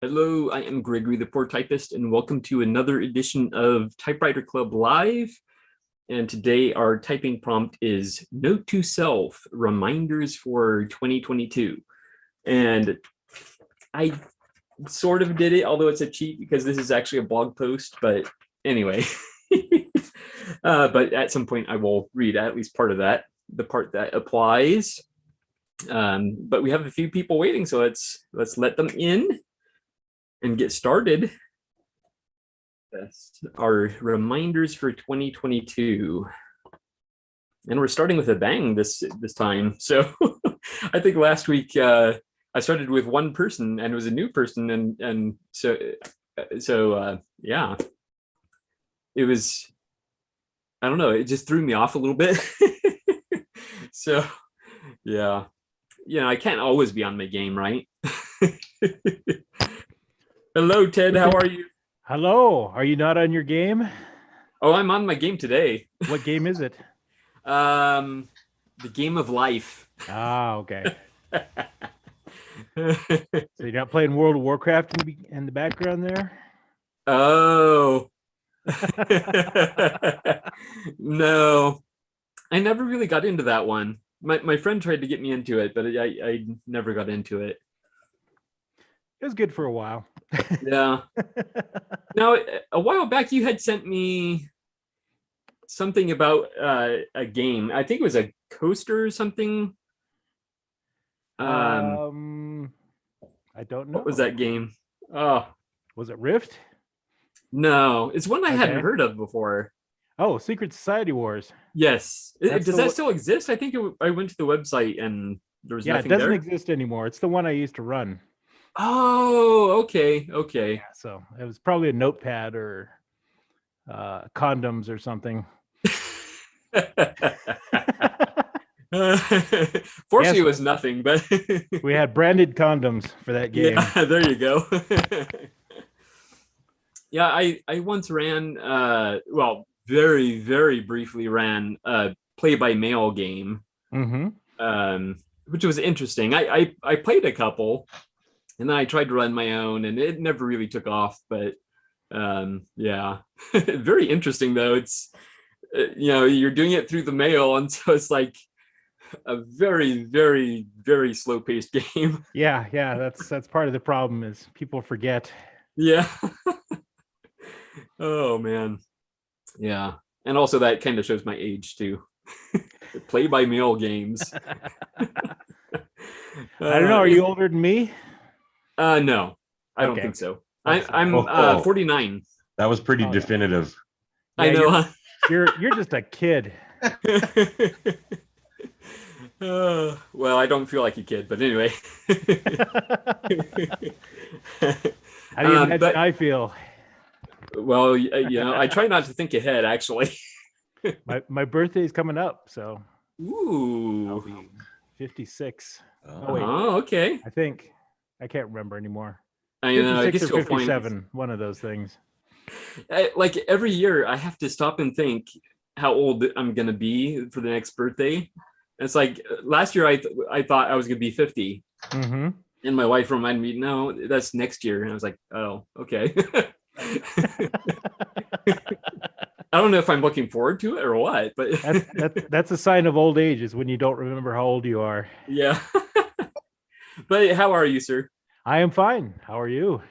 Hello, I am Gregory the Poor Typist, and welcome to another edition of Typewriter Club Live. And today our typing prompt is Note to Self, Reminders for 2022. And I sort of did it, although it's a cheat because this is actually a blog post, but anyway. But at some point I will read at least part of that, the part that applies. But we have a few people waiting, so let's let them in and get started. That's our reminders for 2022. And we're starting with a bang this time. So I think last week I started with one person and it was a new person, and so yeah. It was, I don't know, it just threw me off a little bit. So yeah. I can't always be on my game, right? Hello, Ted. How are you? Hello. Are you not on your game? Oh, I'm on my game today. What game is it? The game of life. Ah, okay. So you're not playing World of Warcraft in the background there? Oh. No, I never really got into that one. My friend tried to get me into it, but I never got into it. It was good for a while. Yeah. Now, a while back, you had sent me something about a game. I think it was a coaster or something. I don't know. What was that game? Oh, was it Rift? No, it's one I hadn't heard of before. Oh, Secret Society Wars. Yes. Does that still exist? I think I went to the website and there was nothing there. Yeah, it doesn't exist anymore. It's the one I used to run. Oh, okay. Yeah, so it was probably a notepad or condoms or something. Fortunately, it was nothing, but we had branded condoms for that game. Yeah, there you go. Yeah, I once ran, very, very briefly ran a play-by-mail game, which was interesting. I played a couple, and then I tried to run my own, and it never really took off. But yeah, very interesting though. It's you're doing it through the mail, and so it's like a very, very, very slow-paced game. Yeah, that's part of the problem is people forget. Yeah. Oh man. Yeah. And also that kind of shows my age too. Play by mail games. I don't know. Are you older than me? No, I don't think so. I'm 49. That was pretty definitive. Yeah, I know. You're just a kid. Well, I don't feel like a kid, but anyway. How do you imagine I feel? Well, I try not to think ahead, actually. my birthday's coming up, so I'll be 56. Oh, okay. I think I can't remember anymore. I know. I guess or 57, one of those things. Like every year, I have to stop and think how old I'm gonna be for the next birthday. And it's like last year, I thought I was gonna be 50, and my wife reminded me, no, that's next year, and I was like, oh, okay. I don't know if I'm looking forward to it or what, but that's a sign of old age is when you don't remember how old you are. Yeah. But how are you, sir? I am fine. How are you?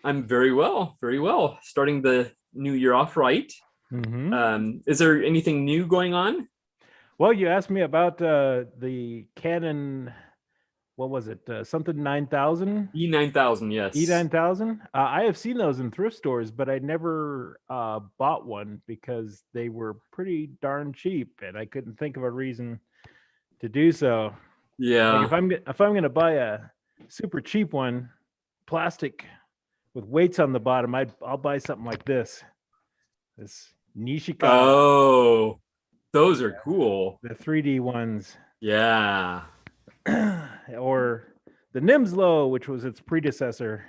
I'm very well, very well. Starting the new year off right. Is there anything new going on? Well, you asked me about the Canon. What was it? Something 9000? E9000, yes. E9000. I have seen those in thrift stores, but I never bought one because they were pretty darn cheap, and I couldn't think of a reason to do so. Yeah. Like if I'm gonna buy a super cheap one, plastic with weights on the bottom, I'll buy something like this. This Nishika. Oh, those are cool. The 3D ones. Yeah. Or the Nimslow, which was its predecessor.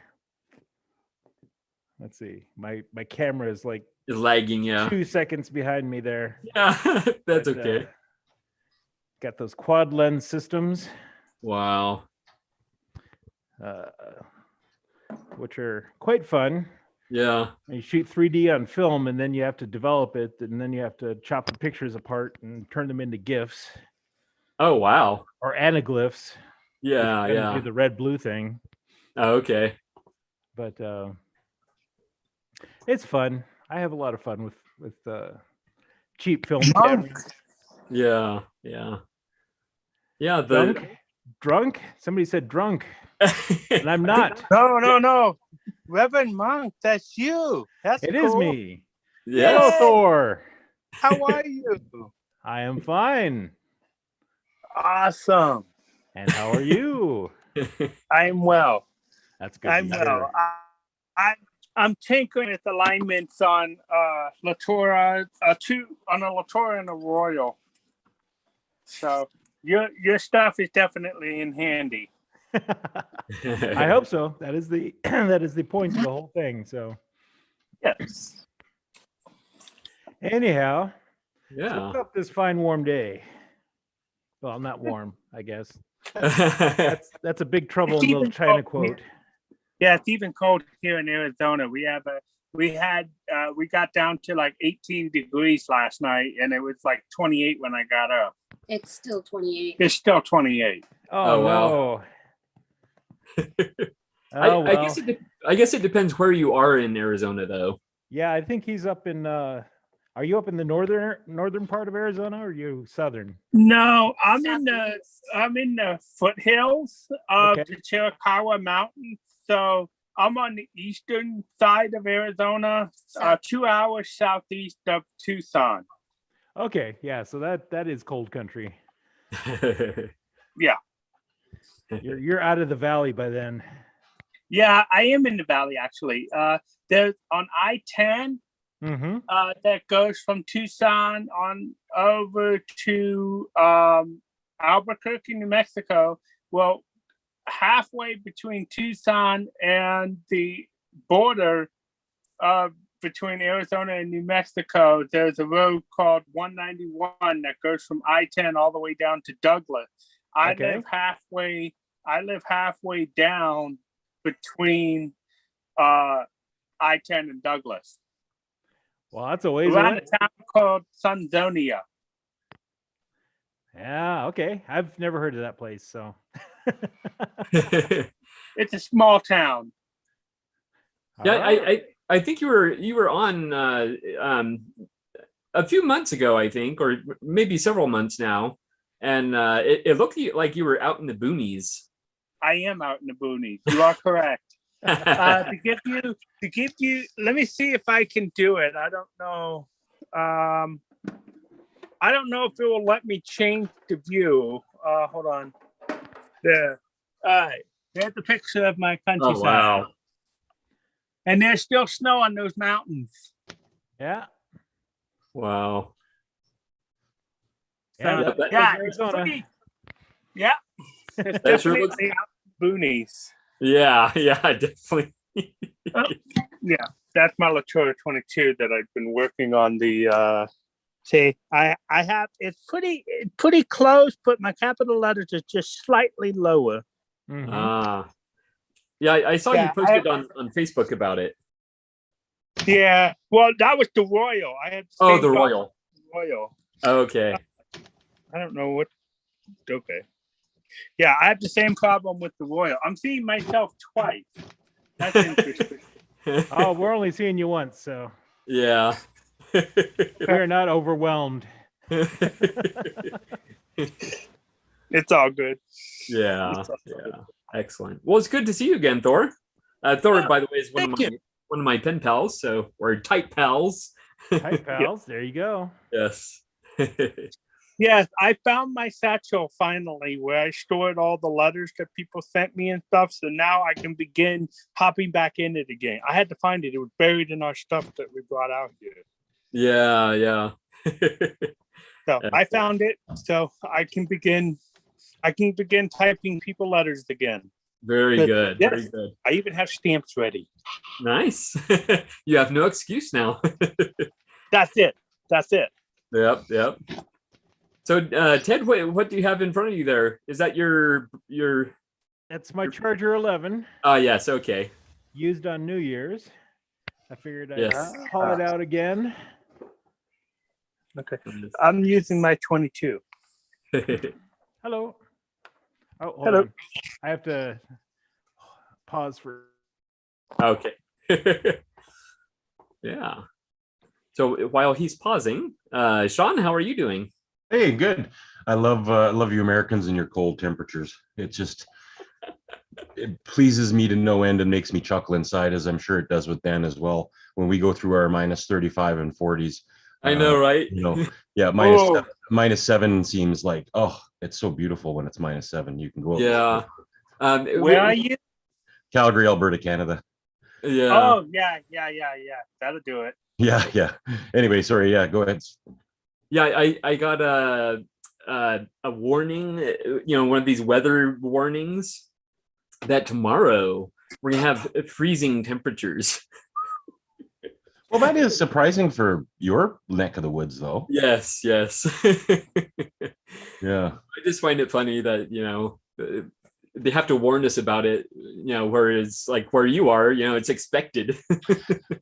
Let's see. My camera is like lagging, yeah. 2 seconds behind me there. Yeah, that's okay. Got those quad lens systems. Wow. which are quite fun. Yeah. You shoot 3D on film, and then you have to develop it, and then you have to chop the pictures apart and turn them into GIFs. Oh, wow. Or anaglyphs. Yeah, yeah. Do the red-blue thing. Oh, okay. But it's fun. I have a lot of fun with cheap film cameras. Yeah, yeah. Yeah, Drunk? Somebody said drunk. And I'm not. No. Reverend Monk, that's you. It is me. Yeah. Hello, Thor. How are you? I am fine. Awesome. And how are you? I'm well. That's good. I'm well. I'm tinkering with alignments on Latour, on a Latour and a Royal. So your stuff is definitely in handy. I hope so. That is the point of the whole thing. So yes. Anyhow, yeah. what's up this fine warm day? Well, not warm, I guess. That's a big trouble in little China quote. Yeah, it's even cold here in Arizona. We got down to like 18 degrees last night, and it was like 28 when I got up. It's still 28. It's still 28. Oh wow. No. I guess it depends where you are in Arizona, though. Yeah, I think he's up in. Are you up in the northern part of Arizona, or are you southern? No, I'm in the foothills of the Chiricahua Mountains. So I'm on the eastern side of Arizona, 2 hours southeast of Tucson. Okay, yeah, so that is cold country. Yeah. You're out of the valley by then. Yeah, I am in the valley actually. There's on I-10 that goes from Tucson on over to Albuquerque, New Mexico. Well, halfway between Tucson and the border between Arizona and New Mexico, there's a road called 191 that goes from I-10 all the way down to Douglas. I live halfway down between I-10 and Douglas. Well, that's a ways around away. a town called Sunzonia. Yeah, okay. I've never heard of that place, so. It's a small town. Yeah, I think you were on a few months ago, I think, or maybe several months now, and it looked like you were out in the boonies. I am out in the boonies. You are correct. To give you, let me see if I can do it. I don't know. I don't know if it will let me change the view. Hold on. There. All right. There's the picture of my countryside. Oh, wow. And there's still snow on those mountains. Yeah. Wow. So, yeah. It's pretty, yeah. It's That sure definitely out in the boonies. Yeah, definitely. Yeah, that's my Latour 22 that I've been working on. The see, I have it's pretty close, but my capital letters are just slightly lower. Yeah, I saw you posted on Facebook about it. Yeah, well, that was the Royal. I had the Royal. Royal. Okay. I don't know what. Okay. Yeah, I have the same problem with the Royal. I'm seeing myself twice. That's interesting. Oh, we're only seeing you once, so. Yeah. We're not overwhelmed. It's all good. Yeah. Excellent. Well, it's good to see you again, Thor. Thor, by the way, is one of my pen pals, so we're type pals. Type pals. There you go. Yes. Yes, I found my satchel finally where I stored all the letters that people sent me and stuff. So now I can begin hopping back in it again. I had to find it. It was buried in our stuff that we brought out here. Yeah. So I found it. So I can begin typing people letters again. Very good. Yes, very good. I even have stamps ready. Nice. You have no excuse now. That's it. Yep. So, Ted, what do you have in front of you there? Is that your? That's my Charger 11. Oh, yes. Okay. used on New Year's. I figured I'd Yes. haul it out again. Okay. I'm using my 22. Hello. Oh, hold Hello. on. I have to pause for. Okay. Yeah. So while he's pausing, Sean, how are you doing? Hey, good. I love you Americans and your cold temperatures. It pleases me to no end and makes me chuckle inside, as I'm sure it does with Ben as well. When we go through our minus 35 and 40s, I know, right? Yeah, Whoa. minus 7 seems like, oh, it's so beautiful when it's minus 7. You can go out. Yeah. Where are you? Calgary, Alberta, Canada. Yeah. Oh, yeah. That'll do it. Yeah. Anyway, sorry. Yeah, go ahead. Yeah, I got a warning, one of these weather warnings that tomorrow we're gonna have freezing temperatures. Well, that is surprising for your neck of the woods, though. Yes. Yeah. I just find it funny that, they have to warn us about it, whereas like where you are, it's expected.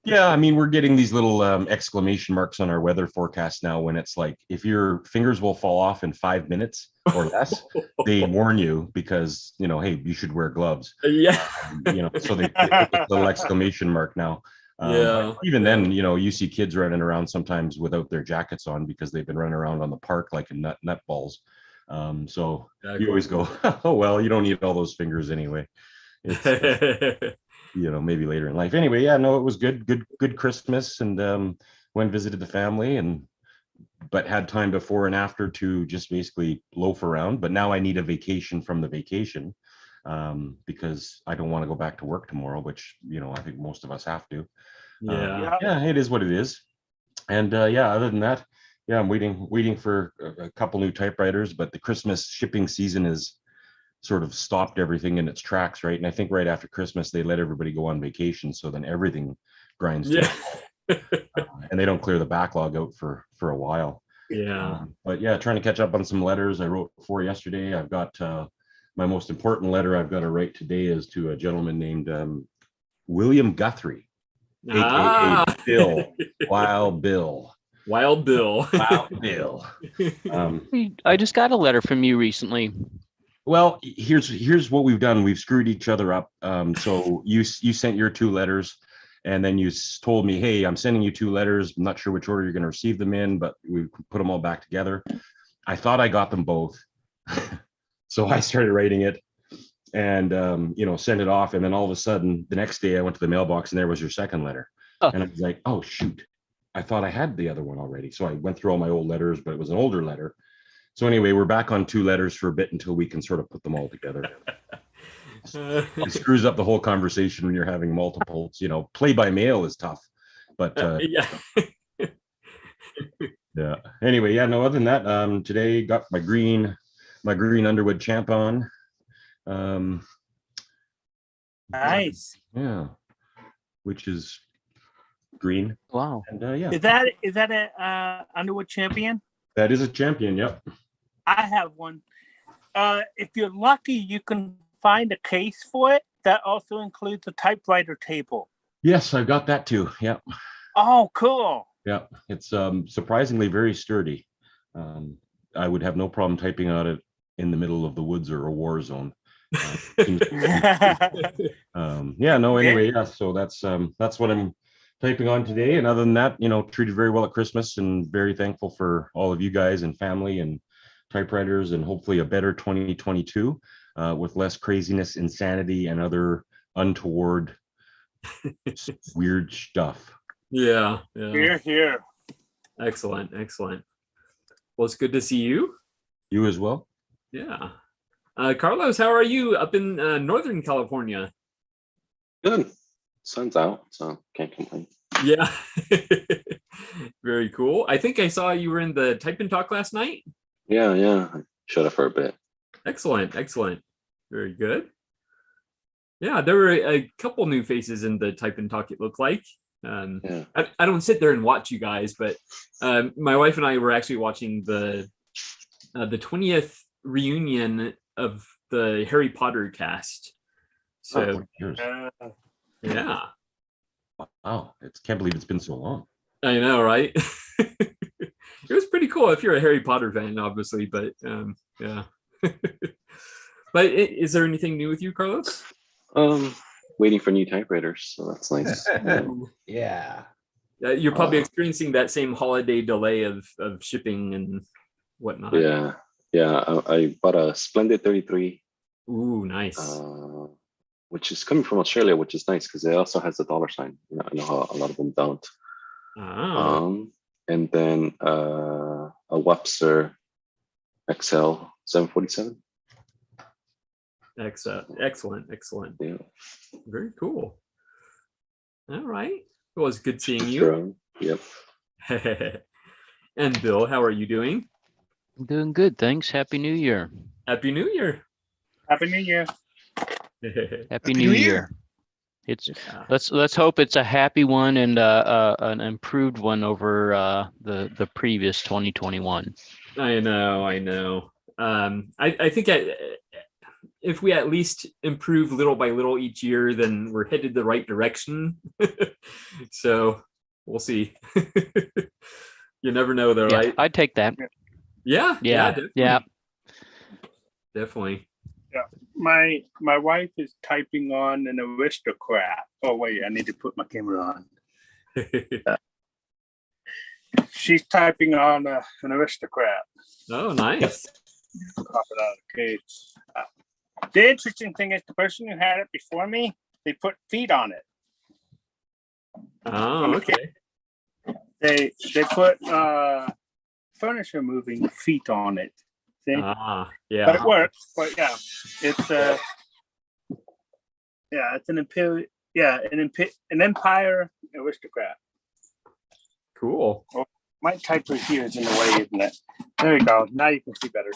Yeah, I mean, we're getting these little exclamation marks on our weather forecast now when it's like, if your fingers will fall off in 5 minutes or less, they warn you because, hey, you should wear gloves. Yeah. So they put this little exclamation mark now. Yeah. Even then, you see kids running around sometimes without their jackets on because they've been running around on the park like a nut balls. So Exactly. you always go, oh, well, you don't need all those fingers anyway. It's maybe later in life. Anyway, yeah, no, it was good Christmas, and went and visited the family, but had time before and after to just basically loaf around. But now I need a vacation from the vacation, because I don't want to go back to work tomorrow, which, I think most of us have to. Yeah. Yeah, it is what it is. And other than that, yeah, I'm waiting for a couple new typewriters, but the Christmas shipping season is sort of stopped everything in its tracks, right? And I think right after Christmas, they let everybody go on vacation. So then everything grinds to a halt. And they don't clear the backlog out for a while. Yeah. But yeah, trying to catch up on some letters I wrote 4 yesterday. I've got my most important letter I've got to write today is to a gentleman named William Guthrie, aka Bill, Wild Bill. Wild Bill. Wild Bill. I just got a letter from you recently. Well, here's what we've done. We've screwed each other up. So you sent your 2 letters, and then you told me, hey, I'm sending you 2 letters. I'm not sure which order you're going to receive them in, but we put them all back together. I thought I got them both. So I started writing it and, send it off. And then all of a sudden, the next day I went to the mailbox and there was your second letter. Oh. And I was like, oh, shoot. I thought I had the other one already. So I went through all my old letters, but it was an older letter. So anyway, we're back on 2 letters for a bit until we can sort of put them all together. It screws up the whole conversation when you're having multiples. Play by mail is tough, but Yeah. yeah. Anyway, yeah. No, other than that, today got my green Underwood champ on. Nice. Yeah, which is green. Wow. And yeah, Is that a Underwood champion? that is a champion. Yep. I have one. If you're lucky, you can find a case for it that also includes a typewriter table. Yes, I've got that too. Yeah. Oh, cool. Yeah, it's surprisingly very sturdy. I would have no problem typing on it in the middle of the woods or a war zone. Yeah, no, anyway, yeah, so that's what I'm typing on today. And other than that, treated very well at Christmas and very thankful for all of you guys and family and typewriters, and hopefully a better 2022 with less craziness, insanity, and other untoward weird stuff. Yeah. Here. Excellent. Well, it's good to see you. You as well. Yeah. Carlos, how are you up in Northern California? Good. Sun's out, so can't complain. Yeah. Very cool. I think I saw you were in the Type and Talk last night. Yeah. I shut up for a bit. Excellent. Very good. Yeah, there were a couple new faces in the Type and Talk, it looked like. Yeah. I don't sit there and watch you guys, but my wife and I were actually watching the 20th reunion of the Harry Potter cast. So Yeah, Wow, can't believe it's been so long. I know, right? It was pretty cool if you're a Harry Potter fan, obviously, but yeah. But is there anything new with you, Carlos? Waiting for new typewriters, so that's nice. Yeah. You're probably experiencing that same holiday delay of shipping and whatnot. Yeah, I bought a Splendid 33. Ooh, nice. Which is coming from Australia, which is nice because it also has a dollar sign. I know how a lot of them don't. And then a Webster XL 747. Excellent. Yeah. Very cool. All right. Well, it's good seeing you. Yep. And Bill, how are you doing? I'm doing good, thanks. Happy New Year. Happy New Year. Happy New Year. Happy New Year. It's let's hope it's a happy one and an improved one over the previous 2021. I know. I think if we at least improve little by little each year, then we're headed the right direction. So we'll see. You never know, though, right? I'd take that. Yeah, definitely. Yeah. Definitely. Yeah. My wife is typing on an aristocrat. Oh wait, I need to put my camera on. She's typing on an aristocrat. Oh, nice. Pop it out of the case. The interesting thing is the person who had it before me, they put feet on it. Oh, okay. They put furniture moving feet on it. See? Yeah. But it works. But yeah, it's an imperial, an empire aristocrat. Cool. Oh, my typer here is in the way, isn't it? There you go. Now you can see better.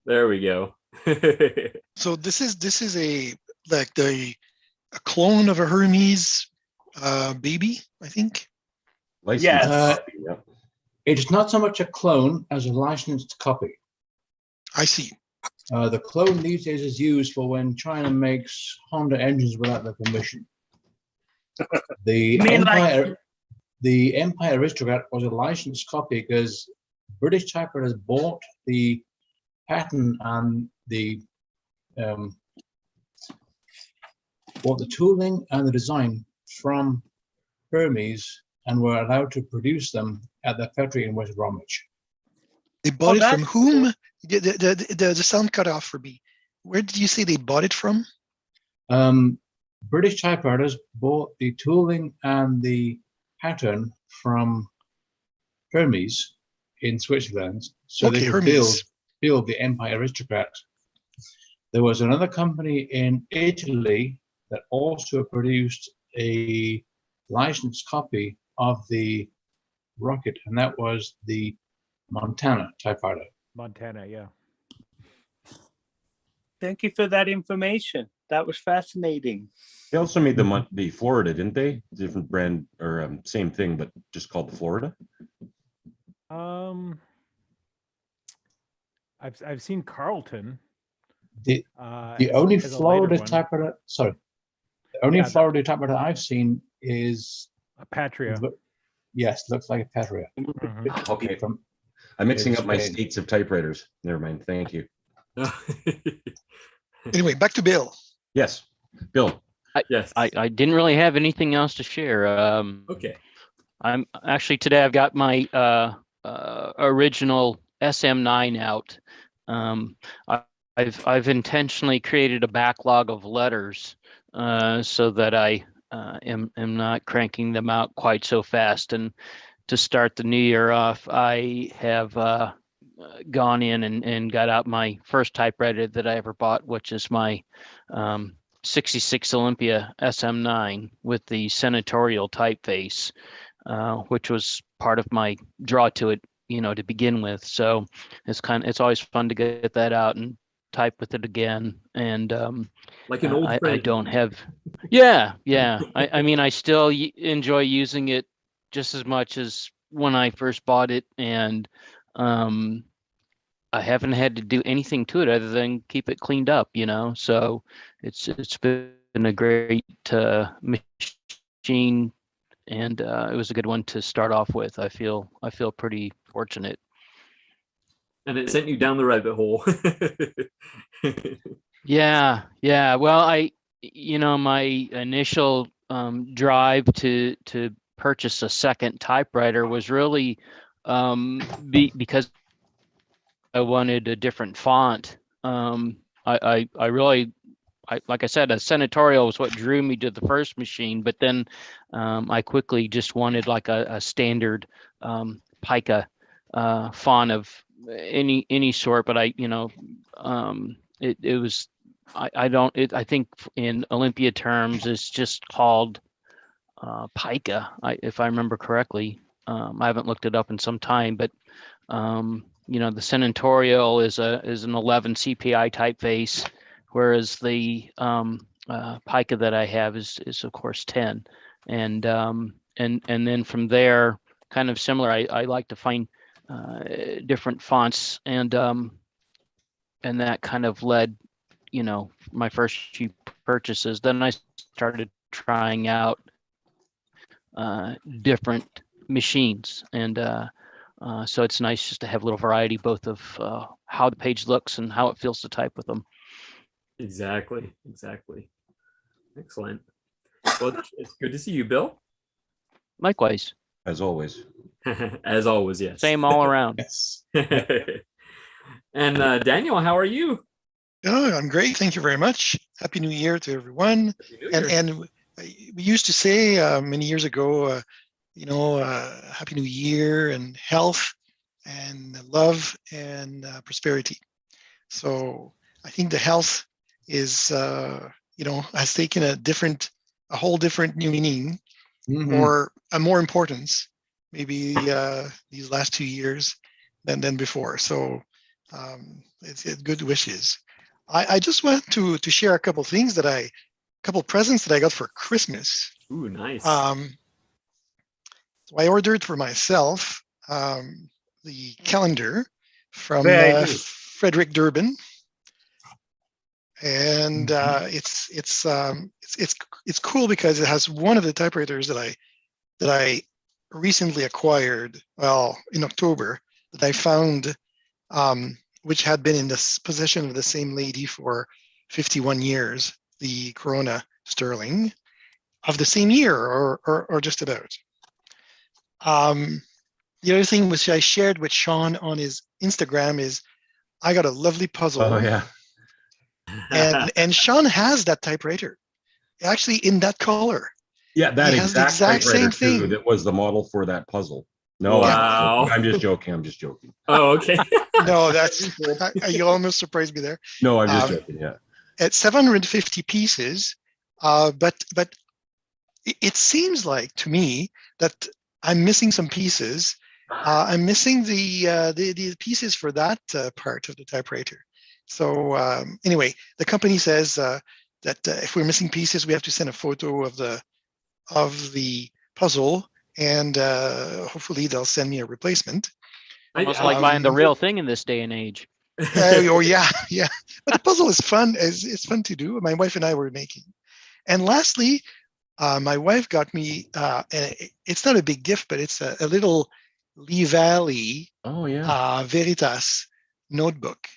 There we go. So this is a clone of a Hermes baby, I think. Yes. It is not so much a clone as a licensed copy. I see. The clone these days is used for when China makes Honda engines without their permission. The Empire Aristocrat was a licensed copy because British Typewriters bought the patent and the tooling and the design from Hermes and were allowed to produce them at their factory in West Bromwich. They bought it from whom? The sound cut off for me. Where did you say they bought it from? British Typewriters bought the tooling and the pattern from Hermes in Switzerland, so they could build the Empire Aristocrat. There was another company in Italy that also produced a licensed copy of the rocket, and that was the Montana typewriter. Montana, yeah. Thank you for that information. That was fascinating. They also made the Florida, didn't they? Different brand or same thing, but just called the Florida. I've seen Carlton. The only Florida typewriter, sorry, the only Florida typewriter I've seen is a Patria. Yes, looks like a Patria. Mm-hmm. Okay, I'm mixing up my states of typewriters. Never mind. Thank you. Anyway, back to Bill. Yes, Bill. Yes. I didn't really have anything else to share. Okay. I'm actually today I've got my original SM9 out. I've intentionally created a backlog of letters so that I am not cranking them out quite so fast. And to start the new year off, I have gone in and got out my first typewriter that I ever bought, which is my 66 Olympia SM9 with the senatorial typeface, which was part of my draw to it, to begin with. So it's always fun to get that out and type with it again. And like an old friend. I don't have. Yeah. I mean, I still enjoy using it just as much as when I first bought it, and I haven't had to do anything to it other than keep it cleaned up, so it's been been a great machine, and it was a good one to start off with. I feel pretty fortunate. And it sent you down the rabbit hole. Yeah. Well, my initial drive to purchase a second typewriter was really because I wanted a different font. I really, like I said, a senatorial was what drew me to the first machine, but then I quickly just wanted like a standard pica font of any sort. But it was, I think in Olympia terms, it's just called pica, if I remember correctly. I haven't looked it up in some time, but the senatorial is an 11 CPI typeface, whereas the pica that I have is of course 10, and then from there, kind of similar. I like to find different fonts, and that kind of led my first few purchases. Then I started trying out different machines, and so it's nice just to have a little variety, both of how the page looks and how it feels to type with them. Exactly. Excellent. Well, it's good to see you, Bill. Likewise. As always. As always, yes. Same all around. Yes. And Daniel, how are you? Oh, I'm great. Thank you very much. Happy New Year to everyone. And we used to say many years ago, Happy New Year and health and love and prosperity. So I think the health is, has taken a whole different new meaning, or a more importance, maybe these last 2 years than before. So it's good wishes. I just want to share a couple things couple presents that I got for Christmas. Ooh, nice. So I ordered for myself the calendar from Frederick Durbin, and it's cool because it has one of the typewriters that I recently acquired. Well, in October, that I found, which had been in the possession of the same lady for 51 years, the Corona Sterling of the same year, or just about. The other thing which I shared with Sean on his Instagram is I got a lovely puzzle. Oh yeah. and Sean has that typewriter, actually in that color. Yeah, that he has the exact same thing. That was the model for that puzzle. No, wow. I'm just joking. Oh, okay. No, you almost surprised me there. No, I'm just joking. Yeah. At 750 pieces, but it seems like to me that I'm missing some pieces. I'm missing the pieces for that part of the typewriter. So anyway, the company says that if we're missing pieces, we have to send a photo of the puzzle, and hopefully they'll send me a replacement. Almost like buying the real thing in this day and age. Oh yeah. But the puzzle is fun. It's fun to do. My wife and I were making. And lastly, my wife got me, and it's not a big gift, but it's a little Lee Valley Veritas Notebook.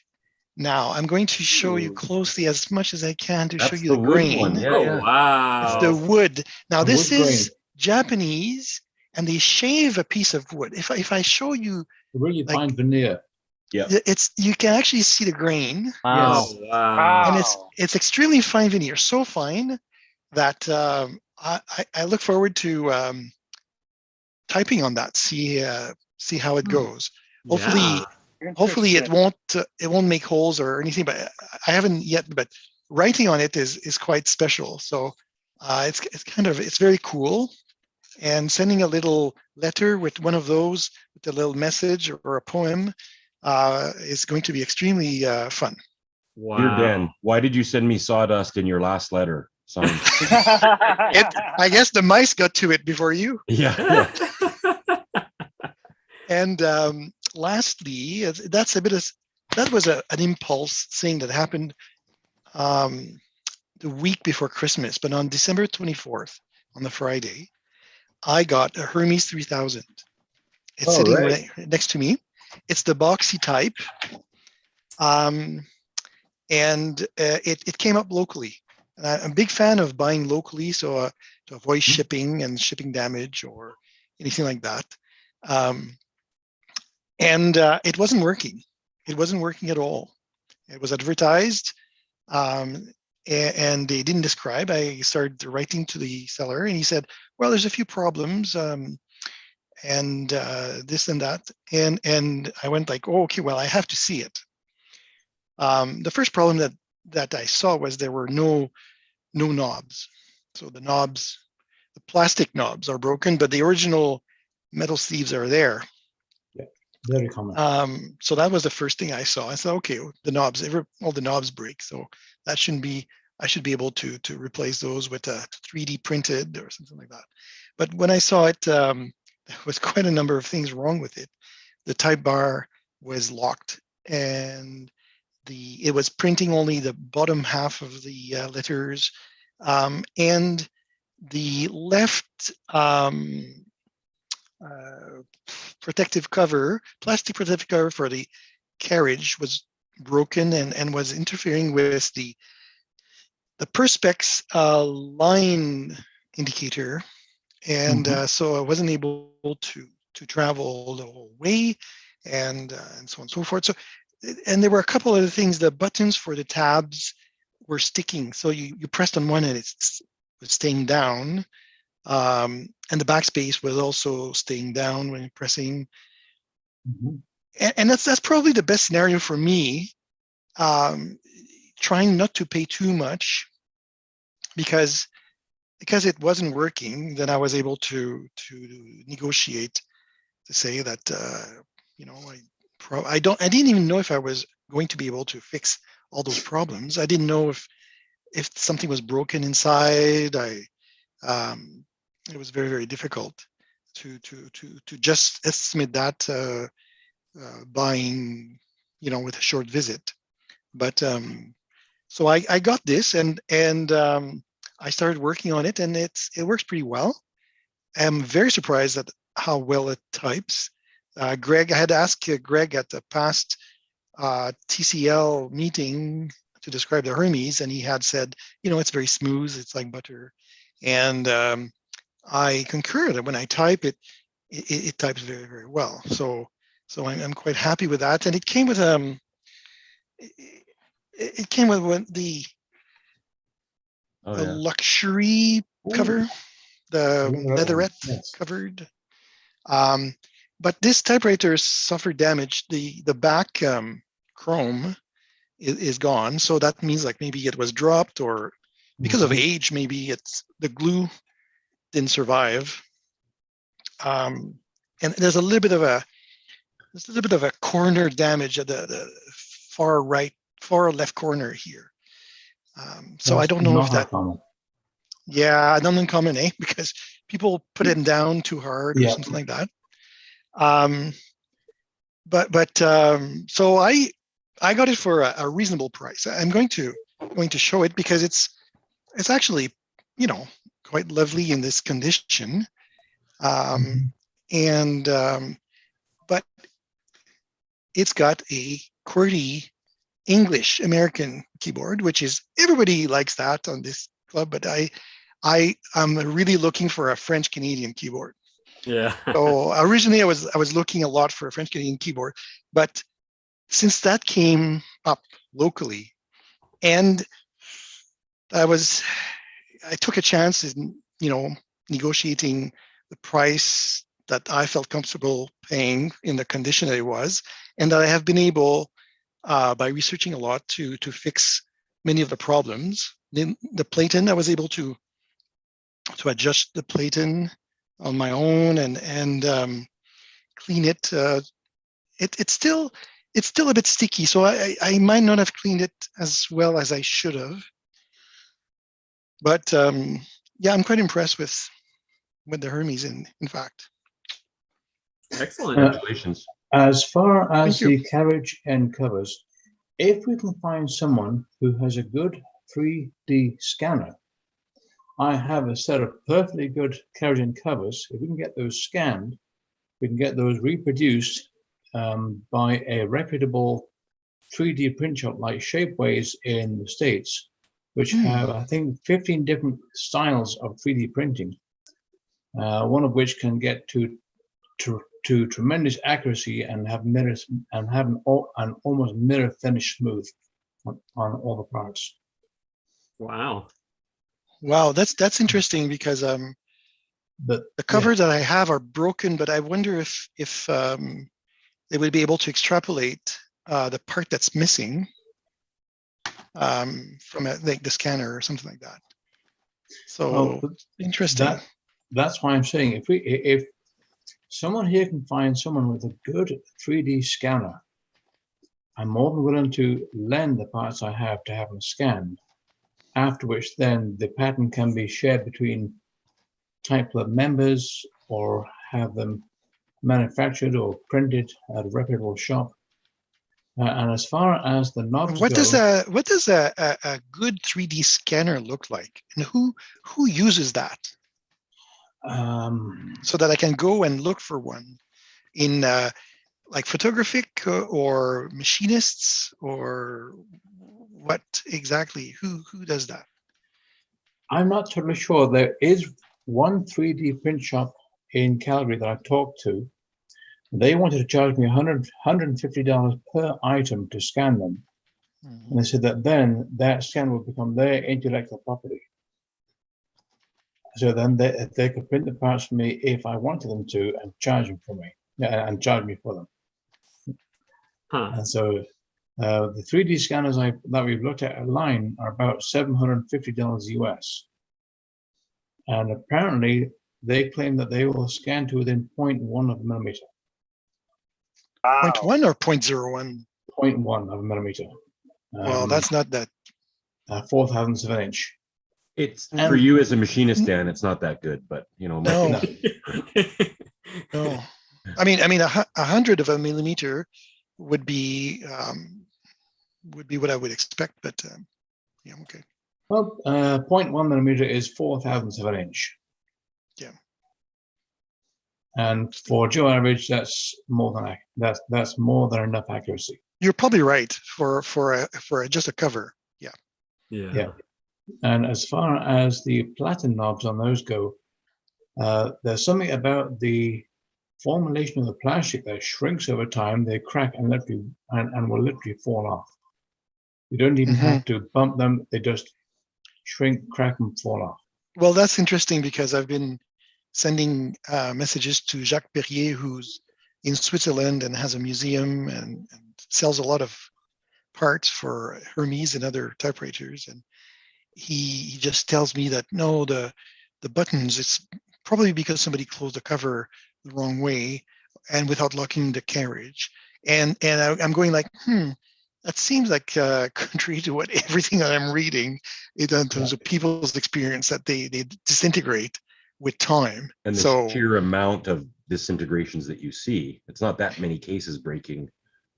Now I'm going to show you closely as much as I can to show you the grain. Yeah. Wow. It's the wood. Now this is Japanese, and they shave a piece of wood. If I show you, really fine veneer. Yeah, you can actually see the grain. Wow. Yes. Wow. And it's extremely fine veneer, so fine that I look forward to typing on that. See how it goes. Hopefully it won't make holes or anything, but I haven't yet. But writing on it is quite special. So it's very cool. And sending a little letter with one of those with a little message or a poem is going to be extremely fun. Wow. Dear Dan, why did you send me sawdust in your last letter? Son? I guess the mice got to it before you. Yeah. And lastly, that was an impulse thing that happened. the week before Christmas, but on December 24th, on the Friday, I got a Hermes 3000. It's sitting right next to me. It's the boxy type. And it came up locally. And I'm a big fan of buying locally, so to avoid shipping and shipping damage or anything like that. And it wasn't working. It wasn't working at all. It was advertised, and they didn't describe. I started writing to the seller, and he said, "Well, there's a few problems, and this and that." And I went like, "Oh, okay, well, I have to see it." The first problem that I saw was there were no knobs. So the plastic knobs are broken, but the original metal sleeves are there. Yeah, very common. So that was the first thing I saw. I thought, okay, all the knobs break, so that shouldn't be. I should be able to replace those with a 3D printed or something like that. But when I saw it, there was quite a number of things wrong with it. The type bar was locked, and it was printing only the bottom half of the letters, and the left protective cover, plastic protective cover for the carriage was broken and was interfering with the Perspex line indicator, and so I wasn't able to travel the whole way, and so on and so forth. So, and there were a couple other things. The buttons for the tabs were sticking, so you pressed on one and it was staying down, and the backspace was also staying down when you're pressing. And that's probably the best scenario for me, trying not to pay too much, because it wasn't working. Then I was able to negotiate to say that I didn't even know if I was going to be able to fix all those problems. I didn't know if something was broken inside. It was very, very difficult to just estimate that buying, with a short visit. But so I got this, and I started working on it, and it works pretty well. I'm very surprised at how well it types. Greg, I had to ask Greg at the past TCL meeting to describe the Hermes, and he had said, it's very smooth, it's like butter. And I concur that when I type it types very, very well. So I'm quite happy with that. And it came with the luxury cover, the leatherette covered. But this typewriter suffered damage. The back chrome is gone, so that means like maybe it was dropped, or because of age, maybe the glue didn't survive. And there's a little bit of a corner damage at the far left corner here. So I don't know if that. Yeah, not uncommon, because people put it down too hard or something like that. So I got it for a reasonable price. I'm going to show it because it's actually quite lovely in this condition, but it's got a QWERTY English American keyboard, which is, everybody likes that on this club, but I'm really looking for a French Canadian keyboard. Yeah. So originally I was looking a lot for a French Canadian keyboard, but since that came up locally, and I took a chance in negotiating the price that I felt comfortable paying in the condition that it was, and that I have been able, by researching a lot, to fix many of the problems. The platen, I was able to adjust the platen on my own and clean it. It's still a bit sticky, so I might not have cleaned it as well as I should have. But yeah, I'm quite impressed with the Hermes. In fact, excellent. Congratulations. As far as the carriage and covers, if we can find someone who has a good 3D scanner. I have a set of perfectly good Clarion covers. If we can get those scanned, we can get those reproduced by a reputable 3D print shop like Shapeways in the States, which have, I think, 15 different styles of 3D printing, one of which can get to tremendous accuracy and have mirrors and have an almost mirror finish smooth on all the parts. Wow. Wow, that's interesting because the covers that I have are broken, but I wonder if they would be able to extrapolate the part that's missing from like the scanner or something like that. So interesting. That's why I'm saying if someone here can find someone with a good 3D scanner, I'm more than willing to lend the parts I have to have them scanned. After which, then the pattern can be shared between Type Club members or have them manufactured or printed at a reputable shop. And as far as the knobs what go, does a good 3D scanner look like, and who uses that? So that I can go and look for one in like photographic or machinists, or what exactly? Who does that? I'm not totally sure. There is one 3D print shop in Calgary that I talked to. They wanted to charge me $150 per item to scan them. And they said that then that scan would become their intellectual property. So then they could print the parts for me if I wanted them to and charge them for me, and charge me for them. And so the 3D scanners that we've looked at online are about $750 US. And apparently they claim that they will scan to within 0.1 of a millimeter. Wow. 0.1 or 0.01? 0.1 of a millimeter. Well, that's not that. 4/1000 of an inch. It's for you as a machinist, Dan. It's not that good, but you know. No. No. I mean, 100 of a millimeter would be what I would expect, but yeah, okay. Well, 0.1 millimeter is 4/1000 of an inch. Yeah. And for Joe average, that's more than enough accuracy. You're probably right for just a cover. Yeah. Yeah. And as far as the platen knobs on those go, there's something about the formulation of the plastic that shrinks over time. They crack and will literally fall off. You don't even have to bump them; they just shrink, crack, and fall off. Well, that's interesting because I've been sending messages to Jacques Perrier, who's in Switzerland and has a museum and sells a lot of parts for Hermes and other typewriters, and he just tells me that no, the buttons, it's probably because somebody closed the cover the wrong way and without locking the carriage, and I'm going like, that seems like contrary to what everything that I'm reading in terms of people's experience, that they disintegrate with time. And the sheer amount of disintegrations that you see, it's not that many cases breaking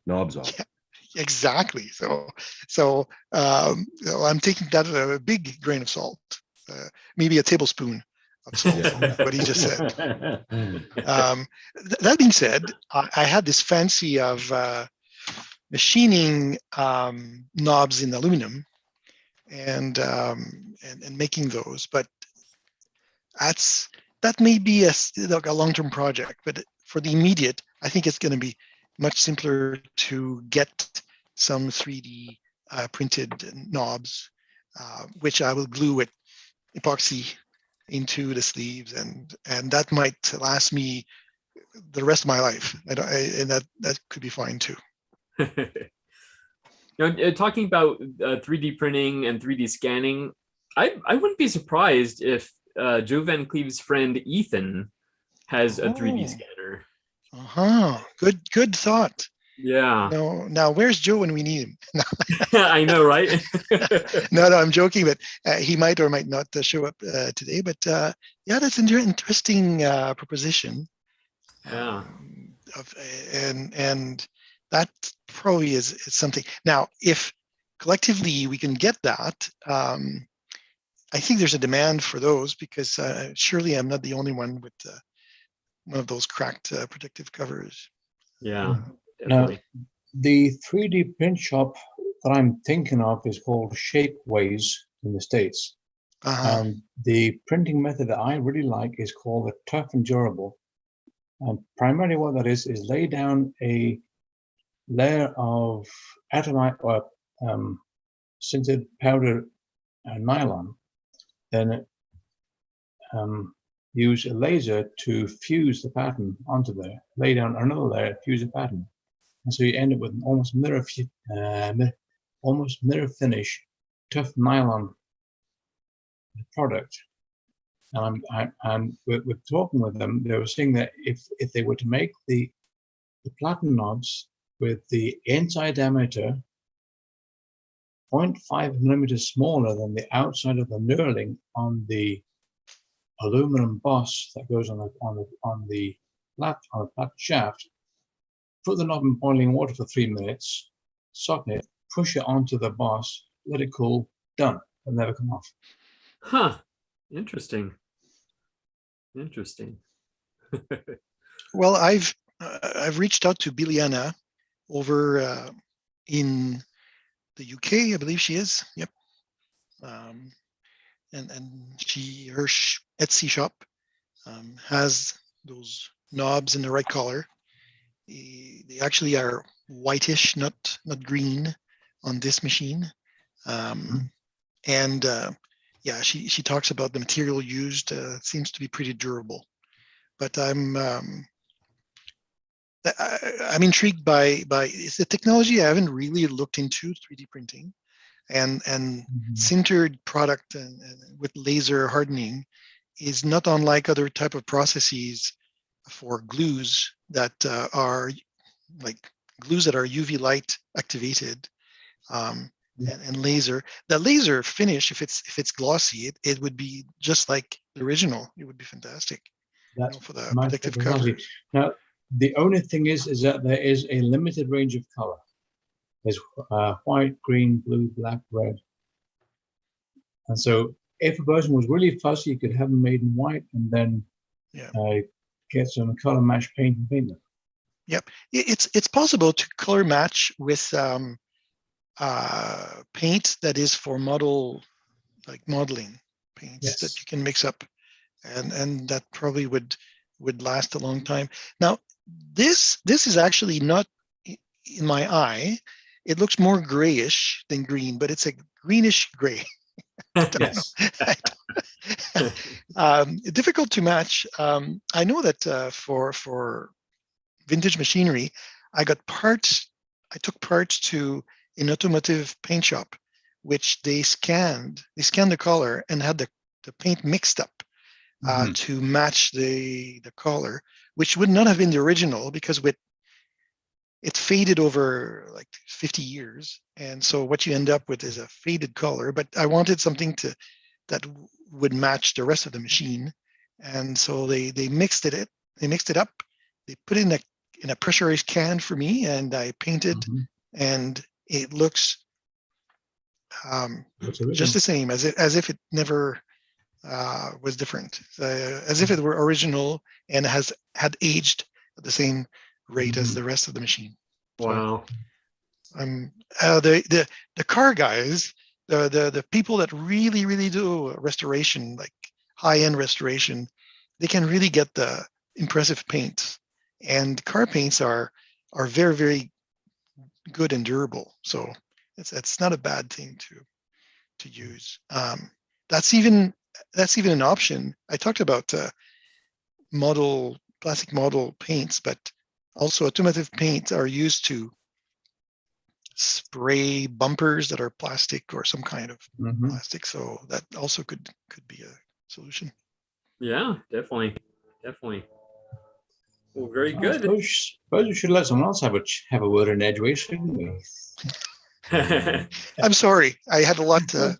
knobs off. Yeah, exactly. So I'm taking that at a big grain of salt, maybe a tablespoon of salt, what he just said. That being said, I had this fancy of machining knobs in aluminum and making those, but that may be a long-term project, but for the immediate, I think it's going to be much simpler to get some 3D printed knobs, which I will glue with epoxy into the sleeves, and that might last me the rest of my life. And that could be fine too. Talking about 3D printing and 3D scanning, I wouldn't be surprised if Joe Van Cleve's friend Ethan has a 3D scanner. Good thought. Yeah. Now where's Joe when we need him? I know, right? No, I'm joking, but he might or might not show up today. But yeah, that's an interesting proposition. Yeah. And that probably is something. Now, if collectively we can get that. I think there's a demand for those because surely I'm not the only one with one of those cracked protective covers. Yeah, Now, definitely. the 3D print shop that I'm thinking of is called Shapeways in the States. And the printing method that I really like is called the tough and durable. And primarily what that is lay down a layer of atomite or sintered powder nylon, then use a laser to fuse the pattern onto there, lay down another layer, fuse a pattern. And so you end up with an almost mirror finish, tough nylon product. And with talking with them, they were saying that if they were to make the platen knobs with the inside diameter 0.5 millimeters smaller than the outside of the knurling on the aluminum boss that goes on the flat shaft, put the knob in boiling water for 3 minutes, soften it, push it onto the boss, let it cool, done. It'll never come off. Huh. Interesting. Interesting. Well, I've reached out to Biliana over in the UK, I believe she is. Yep. And her Etsy shop has those knobs in the right color. They actually are whitish, not green, on this machine. And yeah, she talks about the material used. Seems to be pretty durable. But I'm intrigued by the technology. I haven't really looked into 3D printing, and sintered product and with laser hardening is not unlike other type of processes for glues that are like glues that are UV light activated and laser. The laser finish, if it's glossy, it would be just like the original. It would be fantastic. That's for the protective cover. Now, the only thing is that there is a limited range of color. There's white, green, blue, black, red. And so if a person was really fussy, you could have them made in white and then get some color match paint and paint them. Yep. It's possible to color match with paint that is for modeling paints that you can mix up. And that probably would last a long time. Now, this is actually not in my eye. It looks more grayish than green, but it's a greenish gray. Yes. Difficult to match. I know that for vintage machinery, I took parts to an automotive paint shop, which they scanned the color and had the paint mixed up to match the color, which would not have been the original because it faded over like 50 years. And so what you end up with is a faded color, but I wanted something that would match the rest of the machine. And so they mixed it up. They put it in a pressurized can for me, and I painted, and it looks just the same as if it never was different, as if it were original and had aged at the same rate as the rest of the machine. Wow. So, the car guys, the people that really do restoration, like high-end restoration, they can really get the impressive paints, and car paints are very, very good and durable. So it's not a bad thing to use. That's even an option. I talked about plastic model paints, but also automotive paints are used to spray bumpers that are plastic or some kind of plastic. So that also could be a solution. Yeah, definitely. Well, very good. I suppose we should let someone else have a word in edgeways, shouldn't we? I'm sorry. I had a lot that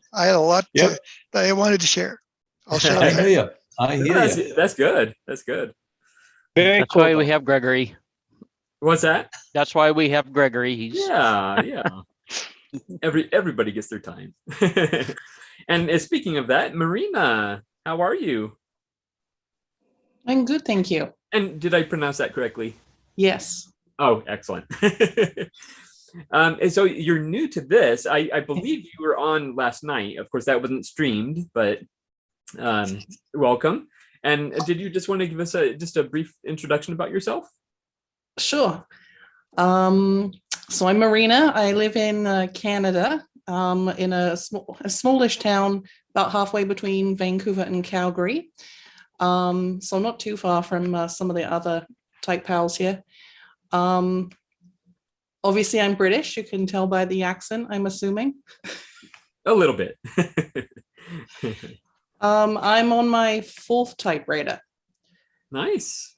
I wanted to share. I'll shut up. I hear you. That's good. Very That's why we have Gregory. What's that? That's why we have Gregory. Yeah. Everybody gets their time. And speaking of that, Marina, how are you? I'm good, thank you. And did I pronounce that correctly? Yes. Oh, excellent. And so you're new to this. I believe you were on last night. Of course, that wasn't streamed, but welcome. And did you just want to give us just a brief introduction about yourself? Sure. So I'm Marina. I live in Canada, in a smallish town about halfway between Vancouver and Calgary. So not too far from some of the other type pals here. Obviously, I'm British. You can tell by the accent, I'm assuming. A little bit. I'm on my 4th typewriter. Nice.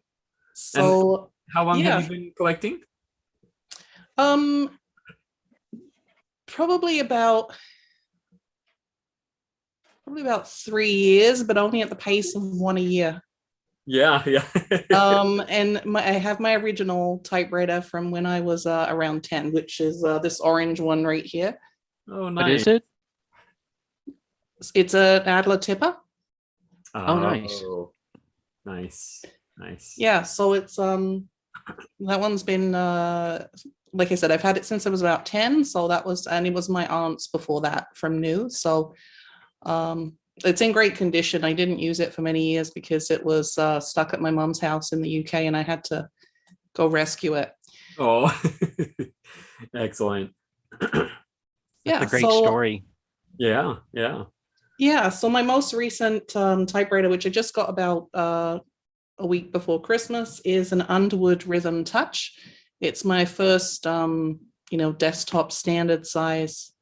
So and how long have you been collecting? Probably about 3 years, but only at the pace of 1 a year. Yeah. And I have my original typewriter from when I was around 10, which is this orange one right here. Oh, nice. What is it? It's an Adler Tipper. Oh, nice. Nice. Yeah, so it's that one's been like I said, I've had it since I was about 10. So it was my aunt's before that from new. So it's in great condition. I didn't use it for many years because it was stuck at my mom's house in the UK and I had to go rescue it. Oh, excellent. Yeah, that's a great story. Yeah. Yeah, so my most recent typewriter, which I just got about a week before Christmas, is an Underwood Rhythm Touch. It's my first, desktop standard size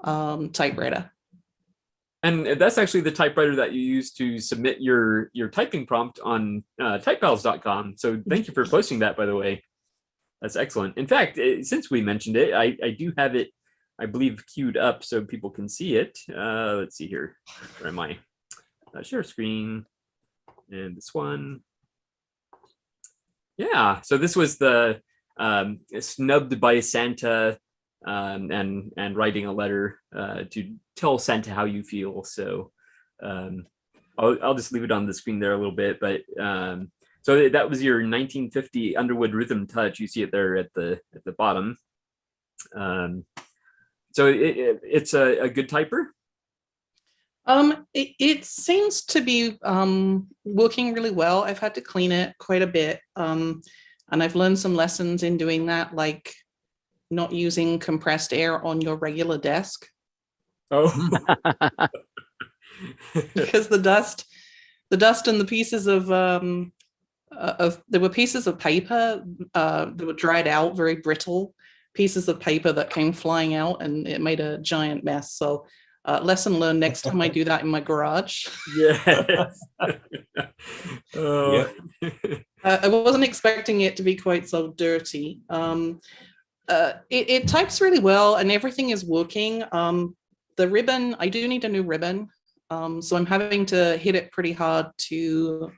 typewriter. And that's actually the typewriter that you use to submit your typing prompt on typepals.com. So thank you for posting that, by the way. That's excellent. In fact, since we mentioned it, I do have it, I believe, queued up so people can see it. Let's see here. Where am I? Share screen. And this one. Yeah. So this was the snubbed by Santa and writing a letter to tell Santa how you feel. So I'll just leave it on the screen there a little bit. But so that was your 1950 Underwood Rhythm Touch. You see it there at the bottom. So it's a good typer. It seems to be working really well. I've had to clean it quite a bit, and I've learned some lessons in doing that, like not using compressed air on your regular desk. Oh, because the dust and the pieces of there were pieces of paper that were dried out, very brittle pieces of paper that came flying out, and it made a giant mess. So lesson learned, next time I do that in my garage. Yes. Oh. I wasn't expecting it to be quite so dirty. It types really well and everything is working. The ribbon, I do need a new ribbon. So I'm having to hit it pretty hard to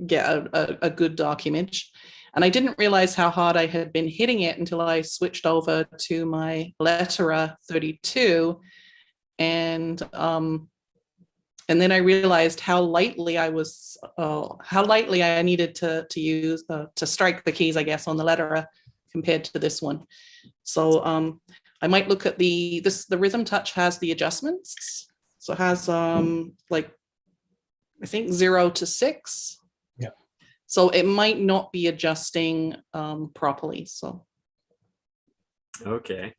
get a good dark image. And I didn't realize how hard I had been hitting it until I switched over to my Letterer 32. And then I realized how lightly I needed to use to strike the keys, I guess, on the Letterer compared to this one. So I might look at the Rhythm Touch has the adjustments. So it has like I think 0 to 6. Yeah. So it might not be adjusting properly. So. Okay.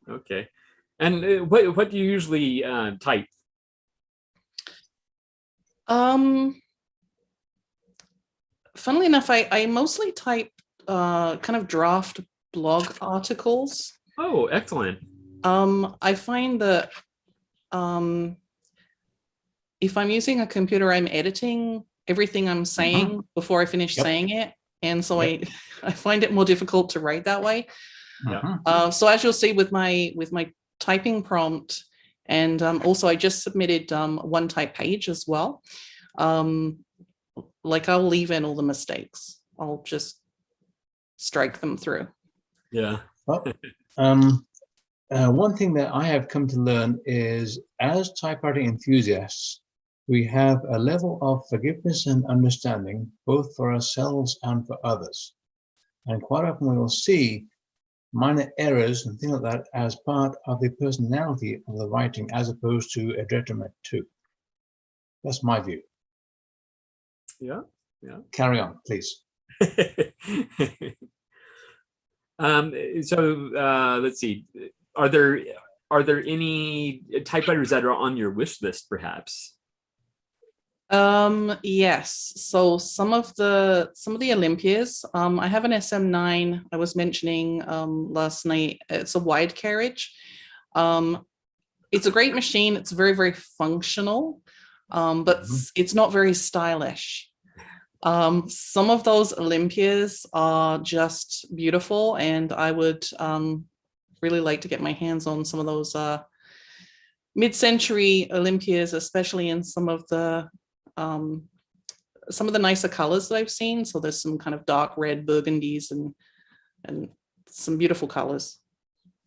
And what do you usually type? Funnily enough, I mostly type kind of draft blog articles. Oh, excellent. I find that if I'm using a computer, I'm editing everything I'm saying before I finish saying it. And so I find it more difficult to write that way. So as you'll see with my typing prompt, and also I just submitted one type page as well. Like I'll leave in all the mistakes. I'll just strike them through. Yeah. Well, One thing that I have come to learn is, as typewriting enthusiasts, we have a level of forgiveness and understanding, both for ourselves and for others. And quite often we will see minor errors and things like that as part of the personality of the writing, as opposed to a detriment to. That's my view. Yeah. Carry on, please. Let's see. Are there any typewriters that are on your wish list, perhaps? Yes. So some of the Olympias. I have an SM9 I was mentioning last night. It's a wide carriage. It's a great machine. It's very, very functional, but it's not very stylish. Some of those Olympias are just beautiful, and I would really like to get my hands on some of those mid-century Olympias, especially in some of the nicer colors that I've seen. So there's some kind of dark red burgundies and some beautiful colors.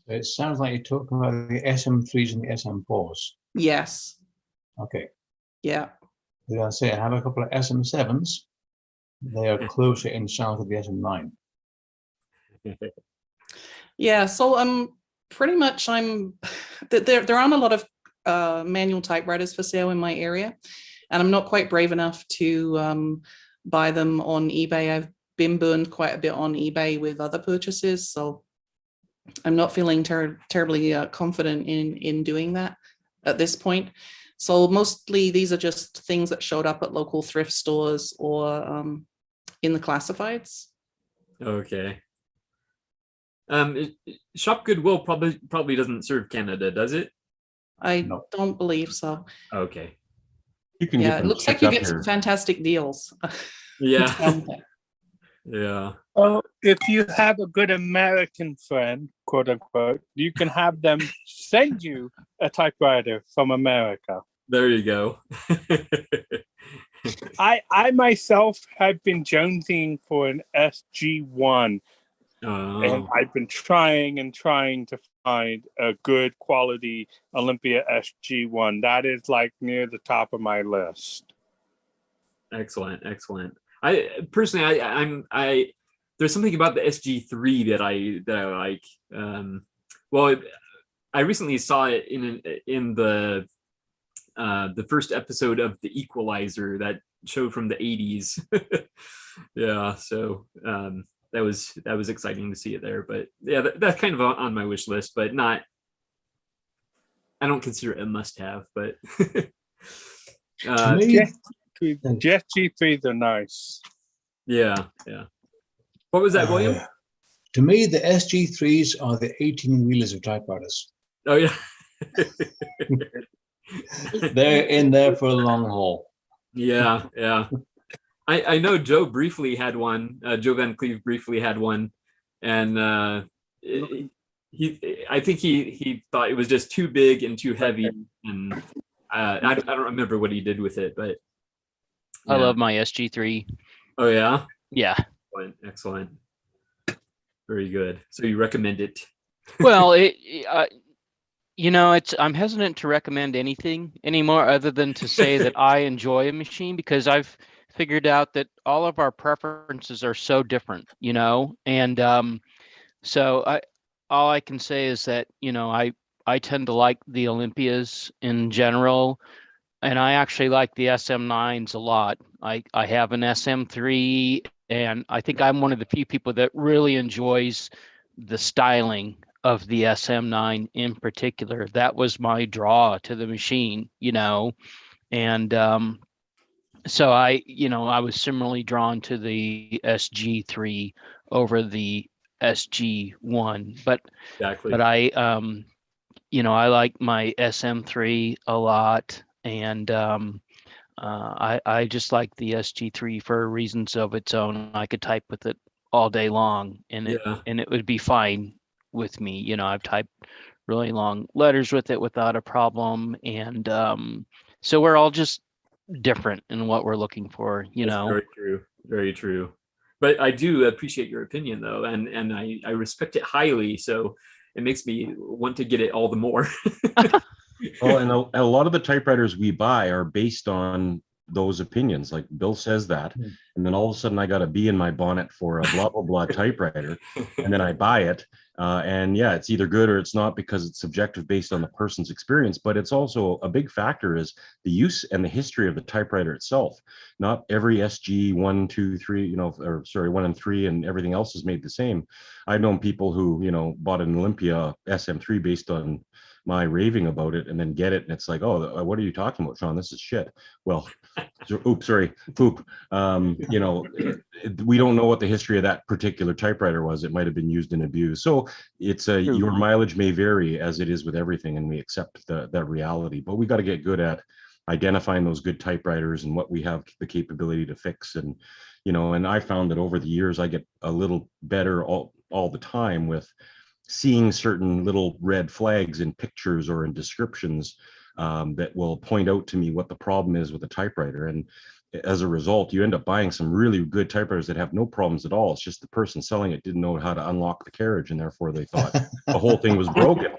It sounds like you're talking about the SM3s and the SM4s. Yes. Okay. Yeah. As I say, I have a couple of SM7s. They are closer in sound to the SM9. Yeah. So pretty much there aren't a lot of manual typewriters for sale in my area, and I'm not quite brave enough to buy them on eBay. I've been burned quite a bit on eBay with other purchases, so I'm not feeling terribly confident in doing that at this point. So mostly these are just things that showed up at local thrift stores or in the classifieds. Okay. Shop Goodwill probably doesn't serve Canada, does it? I don't believe so. Okay. You can Yeah, it looks like you get some fantastic deals. Yeah. Yeah. Oh, if you have a good American friend, quote unquote, you can have them send you a typewriter from America. There you go. I myself have been jonesing for an SG1. And I've been trying to find a good quality Olympia SG1. That is like near the top of my list. Excellent. I personally, I there's something about the SG3 that I like. Well, I recently saw it in the first episode of The Equalizer, that show from the 80s. Yeah, so that was exciting to see it there. But yeah, that's kind of on my wish list, but not. I don't consider it a must-have, but. Jet G3s are nice. Yeah. What was that, William? To me, the SG3s are the 18-wheelers of typewriters. Oh, yeah. They're in there for a long haul. Yeah. I know Joe briefly had one. Joe Van Cleve briefly had one, and I think he thought it was just too big and too heavy, and I don't remember what he did with it, but yeah. I love my SG3. Oh yeah. Yeah. Excellent. Very good. So you recommend it? Well, I'm hesitant to recommend anything anymore, other than to say that I enjoy a machine, because I've figured out that all of our preferences are so different, and so all I can say is that I tend to like the Olympias in general, and I actually like the SM9s a lot. I have an SM3, and I think I'm one of the few people that really enjoys the styling of the SM9 in particular. That was my draw to the machine, and so I was similarly drawn to the SG3 over the SG1, but exactly. But I I like my SM3 a lot, and I just like the SG3 for reasons of its own. I could type with it all day long, and it would be fine with me. I've typed really long letters with it without a problem, and so we're all just different in what we're looking for. Very true. But I do appreciate your opinion, though, and I respect it highly. So it makes me want to get it all the more. Well, and a lot of the typewriters we buy are based on those opinions. Like Bill says that, and then all of a sudden I got a bee in my bonnet for a blah blah blah typewriter, and then I buy it, and yeah, it's either good or it's not because it's subjective based on the person's experience. But it's also a big factor is the use and the history of the typewriter itself. Not every SG 1, 2, 3, you know, or sorry, 1 and 3, and everything else is made the same. I've known people who, you know, bought an Olympia SM3 based on my raving about it, and then get it, and it's like, oh, what are you talking about, Sean? This is shit. Well, oops, sorry, poop. You know, we don't know what the history of that particular typewriter was. It might have been used and abused. So it's your mileage may vary, as it is with everything, and we accept that reality. But we got to get good at identifying those good typewriters and what we have the capability to fix. And you know, and I found that over the years I get a little better all the time with seeing certain little red flags in pictures or in descriptions that will point out to me what the problem is with the typewriter. And as a result, you end up buying some really good typewriters that have no problems at all. It's just the person selling it didn't know how to unlock the carriage, and therefore they thought the whole thing was broken.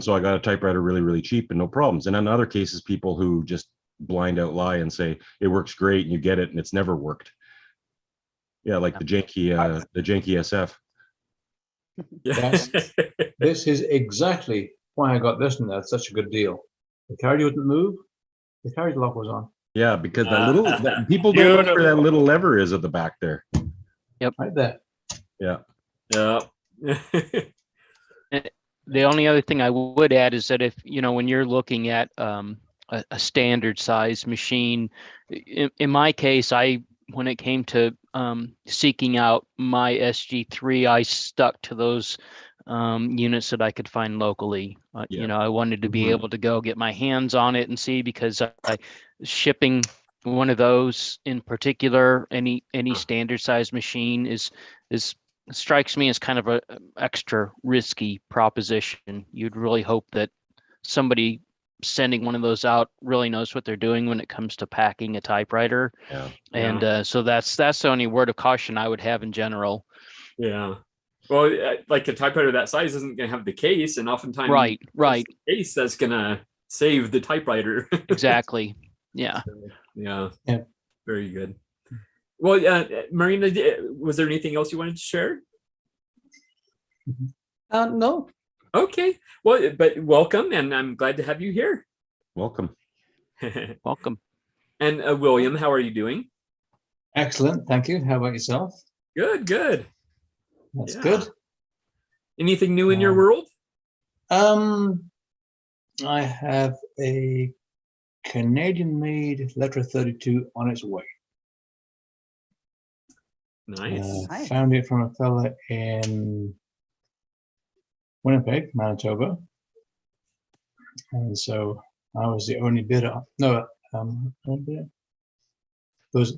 So I got a typewriter really, really cheap and no problems. And in other cases, people who just blind out lie and say it works great and you get it and it's never worked. Yeah, like the janky SF. Yes, this is exactly why I got this one. That's such a good deal. The carriage wouldn't move. The carriage lock was on. Yeah, because that people don't know where that little lever is at the back there. Yep. Right there. Yeah. Yeah. The only other thing I would add is that if, you know, when you're looking at a standard size machine, in my case, when it came to seeking out my SG3, I stuck to those units that I could find locally. You know, I wanted to be able to go get my hands on it and see, because shipping one of those in particular, any standard size machine is strikes me as kind of a extra risky proposition. You'd really hope that somebody sending one of those out really knows what they're doing when it comes to packing a typewriter. Yeah. And so that's the only word of caution I would have in general. Yeah. Well, like a typewriter that size isn't going to have the case, and oftentimes right it's the case that's going to save the typewriter. Exactly. Yeah. Yeah. Very good. Well, Marina, was there anything else you wanted to share? No. Okay. Well, but welcome, and I'm glad to have you here. Welcome. Welcome. And William, how are you doing? Excellent. Thank you. How about yourself? Good, good. That's good. Anything new in your world? I have a Canadian-made letter 32 on its way. Nice. Found it from a fella in Winnipeg, Manitoba, and so I was the only bidder. No,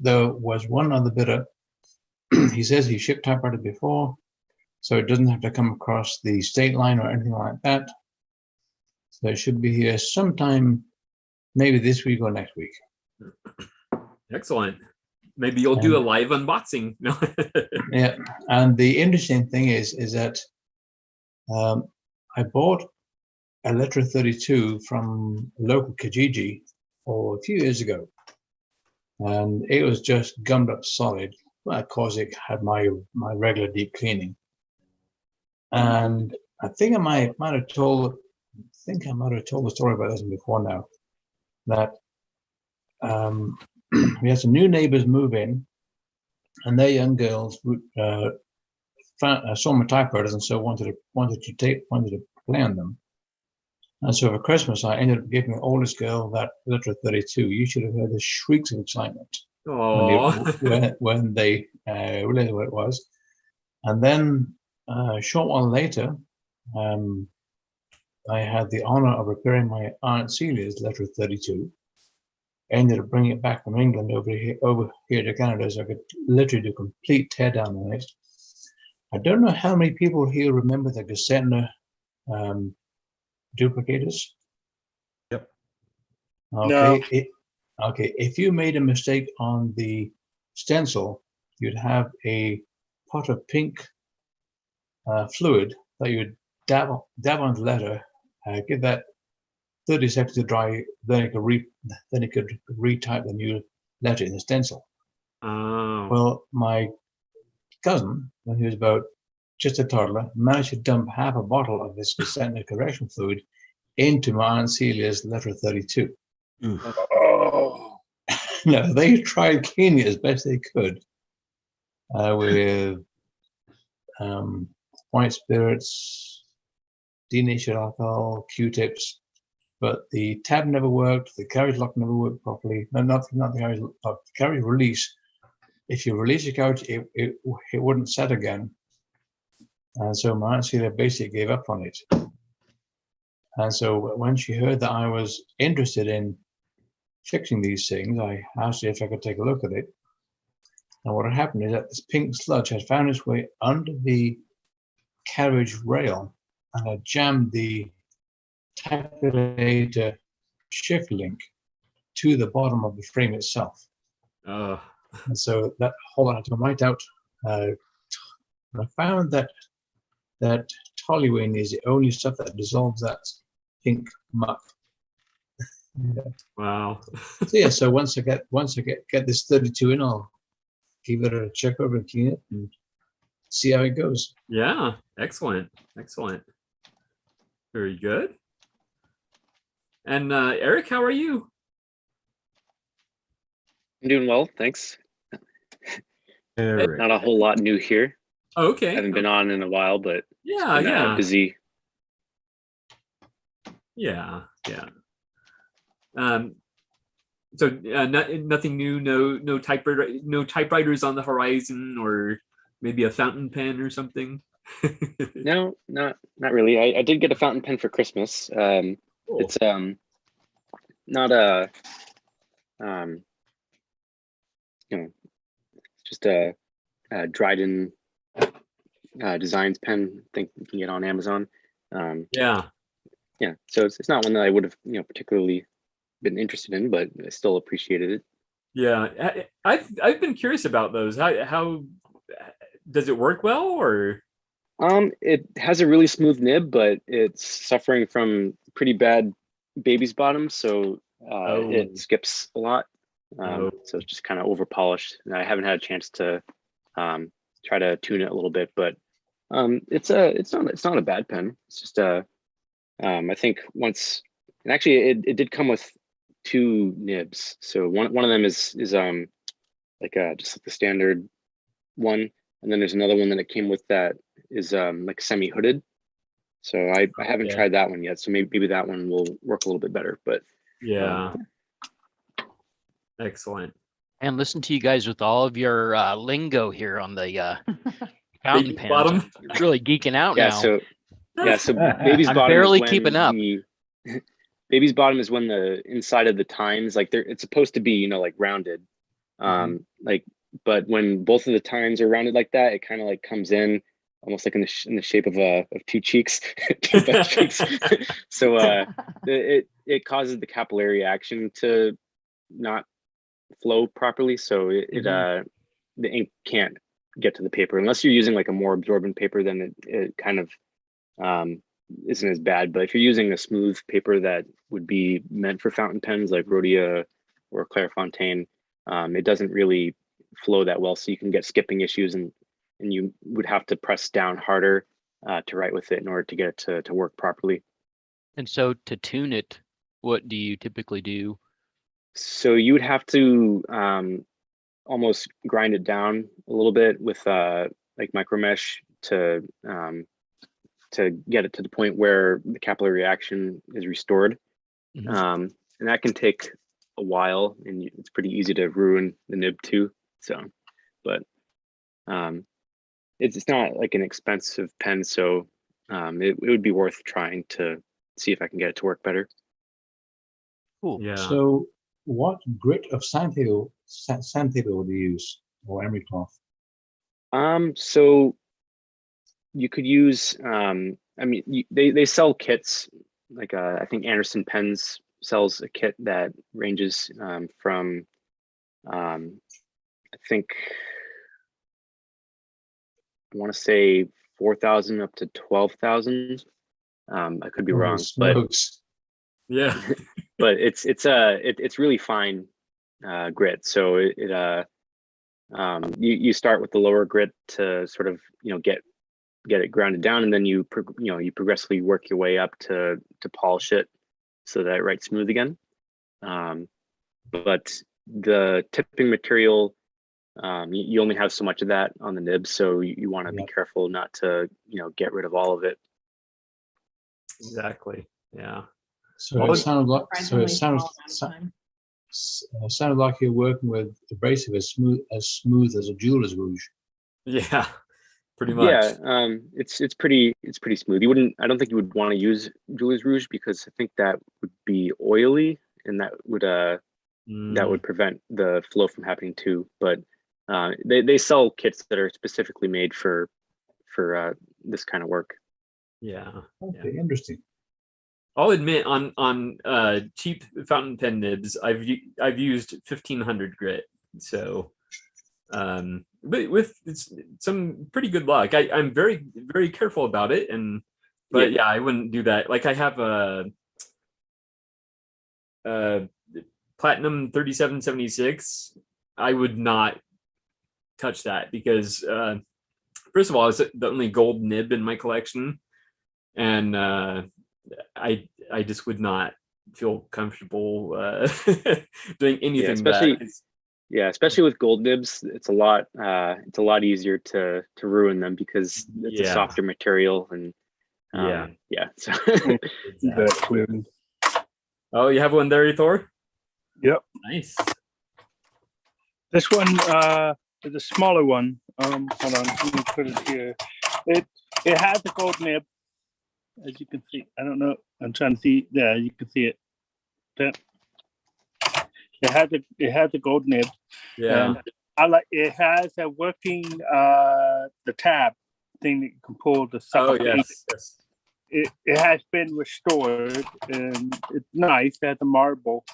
there was one other bidder. He says he shipped typewriter before, so it doesn't have to come across the state line or anything like that. So it should be here sometime, maybe this week or next week. Excellent. Maybe you'll do a live unboxing. No. Yeah, and the interesting thing is that I bought a letter 32 from a local Kijiji a few years ago, and it was just gummed up solid. Well, of course, it had my regular deep cleaning, and I think I might have told the story about this one before now. That we had some new neighbors move in, and their young girls saw my typewriters and so wanted to play on them. And so for Christmas, I ended up giving the oldest girl that letter 32. You should have heard the shrieks of excitement when they realized what it was. And then a short while later, I had the honor of repairing my Aunt Celia's letter 32. I ended up bringing it back from England over here to Canada, so I could literally do a complete teardown on it. I don't know how many people here remember the Gesendner duplicators. Yep. Okay. No. If you made a mistake on the stencil, you'd have a pot of pink fluid that you would dab on the letter, give that 30 seconds to dry, then you could retype the new letter in the stencil. Oh. Well, my cousin, when he was about just a toddler, managed to dump half a bottle of this center correction fluid into my Aunt Celia's letter 32. Oh. Now, they tried cleaning it as best they could with white spirits, denatured alcohol, Q-tips, but the tab never worked, the carriage lock never worked properly. No, not the carriage lock, the carriage release. If you release the carriage, it wouldn't set again. And so my Aunt Celia basically gave up on it. And so when she heard that I was interested in fixing these things, I asked her if I could take a look at it. And what had happened is that this pink sludge had found its way under the carriage rail and had jammed the tabulator shift link to the bottom of the frame itself. And so that whole lot had to come right out. I found that toluene is the only stuff that dissolves that pink muck. Yeah. Wow. So yeah, so once I get this 32 in, I'll give it a check over and clean it and see how it goes. Yeah, excellent. Very good. And Eric, how are you? I'm doing well, thanks. Eric. Not a whole lot new here. Oh, okay. Haven't been on in a while, but yeah, busy. Yeah. So nothing new. No typewriters on the horizon, or maybe a fountain pen or something. No, not really. I did get a fountain pen for Christmas. Cool. It's not a just a Dryden Designs pen. I think you can get on Amazon. Yeah. So it's not one that I would have particularly been interested in, but I still appreciated it. Yeah, I've been curious about those. How does it work well, or? It has a really smooth nib, but it's suffering from pretty bad baby's bottom, so it skips a lot. So it's just kind of over polished, and I haven't had a chance to try to tune it a little bit, but it's not a bad pen. It's just I think once, and actually it did come with 2 nibs. So one of them is like just like the standard one, and then there's another one that it came with that is like semi-hooded. So I haven't tried that one yet. So maybe that one will work a little bit better. But yeah, excellent. And listen to you guys with all of your lingo here on the fountain pens. Bottom. You're really geeking out now. So baby's I'm bottom. barely is when keeping up. Baby's bottom is when the inside of the tines, like it's supposed to be, like rounded, but when both of the tines are rounded like that, it kind of like comes in almost like in the shape of 2 cheeks, 2 butt cheeks. So it causes the capillary action to not flow properly. So the ink can't get to the paper unless you're using like a more absorbent paper. Then it kind of isn't as bad. But if you're using a smooth paper that would be meant for fountain pens like Rhodia or Clairefontaine, it doesn't really flow that well, so you can get skipping issues, and you would have to press down harder to write with it in order to get it to work properly. And so to tune it, what do you typically do? So you would have to almost grind it down a little bit with like micro mesh to get it to the point where the capillary action is restored. And that can take a while, and it's pretty easy to ruin the nib too. So, but it's not like an expensive pen, so it would be worth trying to see if I can get it to work better. Cool. Yeah. So what grit of sandpaper do you use, or emery cloth? So you could use they sell kits, like I think Anderson Pens sells a kit that ranges from I think I want to say 4,000 up to 12,000 I could be wrong, smokes. Yeah. but it's really fine grit. So you start with the lower grit to sort of get it grounded down, and then you progressively work your way up to polish it so that it writes smooth again. But the tipping material, you only have so much of that on the nib, so you want to be careful not to get rid of all of it. Exactly. Yeah. So it sounded like you're working with abrasive as smooth as a jeweler's rouge. Yeah, pretty much. Yeah, it's pretty smooth. I don't think you would want to use jeweler's rouge because I think that would be oily, and that would prevent the flow from happening too. But they sell kits that are specifically made for this kind of work. Yeah. Okay, interesting. I'll admit on cheap fountain pen nibs, I've used 1500 grit. So, but with some pretty good luck. I'm very, very careful about it, but yeah, I wouldn't do that. Like I have a Platinum 3776. I would not touch that because first of all, it's the only gold nib in my collection, and I just would not feel comfortable doing anything. Especially with gold nibs, it's a lot easier to ruin them because it's a softer material, and so exactly. Oh, you have one there, Thor? Yep. Nice. This one is a smaller one. Hold on, let me put it here. It has a gold nib, as you can see. I don't know. I'm trying to see. Yeah, you can see it. It has a gold nib. Yeah. And it has a working the tab thing that you can pull to suck up the ink. Yes. It has been restored, and it's nice. It has a marble.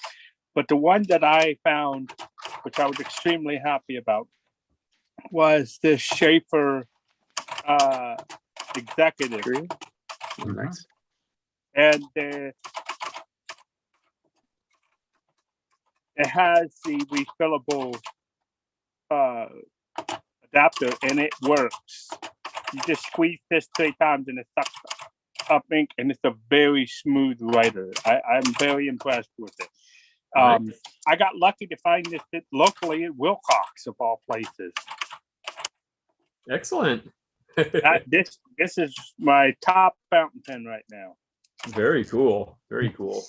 But the one that I found, which I was extremely happy about, was this Schaefer Executive. Nice. And it has the refillable adapter, and it works. You just squeeze this 3 times and it sucks up ink, and it's a very smooth writer. I'm very impressed with it. I got lucky to find this locally at Wilcox, of all places. Excellent. This is my top fountain pen right now. Very cool. Very cool.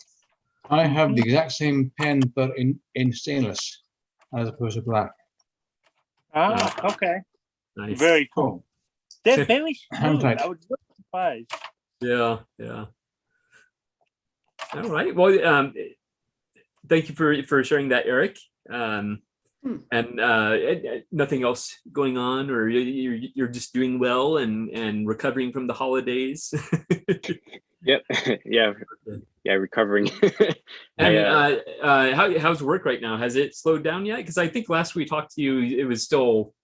I have the exact same pen, but in stainless as opposed to black. Okay. Nice. Very cool. They're very smooth. I was really surprised. Yeah. All right. Well, thank you for sharing that, Eric. And nothing else going on, or you're just doing well and recovering from the holidays. Yep. Yeah, recovering. And how's work right now? Has it slowed down yet? Because I think last we talked to you, it was still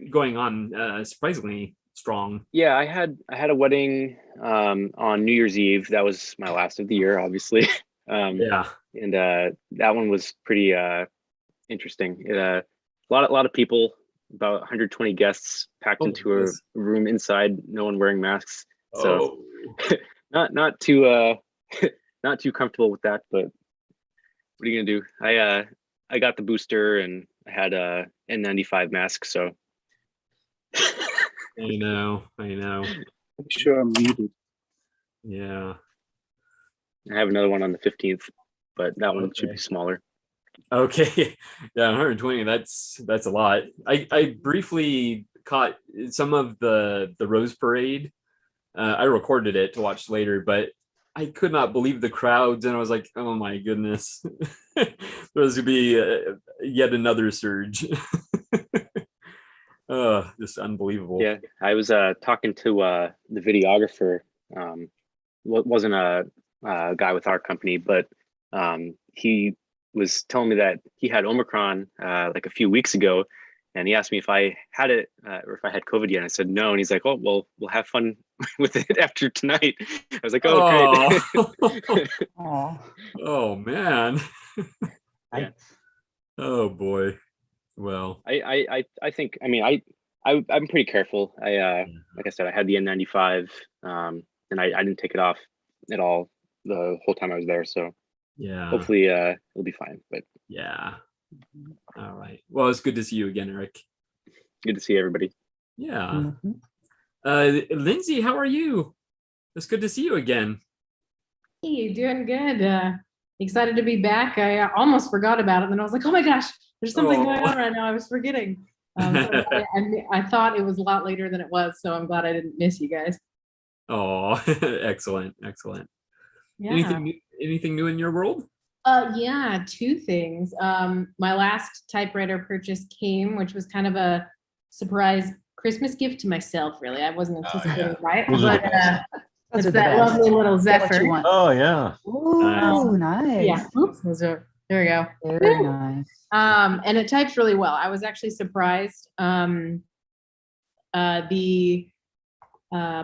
going on surprisingly strong. Yeah, I had a wedding on New Year's Eve. That was my last of the year, obviously. And that one was pretty interesting. A lot of people, about 120 guests packed into a room inside, no one wearing masks. So not too not too comfortable with that, but what are you gonna do? I got the booster and I had a N95 mask, so I know. I'm sure I'm muted. Yeah. I have another one on the 15th, but that one should be smaller. Okay. Yeah, 120, that's a lot. I briefly caught some of the Rose Parade. I recorded it to watch later, but I could not believe the crowds, and I was like, oh my goodness. There's gonna be yet another surge. Just unbelievable. Yeah, I was talking to the videographer. Wasn't a guy with our company, but he was telling me that he had Omicron like a few weeks ago, And he asked me if I had it or if I had COVID yet. And I said no. And he's like, oh, well, we'll have fun with it after tonight. I was like, oh, great. Oh man. Yeah. Oh boy. Well, I think, I mean, I'm pretty careful. Like I said, I had the N95 and I didn't take it off at all the whole time I was there. So yeah, hopefully it'll be fine, but yeah. All right. Well, it's good to see you again, Eric. good to see everybody. Yeah. Lindsay, how are you? It's good to see you again. Hey, doing good. Excited to be back. I almost forgot about it, and then I was like, oh my gosh, there's something going on right now. I was forgetting. So I thought it was a lot later than it was, so I'm glad I didn't miss you guys. Oh, excellent. Yeah. Anything new in your world? Yeah, two things. My last typewriter purchase came, which was kind of a surprise Christmas gift to myself, really. I wasn't anticipating right, but it's that lovely little Zephyr. Oh yeah. Oh, nice. Yeah. Oops. There we go. Very nice. And it types really well. I was actually surprised. The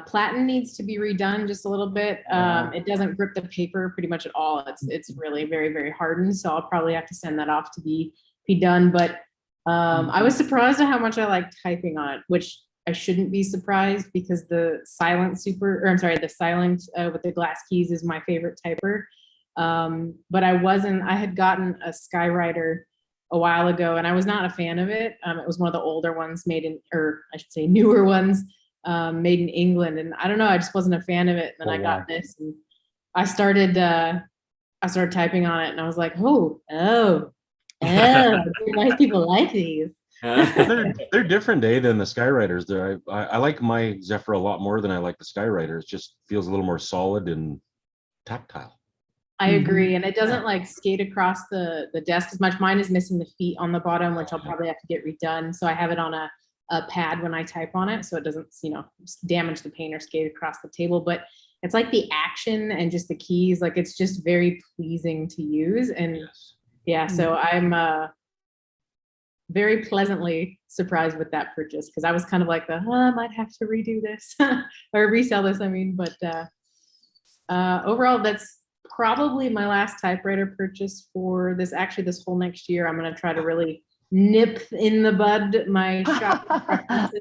platen needs to be redone just a little bit. It doesn't grip the paper pretty much at all. It's really very, very hardened. So I'll probably have to send that off to be done. But I was surprised at how much I like typing on it, which I shouldn't be surprised because the silent the silent with the glass keys is my favorite typer. But I had gotten a Skywriter a while ago and I was not a fan of it. It was one of the older ones newer ones made in England. And I don't know, I just wasn't a fan of it. And then I got this and I started typing on it and I was like, nice people like these. they're different than the Skywriters. I like my Zephyr a lot more than I like the Skywriter. It just feels a little more solid and tactile. I agree, and it doesn't like skate across the desk as much. Mine is missing the feet on the bottom, which I'll probably have to get redone. So I have it on a pad when I type on it, so it doesn't damage the paint or skate across the table. But it's like the action and just the keys, like it's just very pleasing to use. And yeah, so I'm very pleasantly surprised with that purchase because I was kind of like I might have to redo this or resell this. I mean, but overall, that's probably my last typewriter purchase for this whole next year. I'm going to try to really nip in the bud my shop preferences.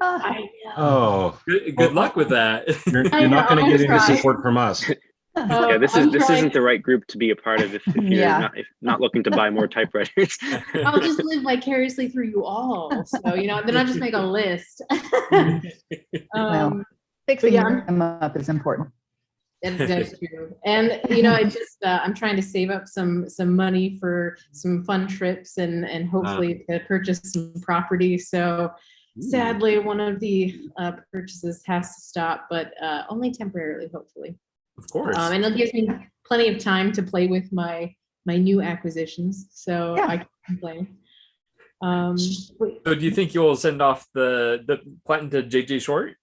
Oh, good luck with that. You're not going to get any support from us. Yeah, this isn't the right group to be a part of if you're not looking to buy more typewriters. I'll just live vicariously through you all. So then I'll just make a list. Well, fixing them up is important. That's true. And I just I'm trying to save up some money for some fun trips and hopefully to purchase some property. So sadly, one of the purchases has to stop, but only temporarily, hopefully. Of course. And it gives me plenty of time to play with my new acquisitions. So I can't complain. So do you think you'll send off the platen to JJ Short?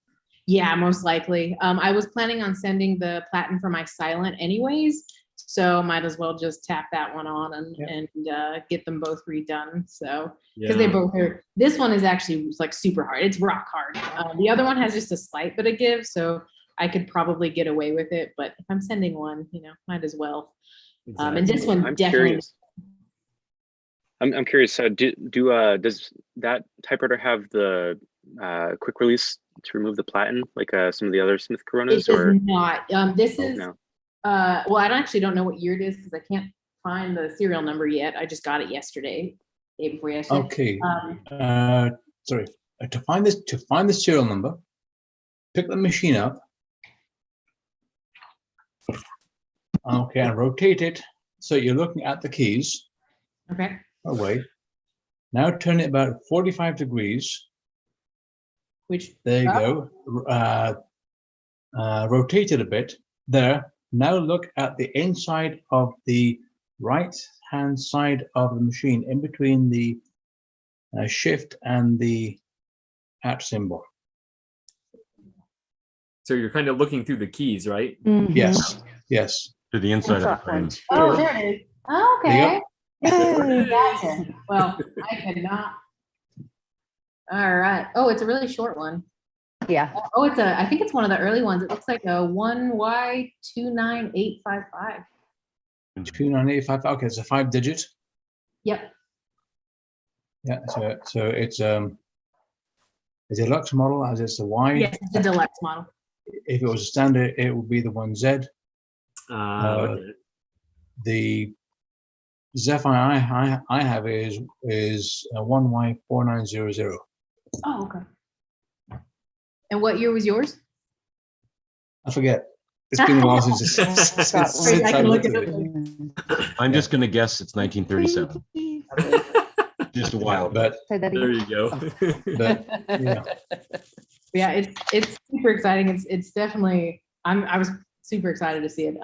Yeah, most likely. I was planning on sending the platen for my silent anyways, so might as well just tap that one on and get them both redone. So because they both are. This one is actually like super hard. It's rock hard. The other one has just a slight bit of give, so I could probably get away with it. But if I'm sending one, might as well. Exactly. And this one definitely. I'm curious. Does that typewriter have the quick release to remove the platen like some of the other Smith Coronas? It does not. This is no. Well, I actually don't know what year it is because I can't find the serial number yet. I just got it yesterday, day before yesterday. Okay. Sorry. To find the serial number, pick the machine up. Okay, and rotate it so you're looking at the keys. Okay. Away. Now turn it about 45 degrees. There you go. Rotate it a bit. There. Now look at the inside of the right-hand side of the machine, in between the shift and the @ symbol. So you're kind of looking through the keys, right? Mm-hmm. Yes. To the inside of the frame. Oh, there it is. Oh, okay. Yay. Gotcha. Well, I cannot All right. Oh, it's a really short one. Yeah. Oh, I think it's one of the early ones. It looks like a 1Y29855. 29855. Okay, it's a 5-digit. Yep. Yeah. So it's a deluxe model, as it's a Y. Yes, it's a deluxe model. If it was a standard, it would be the 1Z. Okay. The Zephyr I have is a 1Y4900. Oh, okay. And what year was yours? I forget. It's been a while since I looked at it. I'm just going to guess it's 1937. Just a while. But There you go. but yeah. Yeah, it's super exciting. It's definitely I was super excited to see it.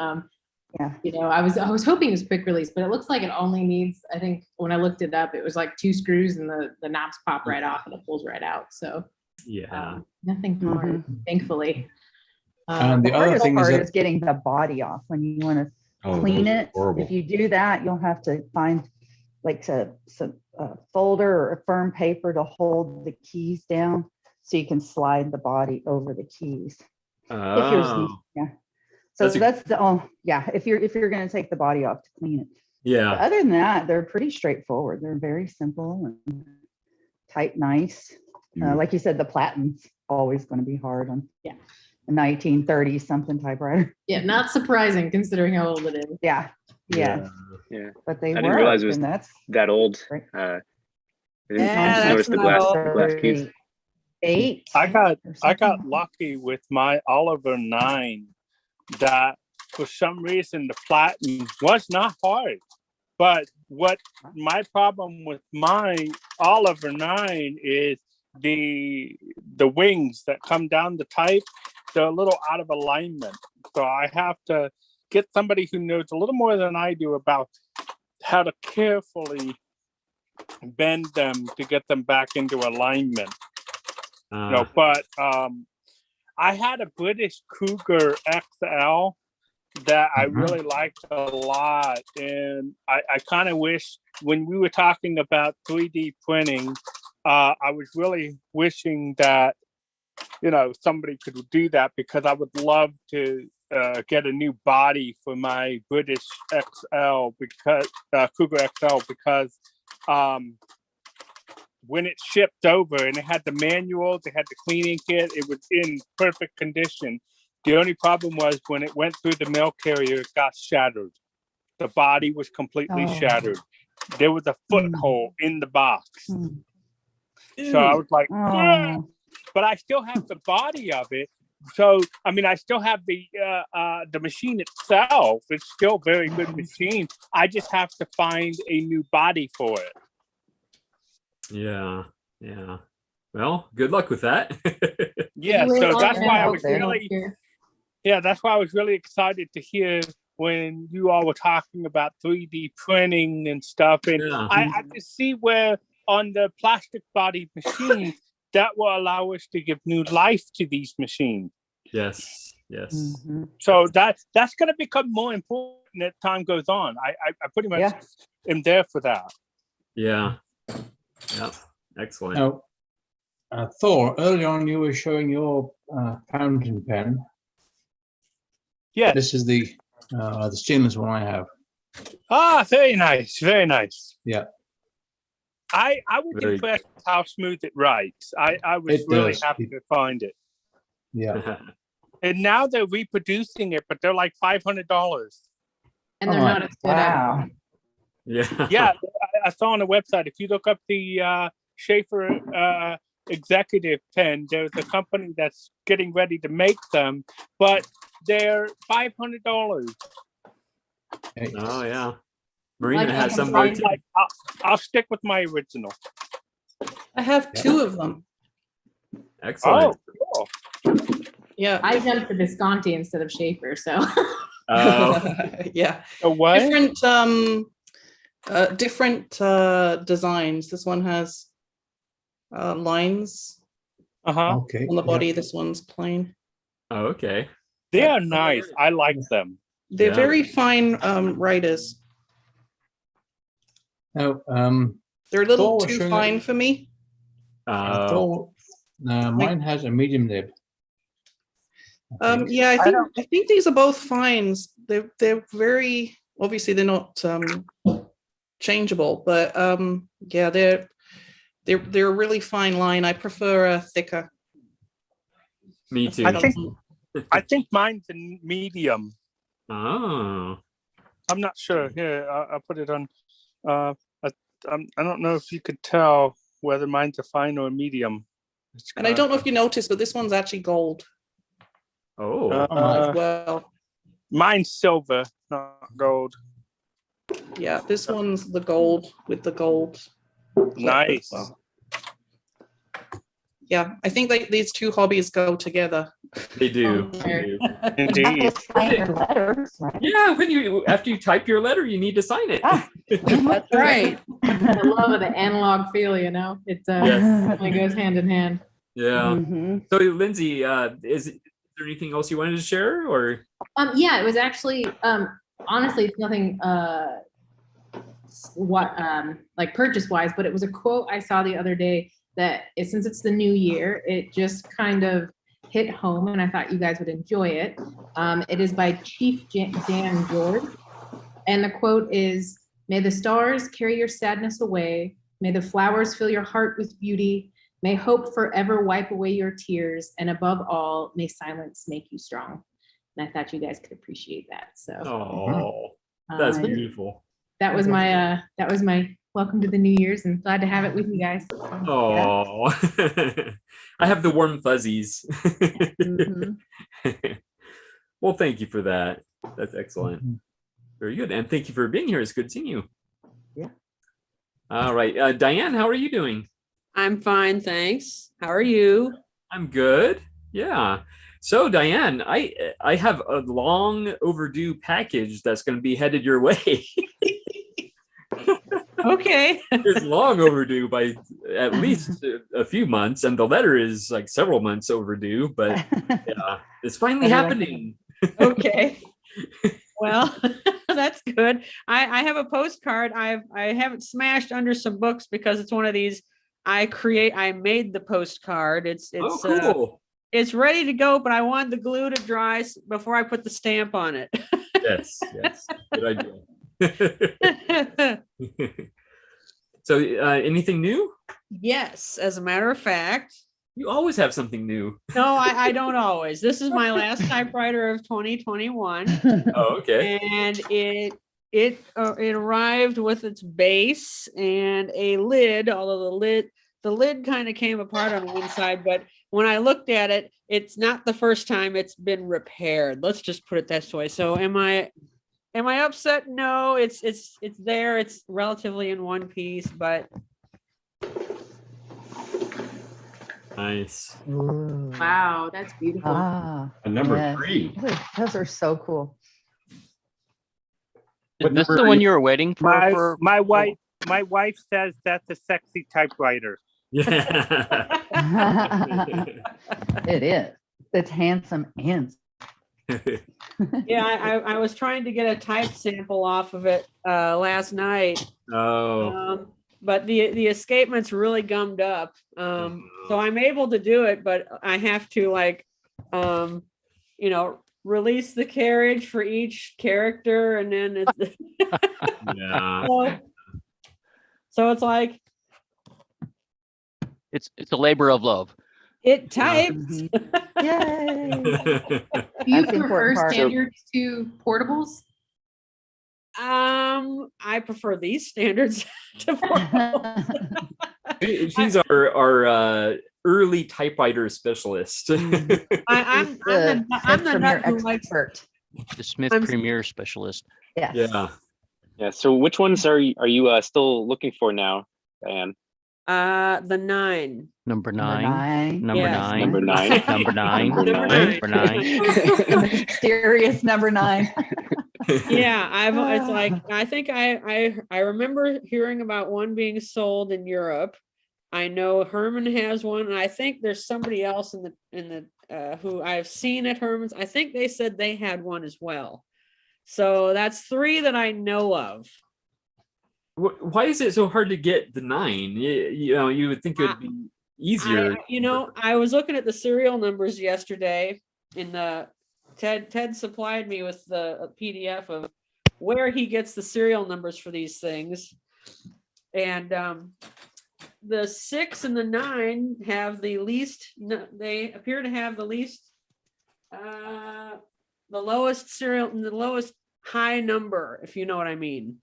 Yeah. You know, I was hoping it was quick release, but it looks like it only needs, I think when I looked it up, it was like 2 screws and the knobs pop right off and it pulls right out. So Yeah. nothing hard, thankfully. And the other thing is getting the body off when you want to clean it. Horrible. If you do that, you'll have to find like a folder or a firm paper to hold the keys down so you can slide the body over the keys. Oh. So that's if you're going to take the body off to clean it. Yeah. But other than that, they're pretty straightforward. They're very simple and type nice. Like you said, the platinum's always going to be hard on a 1930 something typewriter. Yeah, not surprising considering how old it is. Yeah. Yeah. But they I didn't realize it was and that's that old. great. I didn't notice the glass keys. 8. I got lucky with my Oliver 9 that for some reason the platinum was not hard. But what my problem with my Oliver 9 is the wings that come down the type, they're a little out of alignment. So I have to get somebody who knows a little more than I do about how to carefully bend them to get them back into alignment. But I had a British Cougar XL that I really liked a lot. And I kind of wish when we were talking about 3D printing, I was really wishing that, somebody could do that, because I would love to get a new body for my British XL because Cougar XL, because when it shipped over and it had the manual, they had the cleaning kit, it was in perfect condition. The only problem was when it went through the mail carrier, it got shattered. The body was completely shattered. There was a foot hole in the box. So I was like, but I still have the body of it. So, I mean, I still have the machine itself. It's still a very good machine. I just have to find a new body for it. Yeah. Well, good luck with that. Yeah, so that's why I was that's why I was really excited to hear when you all were talking about 3D printing and stuff. And I could see where on the plastic body machines, that will allow us to give new life to these machines. Yes. So that's going to become more important as time goes on. I pretty much am there for that. Yeah. Excellent. Now, Thor, earlier on you were showing your fountain pen. Yeah. This is the stainless one I have. Ah, very nice. Very nice. Yeah. I was impressed with how smooth it writes. I was really happy to find it. Yeah. And now they're reproducing it, but they're like $500. And they're not as good at Yeah. Yeah, I saw on the website, if you look up the Schaefer executive pen, there's a company that's getting ready to make them, but they're $500. Oh yeah. Marina Like has some. I'll stick with my original. I have 2 of them. Excellent. Oh, cool. Yeah. I jumped to Visconti instead of Schaefer, so. Yeah. A what? Different designs. This one has lines Okay. on the body. This one's plain. Oh, okay. They are nice. I like them. They're very fine writers. Now, They're a little Thor was too showing fine for me. Mine has a medium nib. Yeah, I think these are both fines. They're very obviously they're not changeable, but yeah, they're a really fine line. I prefer a thicker. Me too. I think mine's a medium. Oh. I'm not sure. Here, I'll put it on. I don't know if you could tell whether mine's a fine or a medium. And I don't know if you noticed, but this one's actually gold. Oh. Well, mine's silver, not gold. Yeah, this one's the gold with the gold. Nice. Well. Yeah, I think these two hobbies go together. They do. Indeed. Yeah, after you type your letter, you need to sign it. That's right. I love the analog feel, you know. It definitely goes hand in hand. Yeah. So, Lindsay, is there anything else you wanted to share, or? Yeah, it was actually honestly, it's nothing like purchase wise, but it was a quote I saw the other day that since it's the new year, it just kind of hit home, and I thought you guys would enjoy it. It is by Chief Dan George, and the quote is, "May the stars carry your sadness away. May the flowers fill your heart with beauty. May hope forever wipe away your tears. And above all, may silence make you strong." And I thought you guys could appreciate that. So, that's beautiful. That was my welcome to the New Year's, and glad to have it with you guys. Oh, I have the warm fuzzies. Well, thank you for that. That's excellent. Very good. And thank you for being here. It's good seeing you. Yeah. All right. Diane, how are you doing? I'm fine, thanks. How are you? I'm good. Yeah. So, Diane, I have a long overdue package that's going to be headed your way. Okay. It's long overdue by at least a few months, and the letter is like several months overdue, but yeah, it's finally happening. Okay. Well, that's good. I have a postcard. I have it smashed under some books because it's one of these I made the postcard. It's cool. It's ready to go, but I want the glue to dry before I put the stamp on it. Yes. Good idea. So, anything new? Yes, as a matter of fact. You always have something new. No, I don't always. This is my last typewriter of 2021. Oh, okay. And it arrived with its base and a lid, although the lid kind of came apart on one side, but when I looked at it, it's not the first time it's been repaired. Let's just put it this way. So am I upset? No, it's there. It's relatively in one piece, but nice. Ooh. Wow, that's beautiful. Number 3. Those are so cool. Is this the one you were waiting for? My wife says that's a sexy typewriter. Yeah. It is. It's handsome and yeah, I was trying to get a type sample off of it last night. Oh. But the escapement's really gummed up. So I'm able to do it, but I have to release the carriage for each character, and then it's yeah. So it's like it's a labor of love. It types. Yay. Do you prefer standards to portables? I prefer these standards to portables. She's our early typewriter specialist. I'm the nut who likes the Smith Premier specialist. Yes. Yeah. So which ones are you still looking for now, Diane? The 9. Number 9. Number 9. Number 9. Number 9. Number 9. The mysterious number 9. Yeah, it's like I think I remember hearing about one being sold in Europe. I know Herman has one, and I think there's somebody else in the who I've seen at Herman's. I think they said they had one as well. So that's 3 that I know of. Why is it so hard to get the 9? You would think it would be easier. I was looking at the serial numbers yesterday in the Ted supplied me with the PDF of where he gets the serial numbers for these things. And the 6 and the 9 have the least, they appear to have the least, the lowest the lowest high number, if you know what I mean.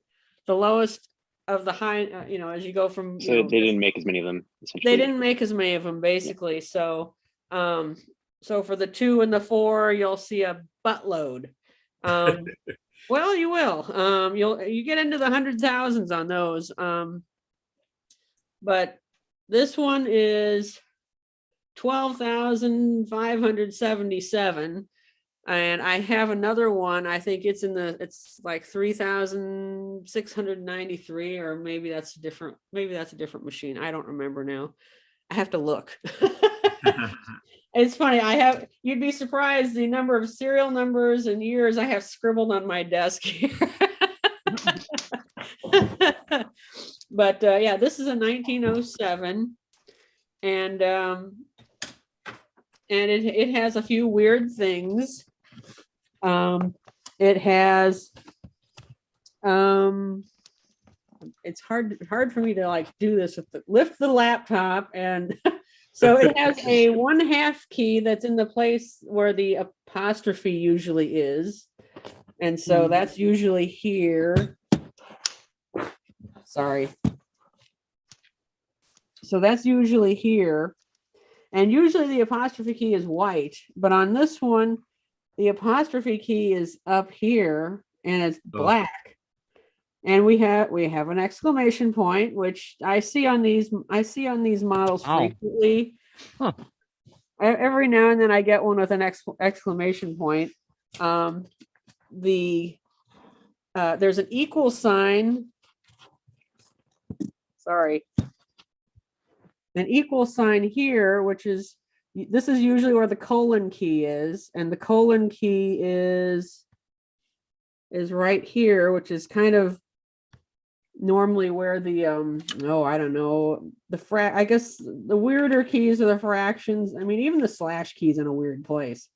The lowest of the high, as you go from. So they didn't make as many of them. They didn't make as many of them, basically. Yeah. So for the 2 and the 4, you'll see a buttload. Well, you will. You get into the 100,000s on those. But this one is 12,577. And I have another one. I think it's like 3,693, or maybe that's a different machine. I don't remember now. I have to look. It's funny. You'd be surprised the number of serial numbers and years I have scribbled on my desk here. But yeah, this is a 1907, and it has a few weird things. It has it's hard for me to like do this with lift the laptop, and so it has a 1/2 key that's in the place where the apostrophe usually is, and so that's usually here. Sorry. So that's usually here, and usually the apostrophe key is white, but on this one the apostrophe key is up here and it's black. And we have an exclamation point, which I see on these models frequently. Huh. Every now and then I get one with an exclamation point. There's an equal sign. Sorry. An equal sign here, this is usually where the colon key is, and the colon key is right here, which is kind of normally where the I don't know, I guess the weirder keys are the fractions. I mean, even the slash key's in a weird place.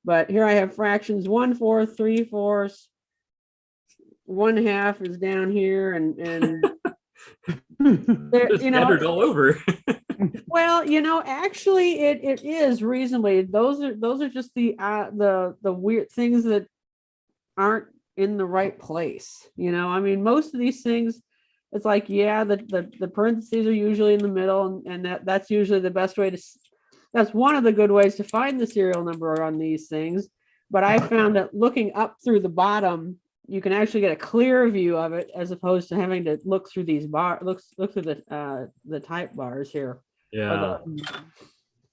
But here I have fractions 1/4, 3/4, 1/2 is down here, and scattered all over. Well, actually it is reasonably. Those are just the weird things that aren't in the right place. I mean, most of these things, it's like, yeah, the parentheses are usually in the middle, and that's usually the best way that's one of the good ways to find the serial number on these things. But I found that looking up through the bottom, you can actually get a clear view of it, as opposed to having to look through these look through the type bars here. Yeah.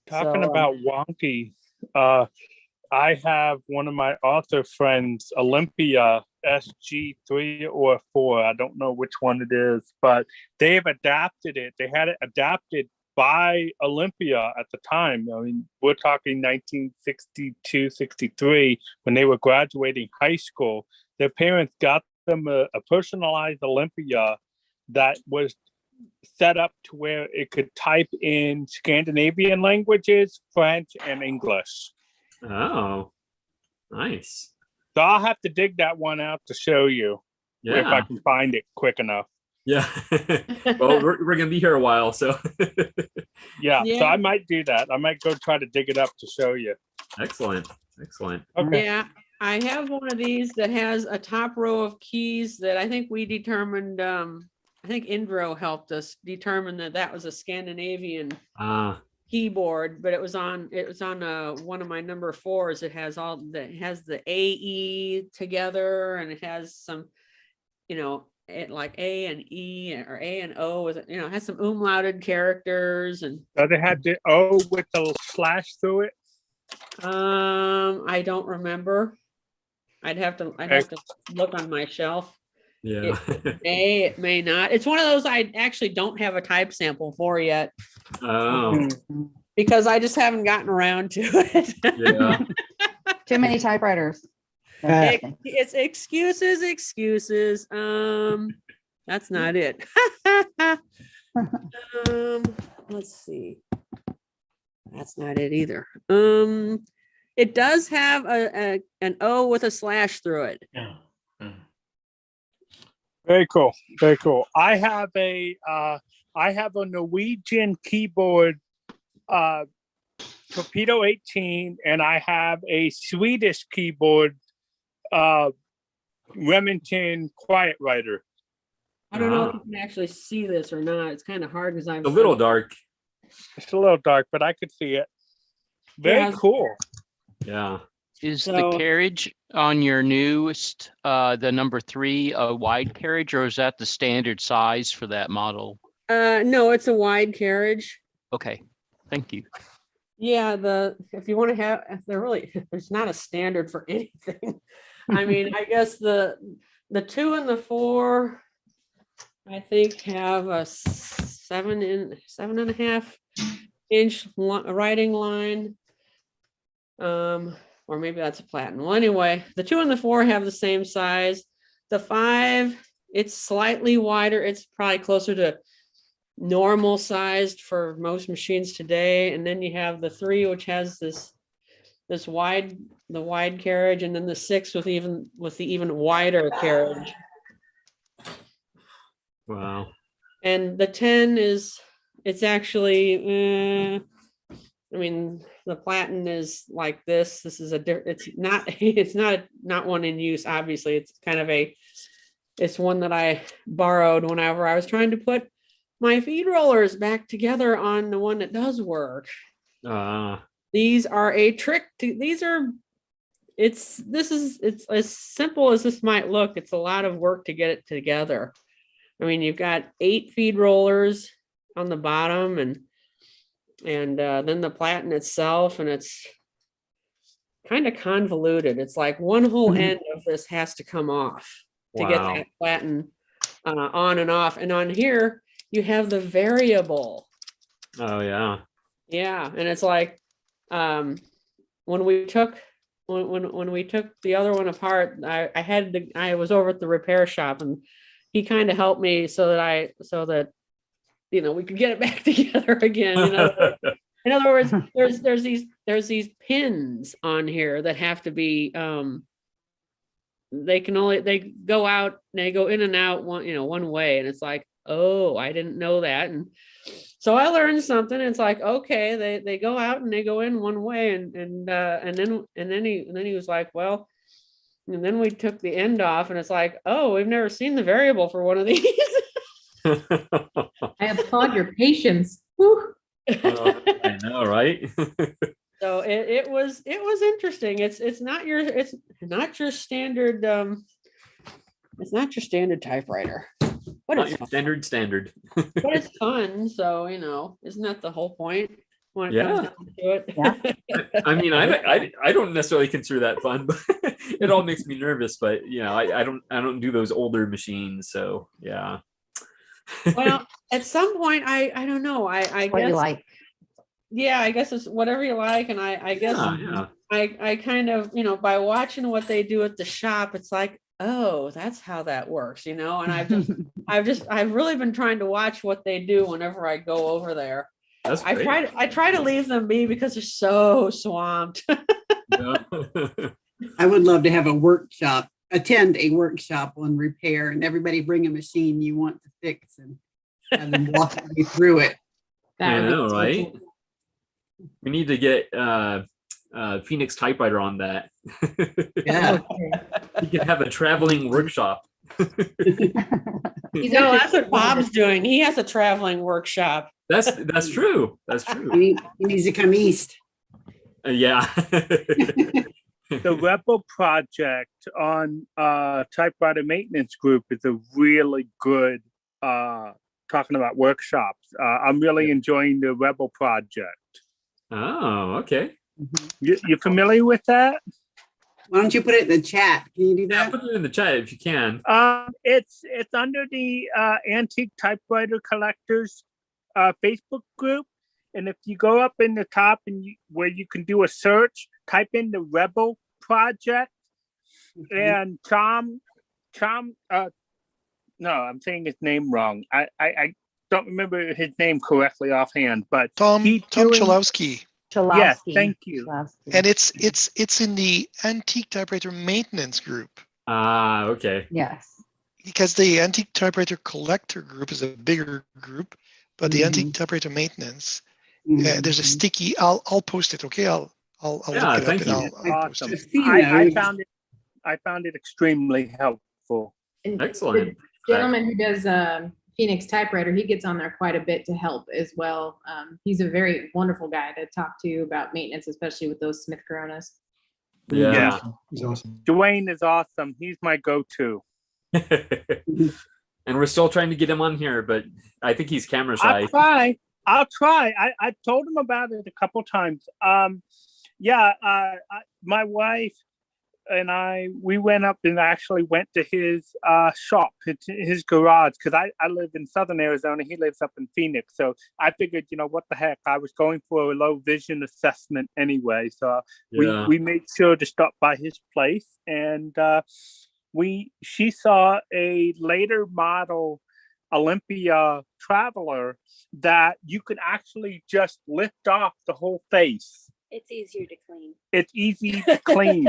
Talking about wonky, I have one of my author friends, Olympia SG3 or 4. I don't know which one it is, but they've adapted it. They had it adapted by Olympia at the time. I mean, we're talking 1962, 63, when they were graduating high school. Their parents got them a personalized Olympia that was set up to where it could type in Scandinavian languages, French, and English. Oh, nice. So I'll have to dig that one out to show you if I can find it quick enough. Yeah. Well, we're going to be here a while, so. yeah, so I might do that. I might go try to dig it up to show you. Excellent. Okay. Yeah, I have one of these that has a top row of keys that I think we determined, I think Indro helped us determine that was a Scandinavian keyboard, but it was on one of my number 4s. It has the AE together, and it has some, like A and E or A and O with it, it has some umlauted characters, and so they had the O with the slash through it. I don't remember. I'd have to look on my shelf. Yeah. It may not. It's one of those I actually don't have a type sample for yet. Oh. Because I just haven't gotten around to it. Yeah. Too many typewriters. It's excuses. That's not it. Let's see. that's not it either. It does have an O with a slash through it. Yeah. Very cool. Very cool. I have a Norwegian keyboard, Torpedo 18, and I have a Swedish keyboard, Remington Quiet Writer. I don't know if you can actually see this or not. It's kind of hard because I'm a little dark. It's a little dark, but I could see it. Very cool. Yeah. Is the carriage on your newest, the number 3, a wide carriage, or is that the standard size for that model? No, it's a wide carriage. Okay, thank you. Yeah, if you want to have, there's not a standard for anything. I mean, I guess the 2 and the 4, I think, have a 7.5 inch writing line. Or maybe that's a platinum. Well, anyway, the 2 and the 4 have the same size. The 5, it's slightly wider. It's probably closer to normal sized for most machines today. And then you have the 3, which has the wide carriage, and then the 6 with the even wider carriage. Wow. And the 10 it's actually, I mean, the platinum is like this. This is it's not one in use. Obviously, it's kind of it's one that I borrowed whenever I was trying to put my feed rollers back together on the one that does work. These are a trick. It's as simple as this might look. It's a lot of work to get it together. I mean, you've got 8 feed rollers on the bottom, and then the platen itself, and it's kind of convoluted. It's like one whole end of this has to come off to get that platen on and off. And on here, you have the variable. Oh, yeah. Yeah, and it's like when we took the other one apart, I was over at the repair shop, and he kind of helped me so that we could get it back together again. In other words, there's these pins on here that have to be they go out and they go in and out one way, and it's like, oh, I didn't know that. And so I learned something. It's like, okay, they go out and they go in one way, and then he was like, well, and then we took the end off, and it's like, oh, we've never seen the variable for one of these. I applaud your patience. I know, right? So it was interesting. It's not your standard typewriter, but not it's your standard. but it's fun. So isn't that the whole point when it comes down to it? Yeah. I mean, I don't necessarily consider that fun, but it all makes me nervous. But I don't do those older machines, so yeah. Well, at some point, I don't know. I What guess you like. Yeah, I guess it's whatever you like, and I guess I kind of by watching what they do at the shop, it's like, oh, that's how that works, and I've really been trying to watch what they do whenever I go over there. That's great. I try to leave them be because they're so swamped. I would love to have attend a workshop on repair, and everybody bring a machine you want to fix and have them walk me through it. I know, right? We need to get Phoenix Typewriter on that. Yeah. You can have a traveling workshop. That's what Bob's doing. He has a traveling workshop. That's true. That's true. He needs to come east. Yeah. The Rebel project on Typewriter Maintenance Group is a really good talking about workshops. I'm really enjoying the Rebel project. Oh, okay. You familiar with that? Why don't you put it in the chat? Can you do that? Yeah, put it in the chat if you can. It's under the Antique Typewriter Collectors Facebook group. And if you go up in the top where you can do a search, type in the Rebel project, and Tom, no, I'm saying his name wrong. I don't remember his name correctly offhand, but Tom Chalowski. Yes, thank you. And it's in the antique typewriter maintenance group. Okay. Yes. Because the antique typewriter collector group is a bigger group, but the antique typewriter maintenance, there's a sticky. I'll post it. Okay, I'll look it up and I'll post it. I found it extremely helpful. Excellent. The gentleman who does Phoenix Typewriter, he gets on there quite a bit to help as well. He's a very wonderful guy to talk to about maintenance, especially with those Smith Coronas. Yeah. He's awesome. Dwayne is awesome. He's my go-to. And we're still trying to get him on here, but I think he's camera shy. I'll try. I told him about it a couple times. My wife and we went up and actually went to his shop, his garage, because I live in Southern Arizona. He lives up in Phoenix. So I figured, what the heck? I was going for a low vision assessment anyway. So we made sure to stop by his place, and she saw a later model Olympia Traveler that you could actually just lift off the whole face. It's easier to clean. It's easy to clean.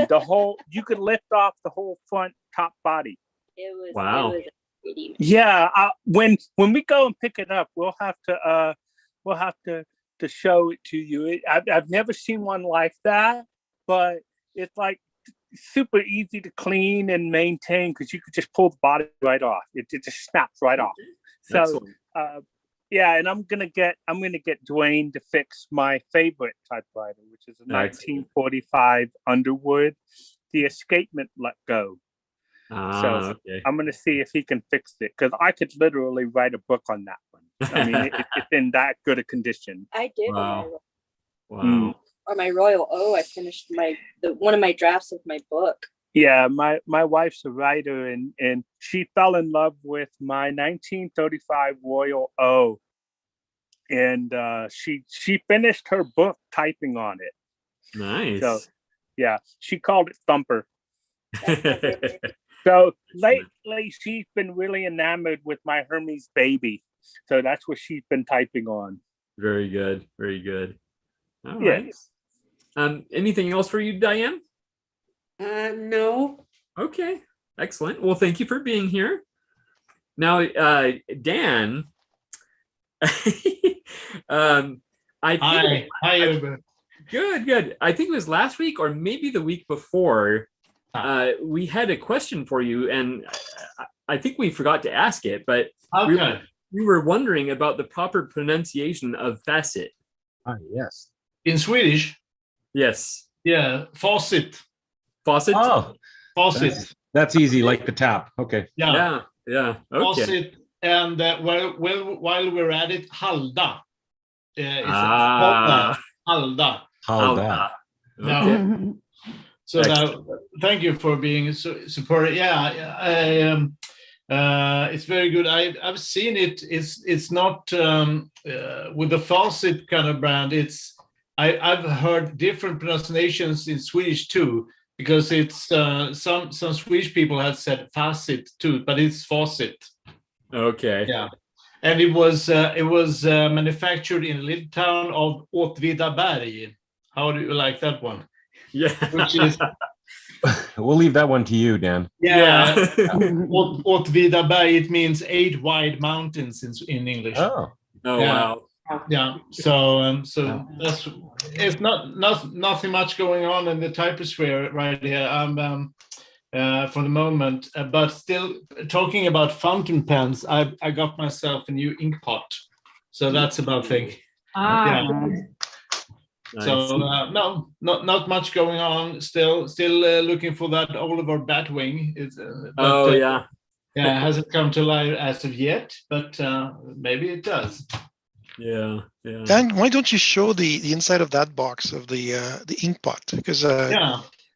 You could lift off the whole front top body. It was wow. It was pretty. Yeah, when we go and pick it up, we'll have to show it to you. I've never seen one like that, but it's like super easy to clean and maintain because you could just pull the body right off. It just snaps right off. So excellent. and I'm gonna get Dwayne to fix my favorite typewriter, which is a 1945 Underwood, the escapement let go. Okay. I'm gonna see if he can fix it, because I could literally write a book on that one. I mean, it's in that good a condition. I did. Wow. Or my Royal O, I finished one of my drafts of my book. Yeah, my wife's a writer, and she fell in love with my 1935 Royal O, and she finished her book typing on it. Nice. So yeah, she called it Thumper. So lately she's been really enamored with my Hermes baby, so that's what she's been typing on. Very good. Very good. All Yes. right. Anything else for you, Diane? No. Okay, excellent. Well, thank you for being here. Now, Dan, Hi, everybody. Good. I think it was last week or maybe the week before. We had a question for you, and I think we forgot to ask it, but we were wondering about the proper pronunciation of facet. Yes. In Swedish? Yes. Yeah, faucet. Faucet? Oh, faucet. That's easy, like the tap. Okay. Yeah. Okay. Faucet, and while we're at it, halda. Halda. Halda. Okay. So now, thank you for being so supportive. Yeah, it's very good. I've seen it. It's not with the faucet kind of brand. I've heard different pronunciations in Swedish too, because it's some Swedish people have said facet too, but it's faucet. Okay. Yeah, and it was manufactured in a little town of Åtvidaberg. How do you like that one? Yeah. Which is. We'll leave that one to you, Dan. Yeah. Åtvidaberg, it means 8 wide mountains in English. Oh. Wow. Yeah. So that's it's nothing much going on in the typosphere right here. For the moment, but still talking about fountain pens. I got myself a new ink pot, so that's about thing. Nice. So no, not much going on. Still looking for that Oliver Batwing. It hasn't come to life as of yet, but maybe it does. Yeah. Dan, why don't you show the inside of that box of the ink pot? Because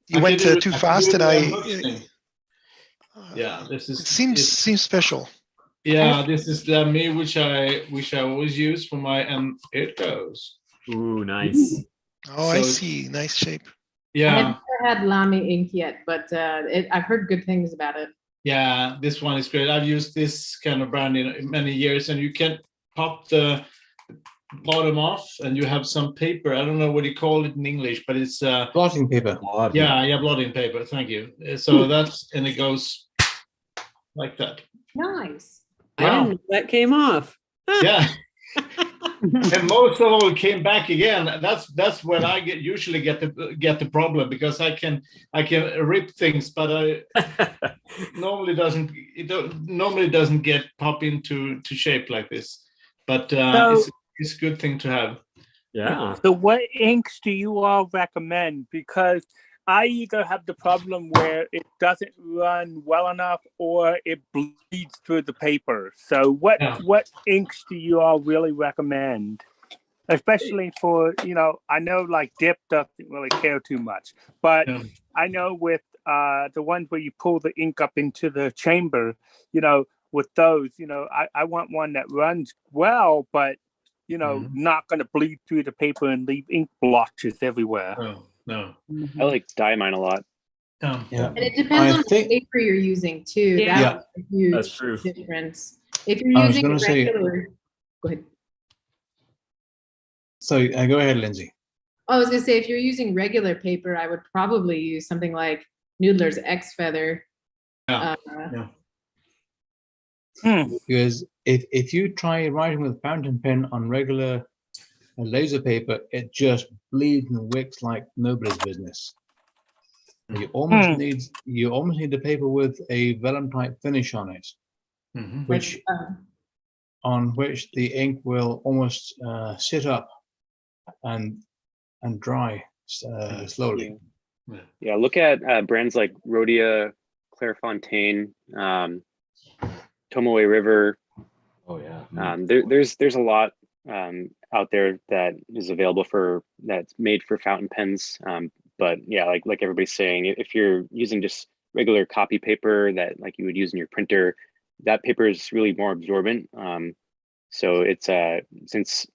you went too fast, and this is. It seems special. Yeah, this is the me which I always use for my, and it goes. Ooh, nice. Oh, I see. Nice shape. Yeah. I never had Lamy ink yet, but I've heard good things about it. Yeah, this one is great. I've used this kind of brand in many years, and you can pop the bottom off, and you have some paper. I don't know what you call it in English, but it's blotting paper. Yeah, blotting paper. Thank you. So and it goes like that. Nice. I didn't know that came off. Yeah. And most of all came back again. That's when I usually get the problem, because I can rip things, but I normally doesn't get pop into shape like this. But it's a good thing to have. Yeah. So what inks do you all recommend? Because I either have the problem where it doesn't run well enough or it bleeds through the paper. So what inks do you all really recommend? Especially for, I know like Dip doesn't really care too much, but I know with the ones where you pull the ink up into the chamber, with those, I want one that runs well, but, not going to bleed through the paper and leave ink blotches everywhere. No. I like dye mine a lot. And it depends on the paper you're using too. Yeah. That's a huge That's true. difference. If you're using regular, go ahead. So go ahead, Lindsay. I was gonna say, if you're using regular paper, I would probably use something like Noodler's X Feather. Because if you try writing with fountain pen on regular laser paper, it just bleeds and wicks like nobody's business. You almost need the paper with a vellum type finish on it, which the ink will almost sit up and dry slowly. Yeah, look at brands like Rhodia, Clairefontaine, Tomoe River. Oh yeah. There's a lot out there that is available that's made for fountain pens. But yeah, like everybody's saying, if you're using just regular copy paper that like you would use in your printer, that paper is really more absorbent. So it's since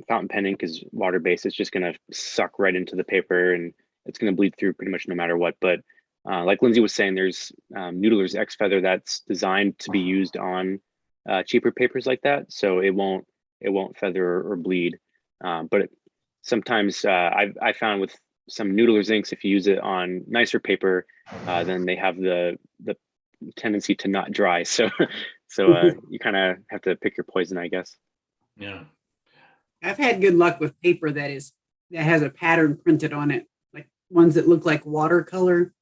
fountain pen ink is water-based, it's just going to suck right into the paper and it's going to bleed through pretty much no matter what. But like Lindsay was saying, there's Noodler's X Feather that's designed to be used on cheaper papers like that, so it won't feather or bleed. But sometimes I found with some Noodler's inks, if you use it on nicer paper, then they have the tendency to not dry. So you kind of have to pick your poison, I guess. Yeah. I've had good luck with paper that has a pattern printed on it, like ones that look like watercolor,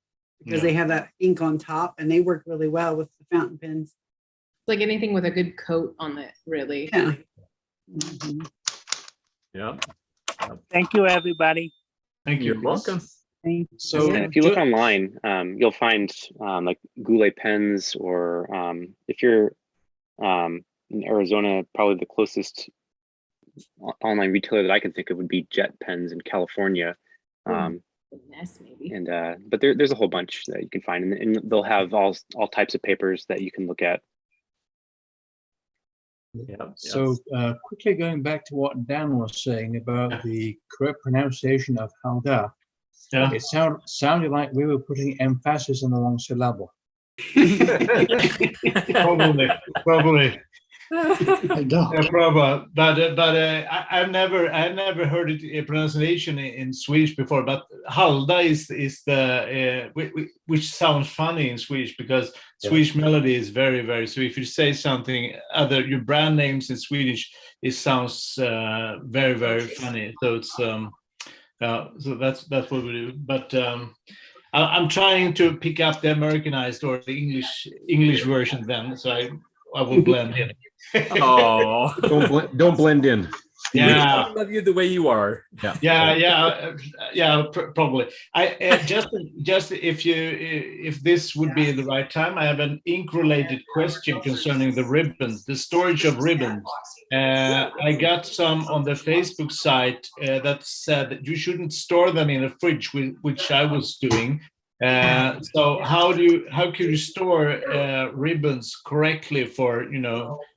because they have that ink on top, and they work really well with the fountain pens. Like anything with a good coat on it, really. Yeah. Yeah. Thank you, everybody. Thank you. You're welcome. So if you look online, you'll find like Goulet pens, or if you're in Arizona, probably the closest online retailer that I can think of would be Jet Pens in California. Maybe. And but there's a whole bunch that you can find, and they'll have all types of papers that you can look at. So quickly going back to what Dan was saying about the correct pronunciation of Haldar, it sounded like we were putting emphasis on the wrong syllable. Probably. Yeah, probably. But I've never heard it pronunciation in Swedish before. But Halda is the which sounds funny in Swedish, because Swedish melody is very, very. So if you say something your brand names in Swedish, it sounds very, very funny. So it's so that's what we do. But I'm trying to pick up the Americanized or the English version then. So I will blend in. Oh, don't blend in. Yeah, I love you the way you are. Probably. I just if this would be the right time, I have an ink-related question concerning the ribbons, the storage of ribbons. I got some on the Facebook site that said that you shouldn't store them in a fridge, which I was doing. So how can you store ribbons correctly for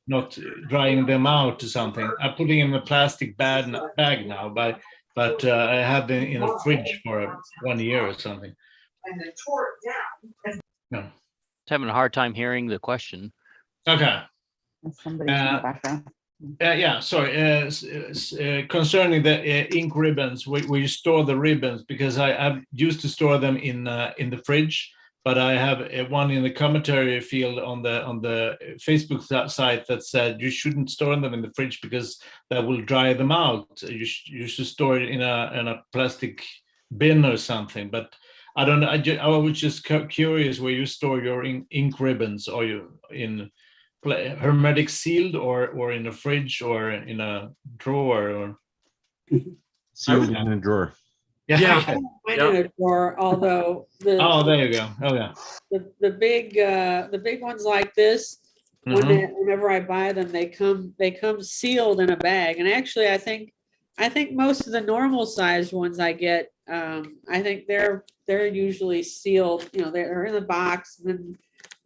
not drying them out to something? I'm putting in a plastic bag now, but I have been in a fridge for 1 year or something. And then tore it down. No. Having a hard time hearing the question. Okay. Somebody's in the background. Yeah, sorry. Concerning the ink ribbons, where you store the ribbons, because I used to store them in the fridge, but I have one in the commentary field on the Facebook site that said you shouldn't store them in the fridge because that will dry them out. You should store it in a plastic bin or something. But I don't know. I was just curious where you store your ink ribbons. Are you in hermetic sealed or in a fridge or in a drawer or sealed in a drawer? Yeah. Mine in a drawer, although there you go. Oh yeah. The big ones like this, whenever I buy them, they come sealed in a bag. And actually I think most of the normal sized ones I get, I think they're usually sealed, they're in the box and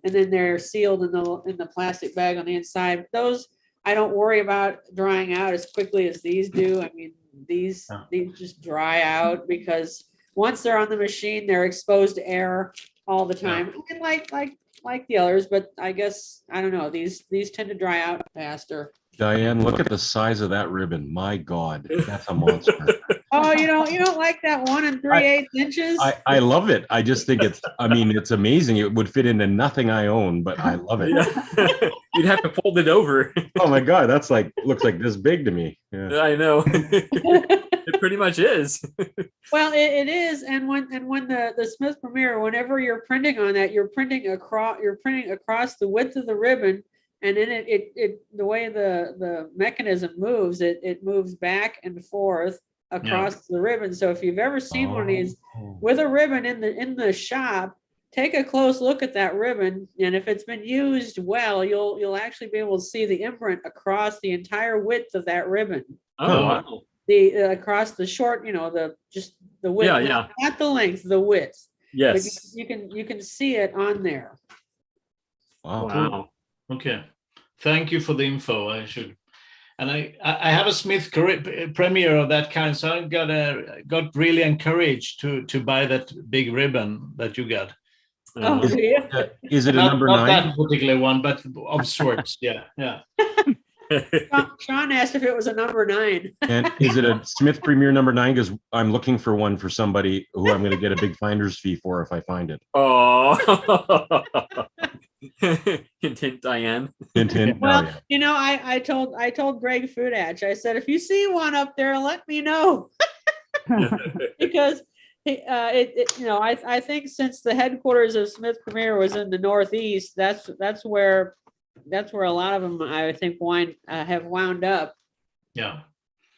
then they're sealed in the plastic bag on the inside. Those I don't worry about drying out as quickly as these do. I mean, these just dry out because once they're on the machine, they're exposed to air all the time. And like the others, but I guess I don't know. These tend to dry out faster. Diane, look at the size of that ribbon. My God, that's a monster. Oh, you don't like that 1 3/8 inches? I love it. I just think it's amazing. It would fit into nothing I own, but I love it. Yeah. You'd have to fold it over. Oh my God, that's looks like this big to me. Yeah. I know. It pretty much is. Well, it is, and when the Smith Premier, whenever you're printing on that, you're printing across the width of the ribbon, and then it the way the mechanism moves, it moves back and forth across the ribbon. So if you've ever seen one of these with a ribbon in the shop, take a close look at that ribbon, and if it's been used well, you'll actually be able to see the imprint across the entire width of that ribbon. Oh, wow. Across the short, the width, not the length, the width. Yes. But you can see it on there. Wow. Okay. Thank you for the info. And I have a Smith Premier of that kind, so I got really encouraged to buy that big ribbon that you got. Is it a number 9? Not that particular one, but of sorts. Yeah. Sean asked if it was a number 9. And is it a Smith Premier number 9? Because I'm looking for one for somebody who I'm going to get a big finder's fee for if I find it. Oh. Hint, hint, Diane. Hint, hint. Well, I told Greg Fudach, I said, if you see one up there, let me know. Because I think since the headquarters of Smith Premier was in the Northeast, that's where a lot of them I think have wound up. Yeah.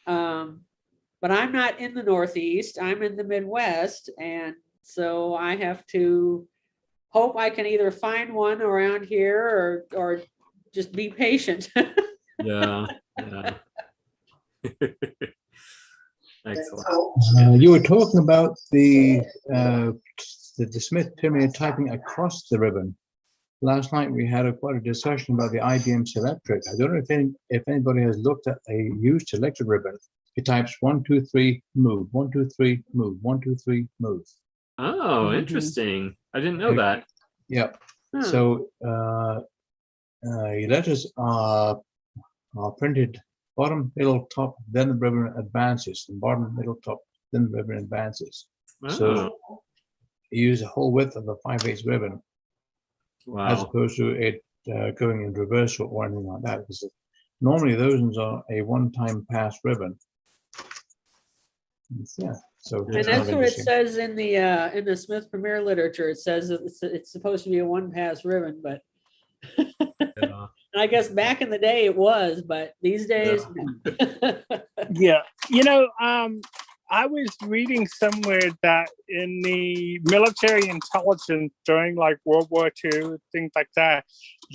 But I'm not in the Northeast. I'm in the Midwest, and so I have to hope I can either find one around here or just be patient. Yeah. Excellent. You were talking about the Smith Premier typing across the ribbon. Last night we had quite a discussion about the IBM Selectric. I don't know if anybody has looked at a used Selectric ribbon. It types 1 2 3 move, 1 2 3 move, 1 2 3 move. Oh, interesting. I didn't know that. Yep. So your letters are printed bottom, middle, top, then the ribbon advances, and bottom, middle, top, then the ribbon advances. So you use the whole width of the 5/8 ribbon. Wow. As opposed to it going in reverse or anything like that. Because normally those ones are a one-time pass ribbon. Yeah. So and that's what it says in the Smith Premier literature. It says it's supposed to be a one-pass ribbon, but I guess back in the day it was, but these days. Yeah. I was reading somewhere that in the military intelligence during like World War II, things like that,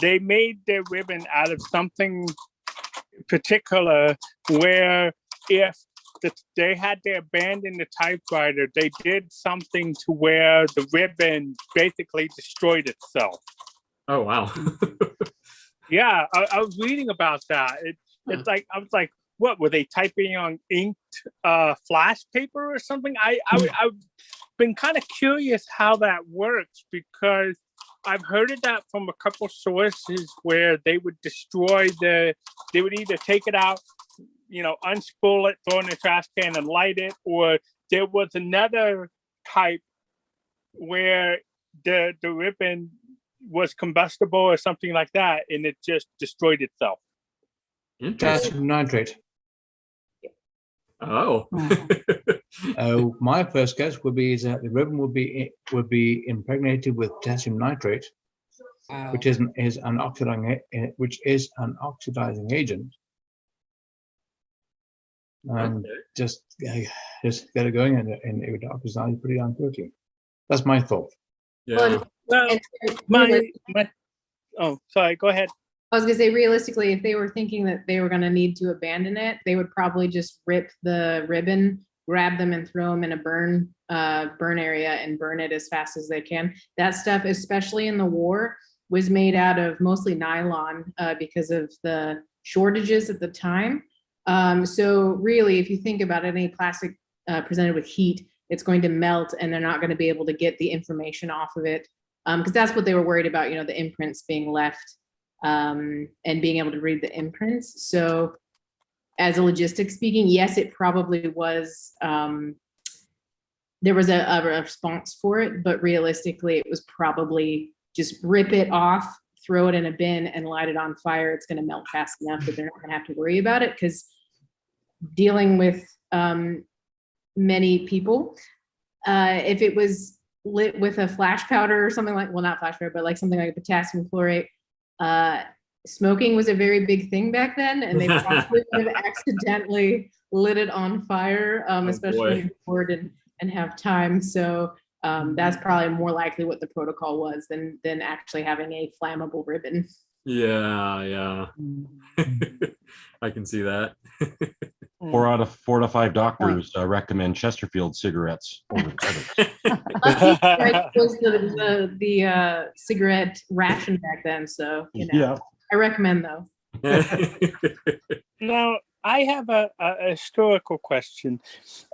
they made their ribbon out of something particular where if they had to abandon the typewriter, they did something to where the ribbon basically destroyed itself. Oh, wow. Yeah, I was reading about that. It's like, I was like, what were they typing on inked flash paper or something? I've been kind of curious how that works because I've heard of that from a couple sources where they would destroy they would either take it out, unspool it, throw it in the trash can and light it, or there was another type where the ribbon was combustible or something like that, and it just destroyed itself. Potassium nitrate. Oh. My first guess would be is that the ribbon would be impregnated with potassium nitrate, which is an oxidizing agent, and just get it going, and it would oxidize pretty darn quickly. That's my thought. Yeah. Well, sorry, go ahead. I was gonna say, realistically, if they were thinking that they were gonna need to abandon it, they would probably just rip the ribbon, grab them and throw them in a burn area and burn it as fast as they can. That stuff, especially in the war, was made out of mostly nylon because of the shortages at the time. So really, if you think about it, any plastic presented with heat, it's going to melt and they're not going to be able to get the information off of it. Because that's what they were worried about, the imprints being left and being able to read the imprints. So as a logistics speaking, yes, it probably was, there was a response for it, but realistically, it was probably just rip it off, throw it in a bin and light it on fire. It's going to melt fast enough that they're not going to have to worry about it, because dealing with many people, if it was lit with a flash powder or something like, well, not flash powder, but like something like potassium chlorate, smoking was a very big thing back then, and they probably would have accidentally lit it on fire, especially in board and have time. So that's probably more likely what the protocol was than actually having a flammable ribbon. Yeah. I can see that. 4 out of 5 doctors recommend Chesterfield cigarettes over others. Was the cigarette ration back then, so Yeah. I recommend though. Now, I have a historical question.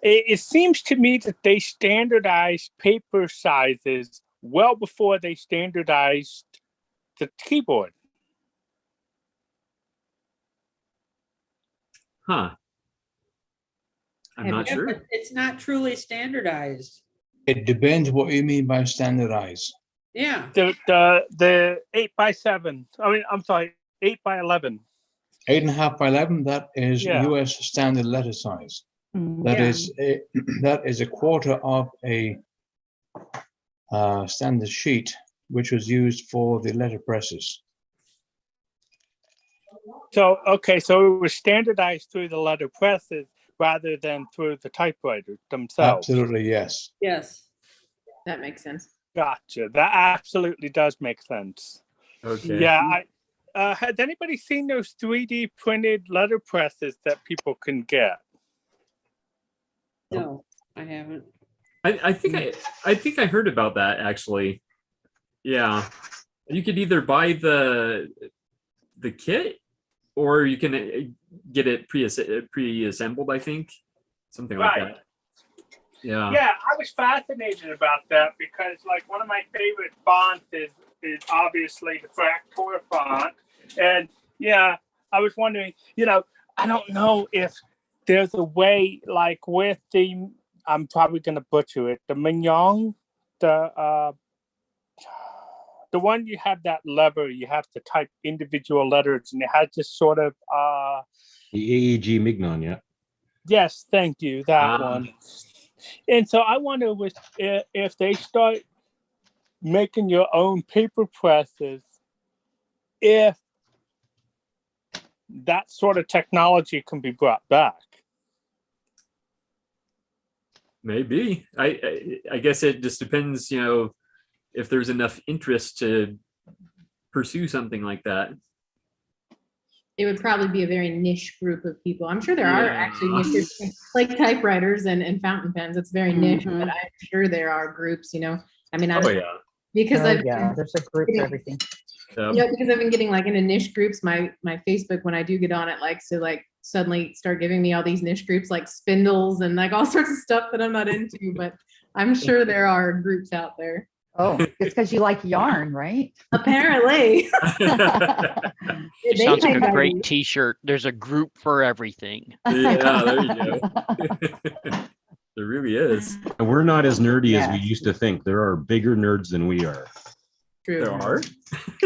It seems to me that they standardized paper sizes well before they standardized the keyboard. Huh. I'm not Yeah, sure. but it's not truly standardized. It depends what you mean by standardized. Yeah. The 8x7. I'm sorry, 8x11. 8.5 by 11. That is Yeah. U.S. standard letter size. That is a quarter of a standard sheet, which was used for the letterpresses. So it was standardized through the letterpresses rather than through the typewriters themselves. Absolutely, yes. Yes. That makes sense. Gotcha. That absolutely does make sense. Okay. Yeah. Has anybody seen those 3D printed letterpresses that people can get? No, I haven't. I think I heard about that actually. Yeah. You could either buy the kit, or you can get it pre-assembled, I think. Something like that. Yeah. Yeah, I was fascinated about that because, like, one of my favorite fonts is obviously the Fraktur font. And, yeah, I was wondering, I don't know if there's a way, like, with the, I'm probably going to butcher it, the Mignon, the one you have that lever, you have to type individual letters, and it has this sort of The AEG Mignon, yeah. Yes, thank you, that one. And so I wonder if they start making your own paper presses, if that sort of technology can be brought back. Maybe. I guess it just depends, if there's enough interest to pursue something like that. It would probably be a very niche group of people. I'm sure there are actually niche groups, like typewriters and fountain pens. It's very niche, but I'm sure there are groups, because there's a group for everything. Because I've been getting like into niche groups. My Facebook, when I do get on it, likes to like suddenly start giving me all these niche groups like spindles and like all sorts of stuff that I'm not into, but I'm sure there are groups out there. Oh, it's because you like yarn, right? Apparently. It sounds like a great T-shirt. There's a group for everything. Yeah, there you go. There really is. And we're not as nerdy as we used to think. There are bigger nerds than we are. True. There are?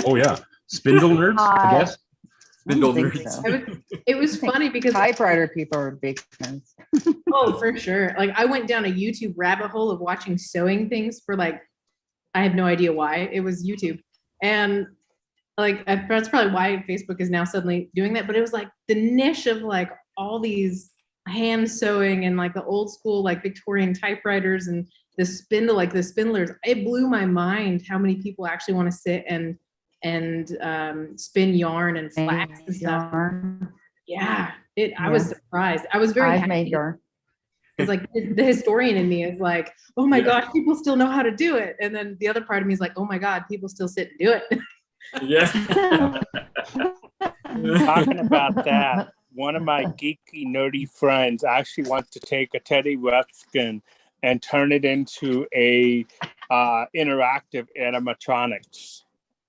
Oh yeah, spindle nerds, I guess. Spindle think nerds. so. It was funny because Typewriter people are big nerds. oh, for sure. Like I went down a YouTube rabbit hole of watching sewing things for like, I have no idea why. It was YouTube. And like that's probably why Facebook is now suddenly doing that. But it was like the niche of like all these hand sewing and like the old school like Victorian typewriters and the spindle, like the spindlers. It blew my mind how many people actually want to sit and spin yarn and flax and stuff. Yeah, I was surprised. I was very happy. Made yarn. It's like the historian in me is like, oh my gosh, people still know how to do it. And then the other part of me is like, oh my God, people still sit and do it. Yeah. Talking about that, one of my geeky, nerdy friends actually wants to take a Teddy Ruxpin and turn it into a interactive animatronics.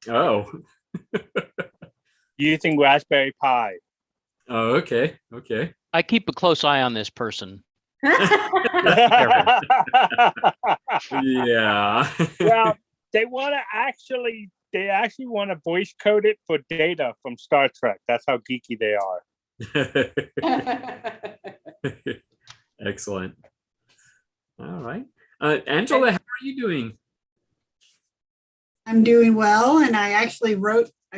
Oh. Using Raspberry Pi. Oh, okay. Okay. I keep a close eye on this person. Yeah. Well, they actually want to voice code it for Data from Star Trek. That's how geeky they are. Excellent. All right. Angela, how are you doing? I'm doing well, and I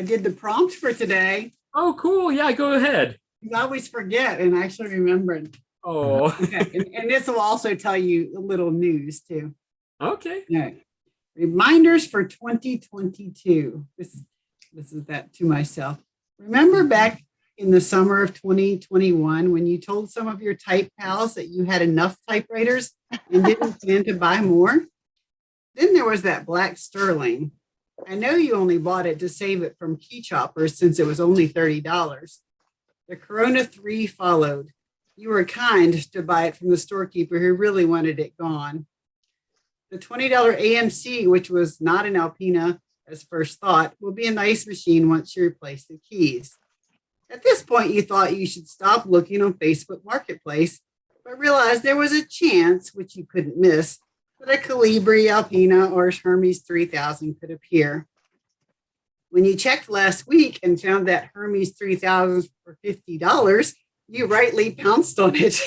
did the prompt for today. Oh, cool. Yeah, go ahead. I always forget and actually remembered. Oh. Okay. And this will also tell you a little news too. Okay. Yeah. Reminders for 2022. This is that to myself. Remember back in the summer of 2021 when you told some of your type pals that you had enough typewriters and didn't plan to buy more? Then there was that black sterling. I know you only bought it to save it from key choppers since it was only $30. The Corona 3 followed. You were kind to buy it from the storekeeper who really wanted it gone. The $20 AMC, which was not an Alpina as first thought, will be a nice machine once you replace the keys. At this point, you thought you should stop looking on Facebook Marketplace, but realized there was a chance, which you couldn't miss, that a Calibri, Alpina, or Hermes 3000 could appear. When you checked last week and found that Hermes 3000 for $50, you rightly pounced on it.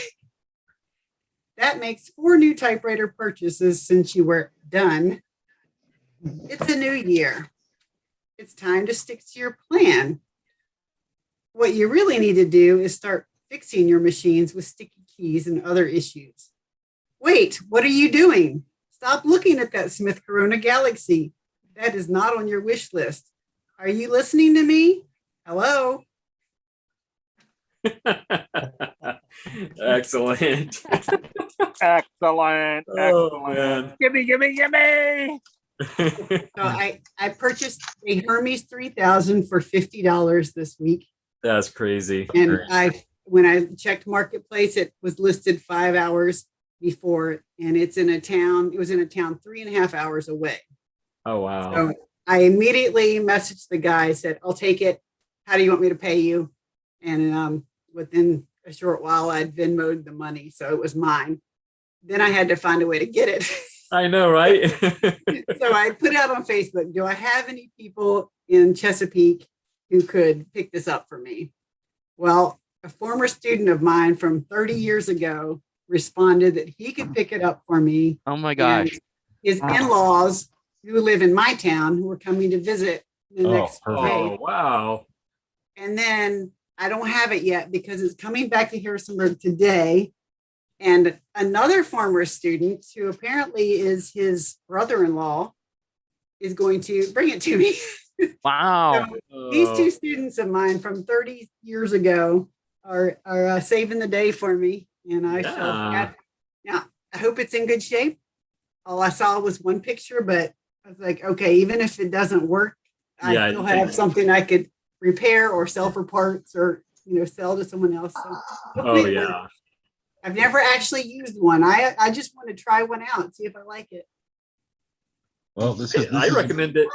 That makes 4 new typewriter purchases since you were done. It's a new year. It's time to stick to your plan. What you really need to do is start fixing your machines with sticky keys and other issues. Wait, what are you doing? Stop looking at that Smith Corona Galaxy. That is not on your wish list. Are you listening to me? Hello? Excellent. Excellent. Oh, man. Gimme. So I purchased a Hermes 3000 for $50 this week. That's crazy. And when I checked Marketplace, it was listed 5 hours before, and it was in a town 3.5 hours away. Oh, wow. So I immediately messaged the guy, said, I'll take it. How do you want me to pay you? And within a short while, I'd Venmo'd the money, so it was mine. Then I had to find a way to get it. I know, right? So I put out on Facebook, do I have any people in Chesapeake who could pick this up for me? Well, a former student of mine from 30 years ago responded that he could pick it up for me. Oh my gosh. His in-laws who live in my town who were coming to visit the next day. Oh, wow. And then I don't have it yet because it's coming back to Harrisonburg today. And another former student who apparently is his brother-in-law is going to bring it to me. Wow. So these 2 students of mine from 30 years ago are saving the day for me. And I hope it's in good shape. All I saw was one picture, but I was like, okay, even if it doesn't work, I still have something I could repair or sell for parts or, sell to someone else. So oh, yeah. I've never actually used one. I just want to try one out, see if I like it. Well, I recommend it.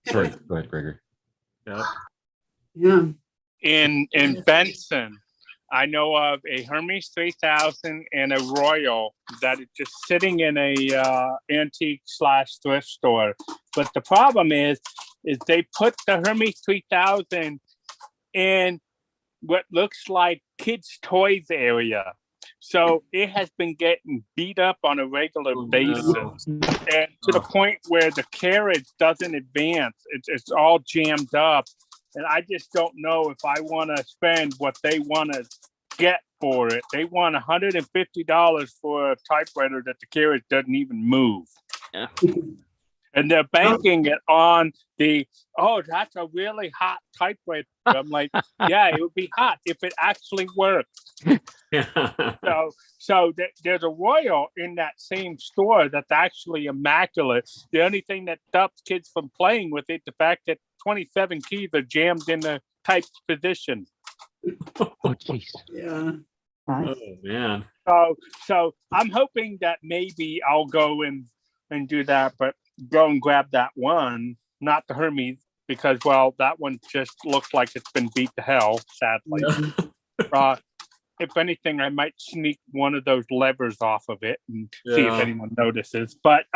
Sorry, go ahead, Gregory. Yeah. Yeah. In Benson, I know of a Hermes 3000 and a Royal that is just sitting in a antique/thrift store. But the problem is they put the Hermes 3000 in what looks like kids' toys area. So it has been getting beat up on a regular basis, and to the point where the carriage doesn't advance. It's all jammed up, and I just don't know if I want to spend what they want to get for it. They want $150 for a typewriter that the carriage doesn't even move. Yeah. And they're banking it on that's a really hot typewriter. I'm like, yeah, it would be hot if it actually worked. So there's a Royal in that same store that's actually immaculate. The only thing that stops kids from playing with it, the fact that 27 keys are jammed in the type position. Oh, jeez. Yeah. Oh man. So I'm hoping that maybe I'll go and do that, but go and grab that one, not the Hermes, because that one just looks like it's been beat to hell, sadly. If anything, I might sneak one of those levers off of it and see if anyone notices. But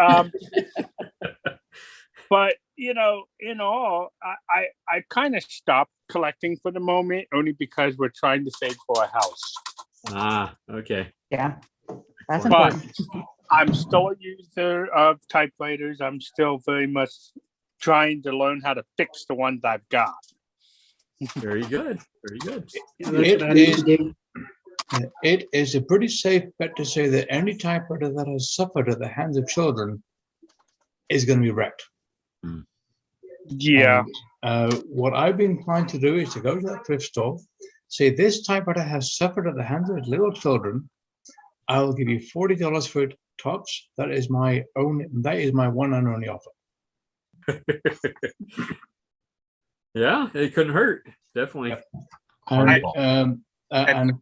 but in all, I kind of stopped collecting for the moment, only because we're trying to save for a house. Okay. Yeah, that's But important. I'm still a user of typewriters. I'm still very much trying to learn how to fix the ones I've got. Very good. Very good. It is a pretty safe bet to say that any typewriter that has suffered at the hands of children is going to be wrecked. Yeah. And, what I've been trying to do is to go to that thrift store, say this typewriter has suffered at the hands of little children. I'll give you $40 for it tops. That is my one and only offer. Yeah, it couldn't hurt. Definitely. And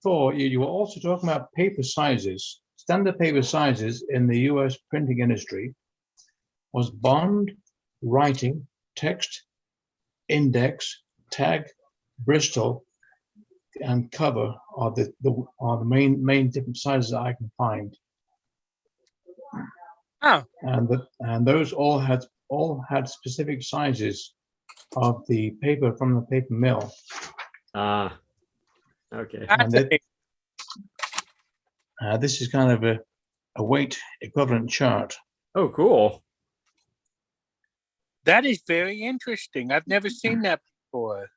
Thor, you were also talking about paper sizes. Standard paper sizes in the US printing industry was bond, writing, text, index, tag, Bristol, and cover are the main different sizes that I can find. Oh. And those all had specific sizes of the paper from the paper mill. Okay. And this is kind of a weight equivalent chart. Oh, cool. That is very interesting. I've never seen that before.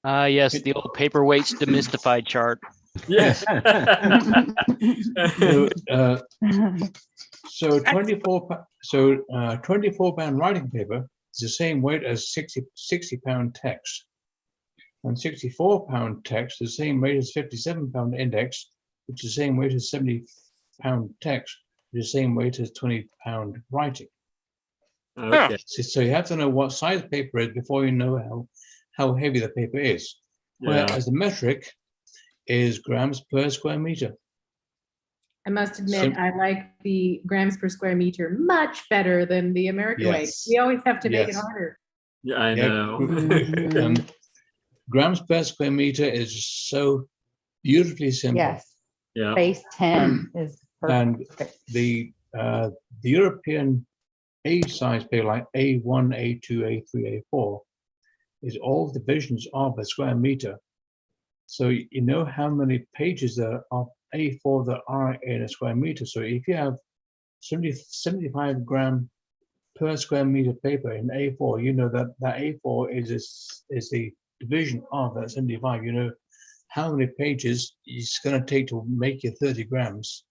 Yes, the old Paperweights Demystified chart. Yes. So 24-pound writing paper is the same weight as 60-pound text, and 64-pound text is the same weight as 57-pound index, which is the same weight as 70-pound text, which is the same weight as 20-pound writing. Okay. So you have to know what size paper is before you know how heavy the paper is. Whereas the metric is grams per square meter. I must admit, I like the grams per square meter much better than the American weight. We always have to make it harder. Yeah, I know. Grams per square meter is so beautifully simple. Yes. Yeah. Base 10 is perfect. And the European A size paper like A1, A2, A3, A4 is all divisions of a square meter. So you know how many pages there are A4 that are in a square meter. So if you have 75 gram per square meter paper in A4, you know that A4 is the division of that 75. You know how many pages it's going to take to make your 30 grams.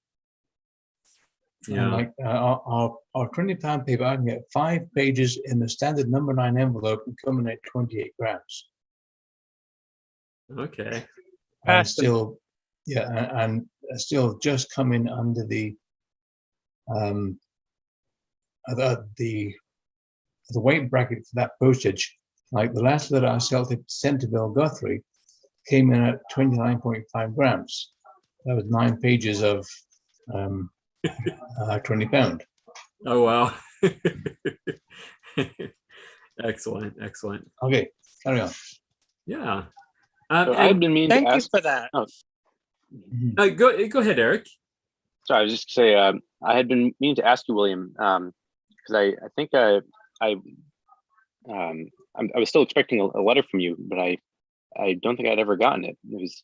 Yeah. And like our 20-pound paper, I can get 5 pages in the standard number 9 envelope and come in at 28 grams. Okay. And still, and still just come in under the weight bracket for that postage. Like the last letter I sent to Bill Guthrie came in at 29.5 grams. That was 9 pages of 20 pound. Oh wow. Excellent. Okay, carry on. Yeah. So I've been meaning Thank to you ask. for that. Oh, Go ahead, Eric. sorry, I was just say I had been meaning to ask you, William, because I think I was still expecting a letter from you, but I don't think I'd ever gotten it. It was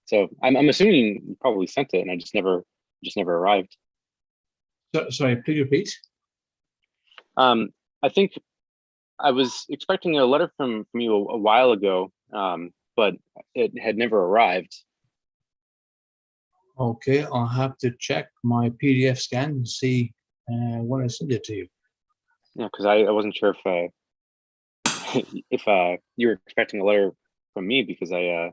so I'm assuming you probably sent it, and I just never arrived. So, sorry, please repeat. I think I was expecting a letter from you a while ago, but it had never arrived. Okay, I'll have to check my PDF scan and see when I sent it to you. Yeah, because I wasn't sure if you were expecting a letter from me, because I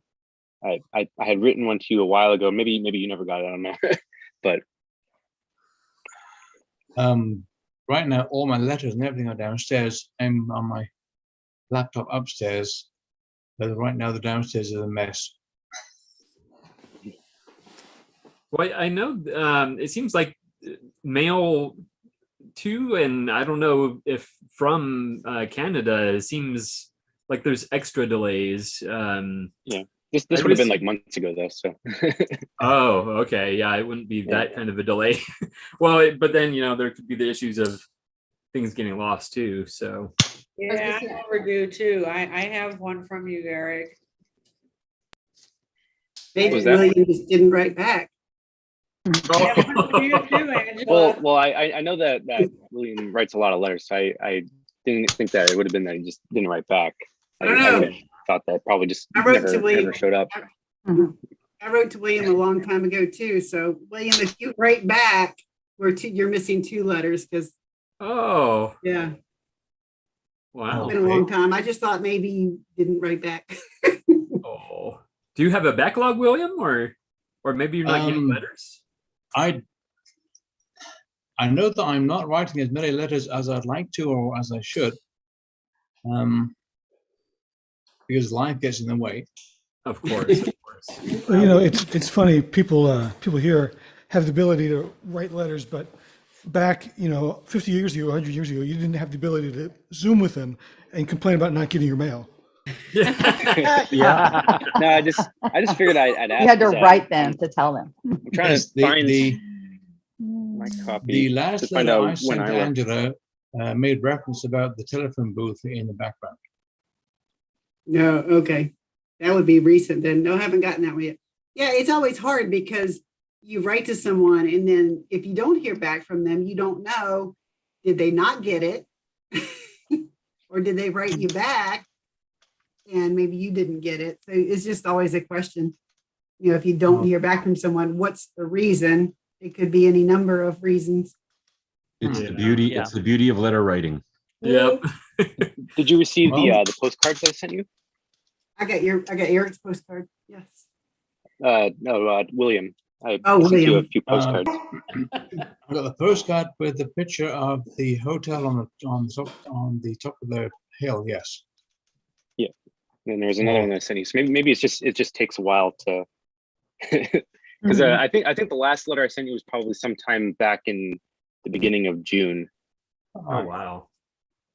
had written one to you a while ago. Maybe you never got it. I don't know, but right now all my letters and everything are downstairs. I'm on my laptop upstairs, but right now the downstairs is a mess. Well, I know it seems like mail too, and I don't know if from Canada, it seems like there's extra delays. Yeah, this would have been like months ago though. So. Oh, okay, yeah, it wouldn't be that kind of a delay. Well, but then there could be the issues of things getting lost too. So. Yeah, I'm overdue too. I have one from you, Eric. Maybe William just didn't write back. Well, I know that William writes a lot of letters, so I didn't think that it would have been that he just didn't write back. I would have thought that probably just never showed up. I wrote to William a long time ago too. So William, if you write back, you're missing 2 letters because. Oh. Yeah. Wow. It's been a long time. I just thought maybe you didn't write back. Oh. Do you have a backlog, William, or maybe you're not getting letters? I know that I'm not writing as many letters as I'd like to or as I should, because life gets in the way. Of course. Well, it's funny. People here have the ability to write letters, but back 50 years ago, 100 years ago, you didn't have the ability to Zoom with them and complain about not getting your mail. Yeah. No, I just figured I'd ask. You had to write them to tell them. I'm trying to find my copy. The last letter I sent to Angela made reference about the telephone booth in the background. No, okay. That would be recent then. No, I haven't gotten that one yet. Yeah, it's always hard because you write to someone and then if you don't hear back from them, you don't know, did they not get it? Or did they write you back? And maybe you didn't get it. So it's just always a question. If you don't hear back from someone, what's the reason? It could be any number of reasons. It's the beauty. Yeah. It's the beauty of letter writing. Yep. Did you receive the postcards that I sent you? I got Eric's postcard. Yes. No, William. I William. sent you a few postcards. I got the postcard with the picture of the hotel on the top of the hill. Yes. Yeah. And there's another one that I sent you. So maybe it just takes a while to, because I think the last letter I sent you was probably sometime back in the beginning of June. Oh wow.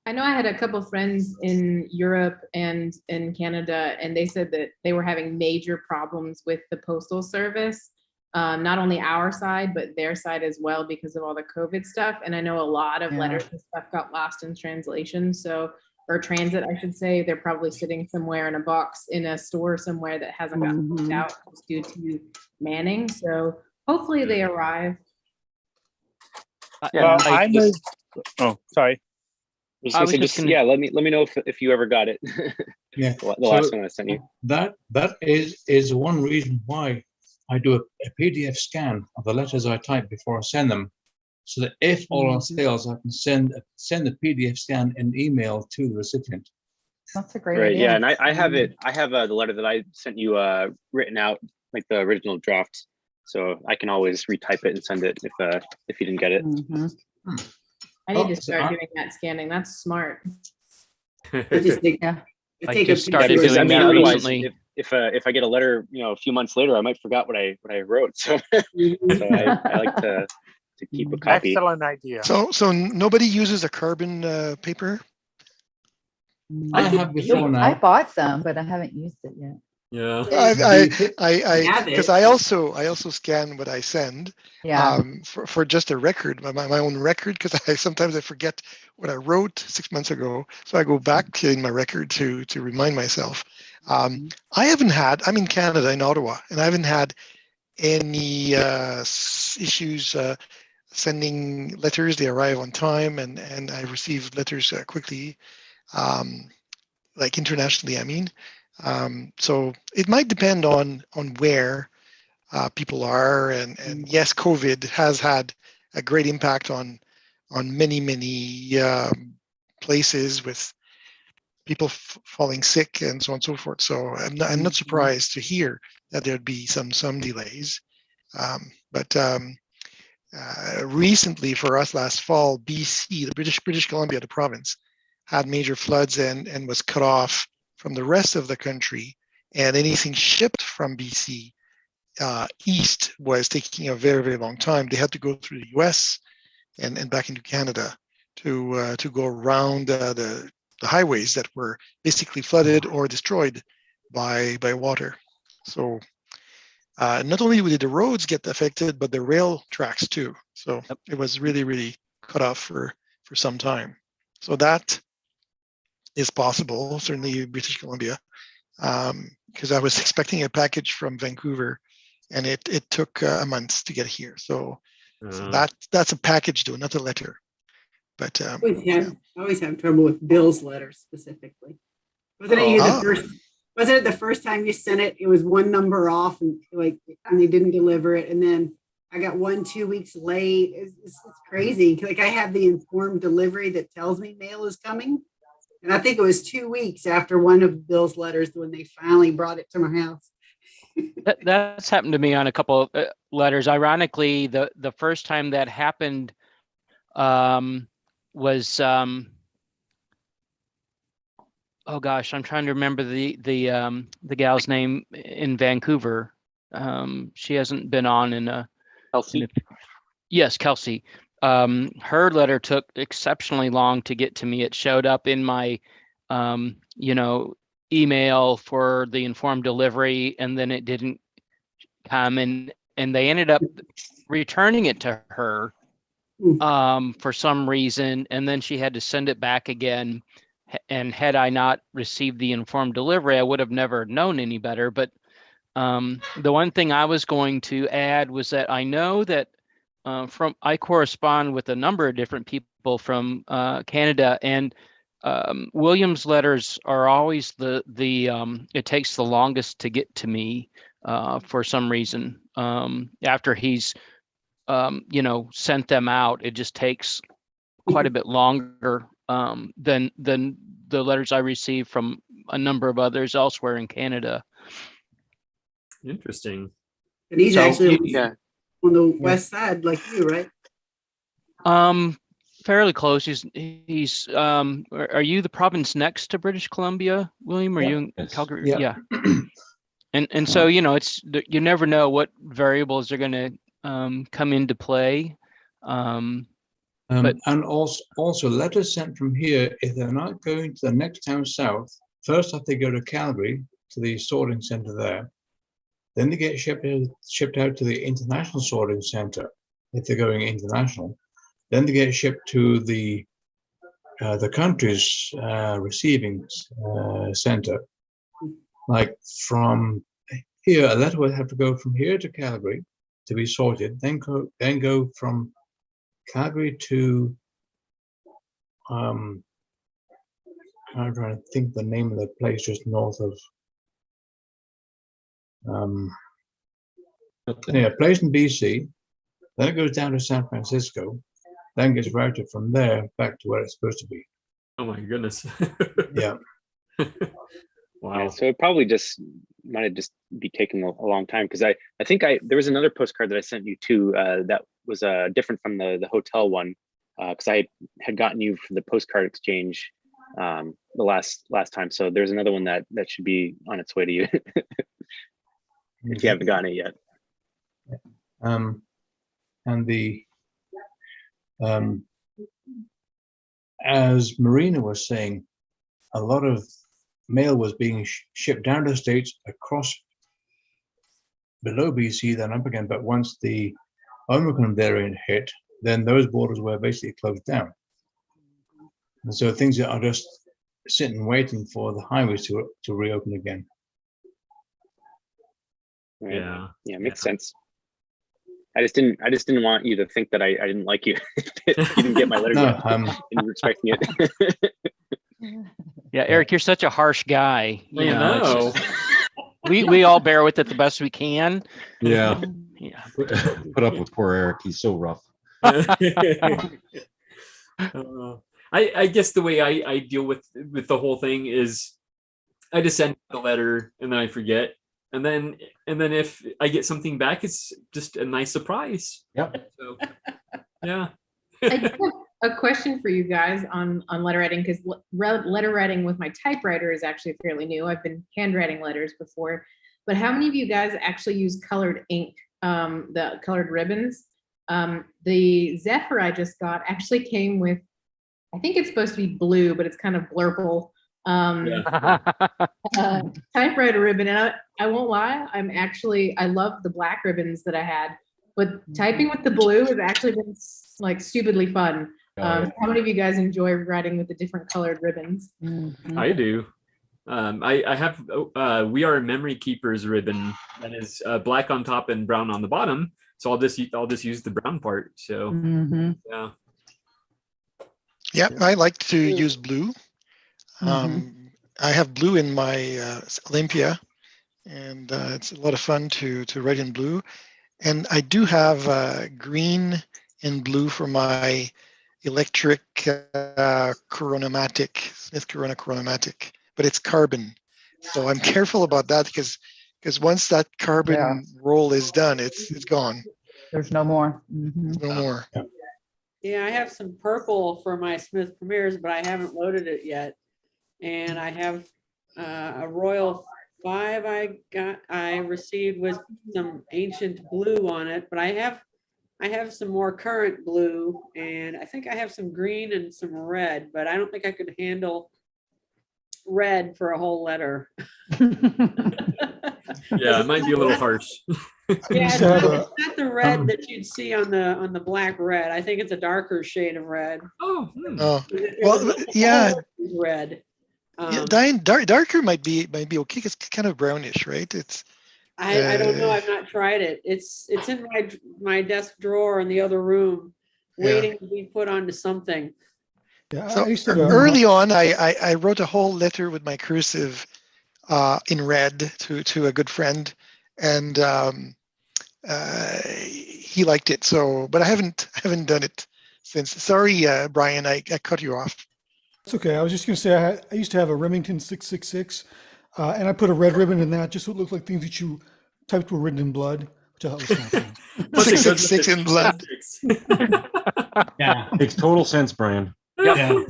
I know I had a couple friends in Europe and in Canada, and they said that they were having major problems with the postal service, not only our side, but their side as well because of all the COVID stuff. And I know a lot of letters and stuff got lost in translation. Or transit, I should say. They're probably sitting somewhere in a box in a store somewhere that hasn't gotten pushed out just due to manning. So hopefully they arrive. Well, sorry. Let me know if you ever got it. Yeah, the last one I sent you. That is one reason why I do a PDF scan of the letters I type before I send them, so that if all else fails, I can send the PDF scan and email to the recipient. That's a great idea. Yeah, and I have it. I have the letter that I sent you written out, like the original draft, so I can always retype it and send it if you didn't get it. I need to start doing that scanning. That's smart. I just started doing that recently. If I get a letter, a few months later, I might forget what I wrote. So, I like to to keep a copy. Excellent idea. So nobody uses a carbon paper? I have before now. I bought some, but I haven't used it yet. Yeah. Because I also scan what I send. Yeah. For just a record, my own record, because sometimes I forget what I wrote 6 months ago, so I go back in my record to remind myself. I haven't had. I'm in Canada, in Ottawa, and I haven't had any issues sending letters. They arrive on time, and I receive letters quickly, like internationally. I mean, so it might depend on where people are, and yes, COVID has had a great impact on many places, with people falling sick and so on and so forth. So I'm not surprised to hear that there'd be some delays. But recently, for us last fall, BC, the British Columbia, the province, had major floods and was cut off from the rest of the country, and anything shipped from BC east was taking a very, very long time. They had to go through the US and back into Canada to go around the highways that were basically flooded or destroyed by water. So not only did the roads get affected, but the rail tracks too. So it was really, really cut off for some time. So that is possible, certainly British Columbia, because I was expecting a package from Vancouver, and it took a month to get here. So that's a package though, not a letter. But I always have trouble with Bill's letters specifically. Wasn't it the first time you sent it? It was one number off, and they didn't deliver it, and then I got 2 weeks late. It's crazy. Like, I have the informed delivery that tells me mail is coming, and I think it was 2 weeks after one of Bill's letters when they finally brought it to my house. That's happened to me on a couple of letters. Ironically, the first time that happened was oh gosh, I'm trying to remember the gal's name in Vancouver. She hasn't been on in a Kelsey. Yes, Kelsey. Her letter took exceptionally long to get to me. It showed up in my email for the informed delivery, and then it didn't come, and they ended up returning it to her for some reason, and then she had to send it back again. And had I not received the informed delivery, I would have never known any better. But the one thing I was going to add was that I know that I correspond with a number of different people from Canada, and William's letters are always it takes the longest to get to me for some reason. After he's sent them out, it just takes quite a bit longer than the letters I received from a number of others elsewhere in Canada. Interesting. And he's actually on the west side, like you, right? Fairly close. He's are you the province next to British Columbia, William? Are you in Calgary? Yeah. And so it's you never know what variables are going to come into play. And also letters sent from here, if they're not going to the next town south, first have to go to Calgary to the sorting center there. Then they get shipped out to the international sorting center if they're going international. Then they get shipped to the country's receiving center. Like from here, a letter would have to go from here to Calgary to be sorted, then go from Calgary to I'm trying to think the name of the place just north of place in BC. Then it goes down to San Francisco, then gets routed from there back to where it's supposed to be. Oh my goodness. Yeah. Wow. Yeah, so it probably might have just be taking a long time, because I think there was another postcard that I sent you too that was different from the hotel one, because I had gotten you for the postcard exchange the last time. So there's another one that should be on its way to you if you haven't gotten it yet. And the As Marina was saying, a lot of mail was being shipped down to the States, across below BC, then up again. But once the Omicron variant hit, then those borders were basically closed down. And so things are just sitting waiting for the highways to reopen again. Right. Yeah. Yeah, makes sense. I just didn't want you to think that I didn't like you. You didn't get my letter No, yet, and you were expecting it. Yeah, Eric, you're such a harsh guy. I know. We all bear with it the best we can. Yeah. Yeah. Put up with poor Eric. He's so rough. I guess the way I deal with the whole thing is I just send the letter and then I forget. And then if I get something back, it's just a nice surprise. Yep. So, yeah. I do have a question for you guys on letter writing, because letter writing with my typewriter is actually fairly new. I've been handwriting letters before, but how many of you guys actually use colored ink, the colored ribbons? The Zephyr I just got actually came with, I think it's supposed to be blue, but it's kind of blurple. Typewriter ribbon, and I won't lie, I love the black ribbons that I had, but typing with the blue has actually been like stupidly fun. How many of you guys enjoy writing with the different colored ribbons? I do. I have We Are Memory Keepers ribbon that is black on top and brown on the bottom. So I'll just use the brown part. So yeah. Yep, I like to use blue. I have blue in my Olympia, and it's a lot of fun to write in blue. And I do have green and blue for my electric Chronomatic, Smith Corona Chronomatic, but it's carbon. So I'm careful about that because once that carbon roll is done, it's gone. There's no more. No more. Yeah, I have some purple for my Smith Premiers, but I haven't loaded it yet. And I have a Royal 5 I received with some ancient blue on it, but I have some more current blue, and I think I have some green and some red, but I don't think I could handle red for a whole letter. Yeah, it might be a little harsh. Yeah, it's not the red that you'd see on the black red. I think it's a darker shade of red. Oh, well, yeah. Red. Yeah, darker might be okay. It's kind of brownish, right? It's. I don't know. I've not tried it. It's in my desk drawer in the other room, waiting to be put onto something. Yeah, so early on, I wrote a whole letter with my cursive in red to a good friend, and he liked it. So, but I haven't done it since. Sorry, Brian, I cut you off. It's okay. I was just going to say I used to have a Remington 666, and I put a red ribbon in that just so it looked like things that you typed were written in blood, which I thought was kind of fun. 666 in blood. Yeah, makes total sense, Brian. Yeah,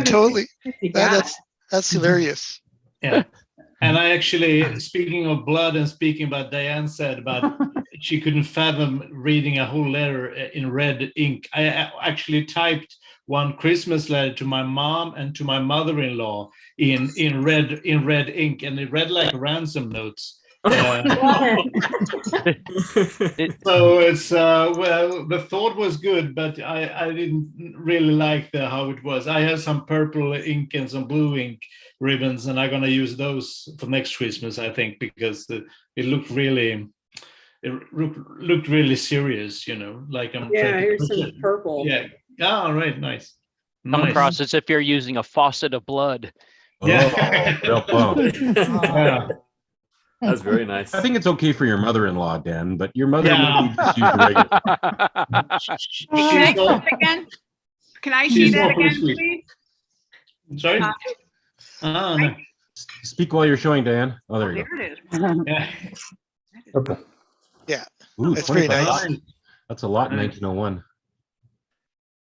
totally. That's hilarious. Yeah. And I actually, speaking of blood and speaking about Diane said about she couldn't fathom reading a whole letter in red ink. I actually typed one Christmas letter to my mom and to my mother-in-law in red ink, and it read like ransom notes. So it's well, the thought was good, but I didn't really like how it was. I have some purple ink and some blue ink ribbons, and I'm gonna use those for next Christmas, I think, because it looked really serious, like I'm. Yeah, here's some purple. Yeah. Oh, right, nice. Come across as if you're using a faucet of blood. Yeah. Yeah. That's very nice. I think it's okay for your mother-in-law, Dan, but your mother-in-law just use regular. Can I see that again? Can I see that again, please? Sorry? No. Speak while you're showing, Dan. Oh, there you go. There it is. Yeah. Ooh, that's very nice. That's a lot in 1901.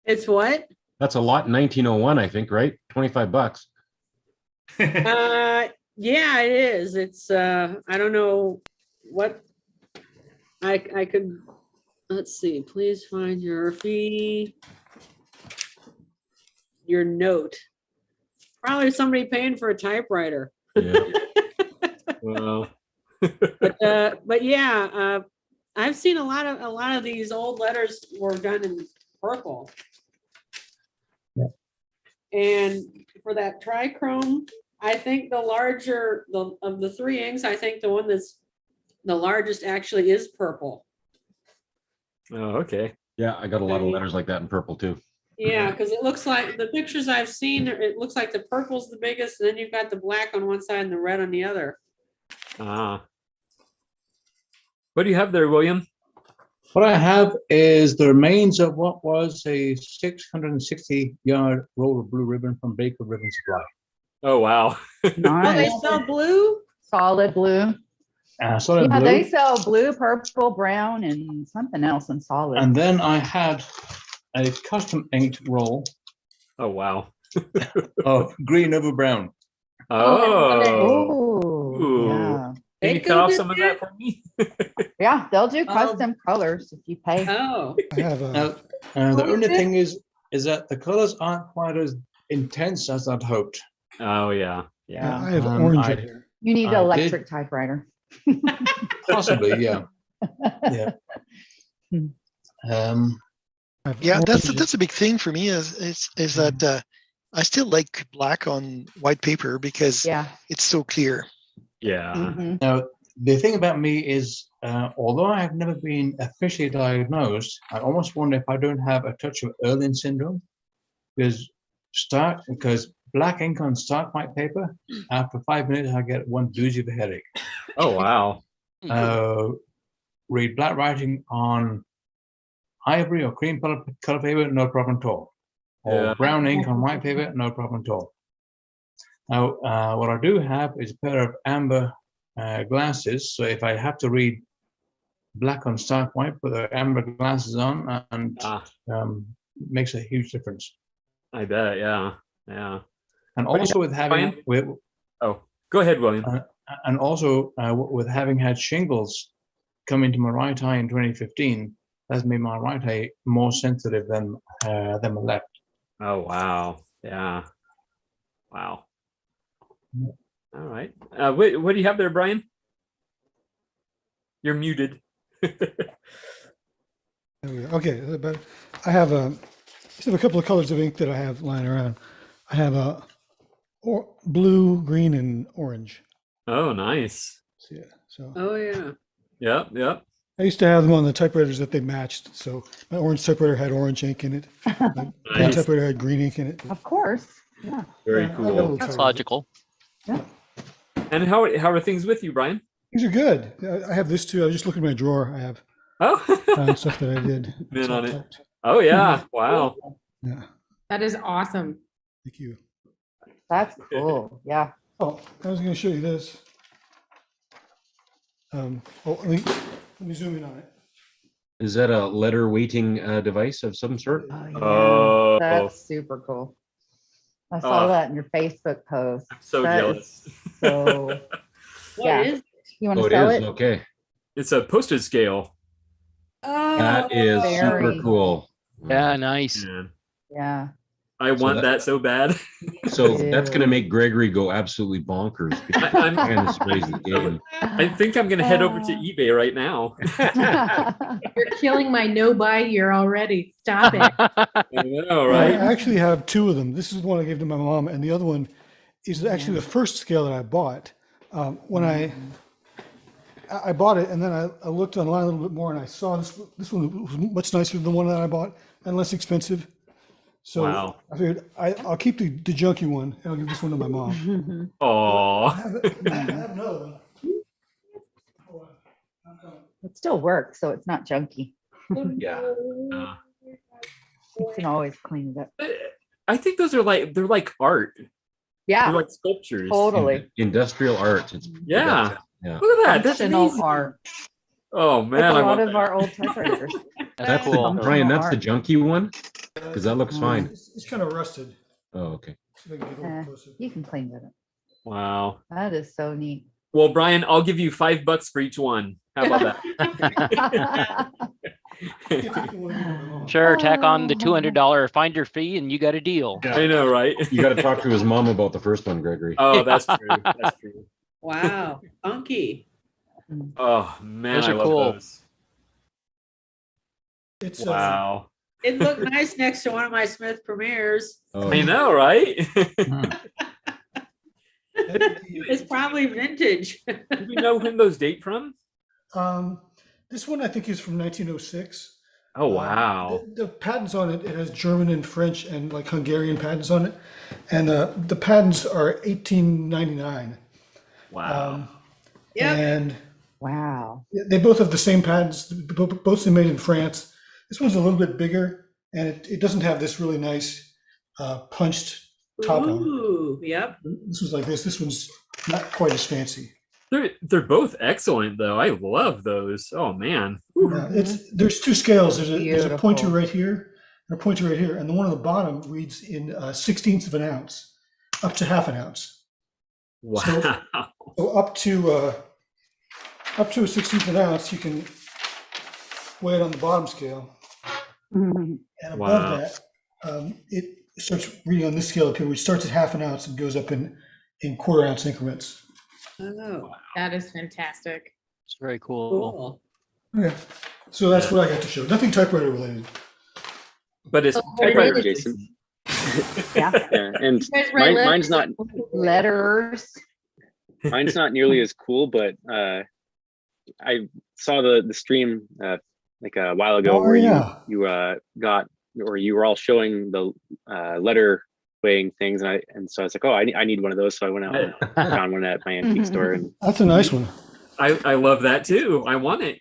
It's what? That's a lot in 1901, I think, right? $25. Yeah, it is. It's I don't know what I could. Let's see. Please find your fee. your note. Probably somebody paying for a typewriter. Yeah. Well, but yeah, I've seen a lot of these old letters were done in purple. And for that trichrome, I think the larger of the three inks, I think the one that's the largest actually is purple. oh, okay. Yeah, I got a lot of letters like that in purple too. Yeah, because it looks like the pictures I've seen, it looks like the purple's the biggest, and then you've got the black on one side and the red on the other. Ah. What do you have there, William? What I have is the remains of what was a 660-yard roll of blue ribbon from Baker Ribbon Supply. Oh, wow. Nice. Oh, they sell blue? Solid blue. Solid Yeah, blue. they sell blue, purple, brown, and something else in solid. And then I had a custom inked roll. Oh, wow. Of green over brown. Oh. Ooh. Yeah. Can you cut off some of that for me? Yeah, they'll do custom colors if you pay. Oh. I have the only thing is that the colors aren't quite as intense as I'd hoped. Oh, yeah. Yeah. I have orange right here. You need an electric typewriter. Possibly, yeah. Yeah. Yeah, that's a big thing for me is that I still like black on white paper because it's so clear. Yeah. Now, the thing about me is, although I have never been officially diagnosed, I almost wonder if I don't have a touch of Erlin syndrome. Because black ink on stark white paper, after 5 minutes, I get one doozy of a headache. Oh, wow. Read black writing on ivory or cream color paper, no problem at all. Or brown ink on white paper, no problem at all. Now, what I do have is a pair of amber glasses. So if I have to read black on stark white, put the amber glasses on, and makes a huge difference. I bet, yeah. Yeah. And also with having... Oh, go ahead, William. And also with having had shingles come into my right eye in 2015, that's made my right eye more sensitive than my left. Oh, wow. Yeah. Wow. All right. What do you have there, Brian? You're muted. Okay, but I have a couple of colors of ink that I have lying around. I have a blue, green, and orange. Oh, nice. Yeah. So. Oh yeah. Yep. Yep. I used to have them on the typewriters that they matched. So my orange typewriter had orange ink in it. My green typewriter had green ink in it. Of course. Yeah. Very cool. That's logical. Yeah. And how are things with you, Brian? Things are good. I have this too. I was just looking at my drawer. I have stuff that I did. Been on it. Oh yeah! Wow. Yeah. That is awesome. Thank you. That's cool. Yeah. Oh, I was going to show you this. Let me zoom in on it. Is that a letter weighting device of some sort? Oh, yeah. That's super cool. I saw that in your Facebook post. I'm so jealous. So, what is it? You want to sell it? Okay. It's a postage scale. Oh, that is super cool. Yeah, nice. Yeah. I want that so bad. So that's going to make Gregory go absolutely bonkers. I'm trying to raise the game. I think I'm going to head over to eBay right now. You're killing my no buy year already. Stop it. I know, right? I actually have two of them. This is the one I gave to my mom, and the other one is actually the first scale that I bought. When I bought it, and then I looked online a little bit more, and I saw this one was much nicer than the one that I bought and less expensive. So wow. I figured I'll keep the junky one, and I'll give this one to my mom. Oh. I have another one. It still works, so it's not junky. Yeah. You can always clean it up. I think they're like art. Yeah. They're like sculptures. Totally. Industrial art. Yeah. Yeah. Look at that. That's Functional amazing. art. Oh man, Like a I lot want of that. our old typewriters. That's cool. Brian, that's the junky one? Because that looks fine. It's kind of rusted. Oh, okay. See if I can get a little closer. You can clean it up. Wow. That is so neat. Well, Brian, I'll give you $5 for each one. How about that? Sure, tack on the $200 finder fee and you got a deal. I know, right? You got to talk to his mom about the first one, Gregory. Oh, that's true. That's true. Wow, funky. Oh man, Those I are love cool. those. It's Wow. It looked nice next to one of my Smith Premieres. Oh, I know, right? It's probably vintage. Do we know when those date from? This one I think is from 1906. Oh wow. The patents on it, it has German and French and like Hungarian patents on it, and the patents are 1899. Wow. And Wow. they both have the same patents. Both are made in France. This one's a little bit bigger, and it doesn't have this really nice punched top on it. Ooh, yep. This was like this. This one's not quite as fancy. They're both excellent though. I love those. Oh man. Yeah, there's two scales. There's a Beautiful. pointer right here and a pointer right here, and the one on the bottom reads in 1/16 of an ounce, up to half an ounce. Wow. So up to a 1/16 of an ounce, you can weigh it on the bottom scale, and above Wow. that, it starts reading on this scale up here, which starts at half an ounce and goes up in quarter ounce increments. Oh, That is fantastic. It's very cool. cool. Okay, so that's what I got to show. Nothing typewriter related. But it's Oh, typewriter Jason. Yeah. Yeah, and You guys write mine's not Letters. mine's not nearly as cool, but I saw the stream like a while ago where you got, or you were all showing the letter weighing things, and so I was like, oh, I need one of those, so I went out and found one at my antique store, and That's a nice one. I love that too. I want it.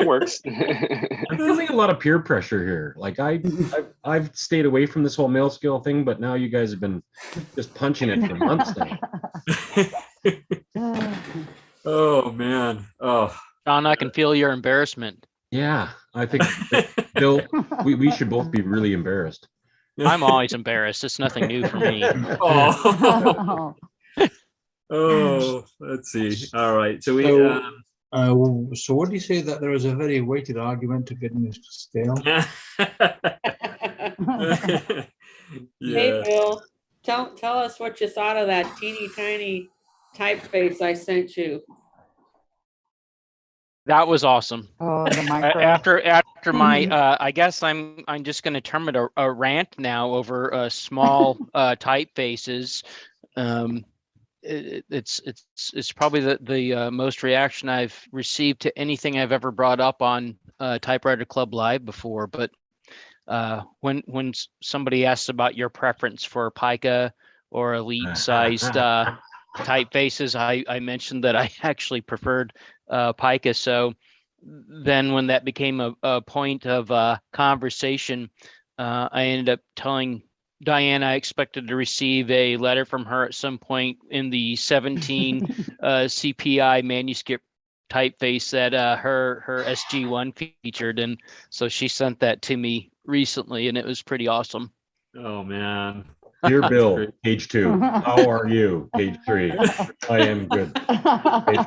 it works. I'm feeling a lot of peer pressure here. Like I've stayed away from this whole mail scale thing, but now you guys have been just punching it for months now. Oh man. Oh. John, I can feel your embarrassment. Yeah, I think Bill, we should both be really embarrassed. I'm always embarrassed. It's nothing new for me. Oh. Oh, let's see. All right. So we so what do you say that there is a very weighted argument to getting this scale? Hey, Bill, tell us what you thought of that teeny tiny typeface I sent you. That was awesome. Oh, the micro. After my, I guess I'm just going to term it a rant now over small typefaces. It's probably the most reaction I've received to anything I've ever brought up on Typewriter Club Live before. But when somebody asks about your preference for pica or elite sized typefaces, I mentioned that I actually preferred pica. So then when that became a point of conversation, I ended up telling Diane I expected to receive a letter from her at some point in the 17 CPI manuscript typeface that her SG1 featured. And so she sent that to me recently, and it was pretty awesome. Oh man. Dear Bill, page 2. How are you? Page 3. I am good. Page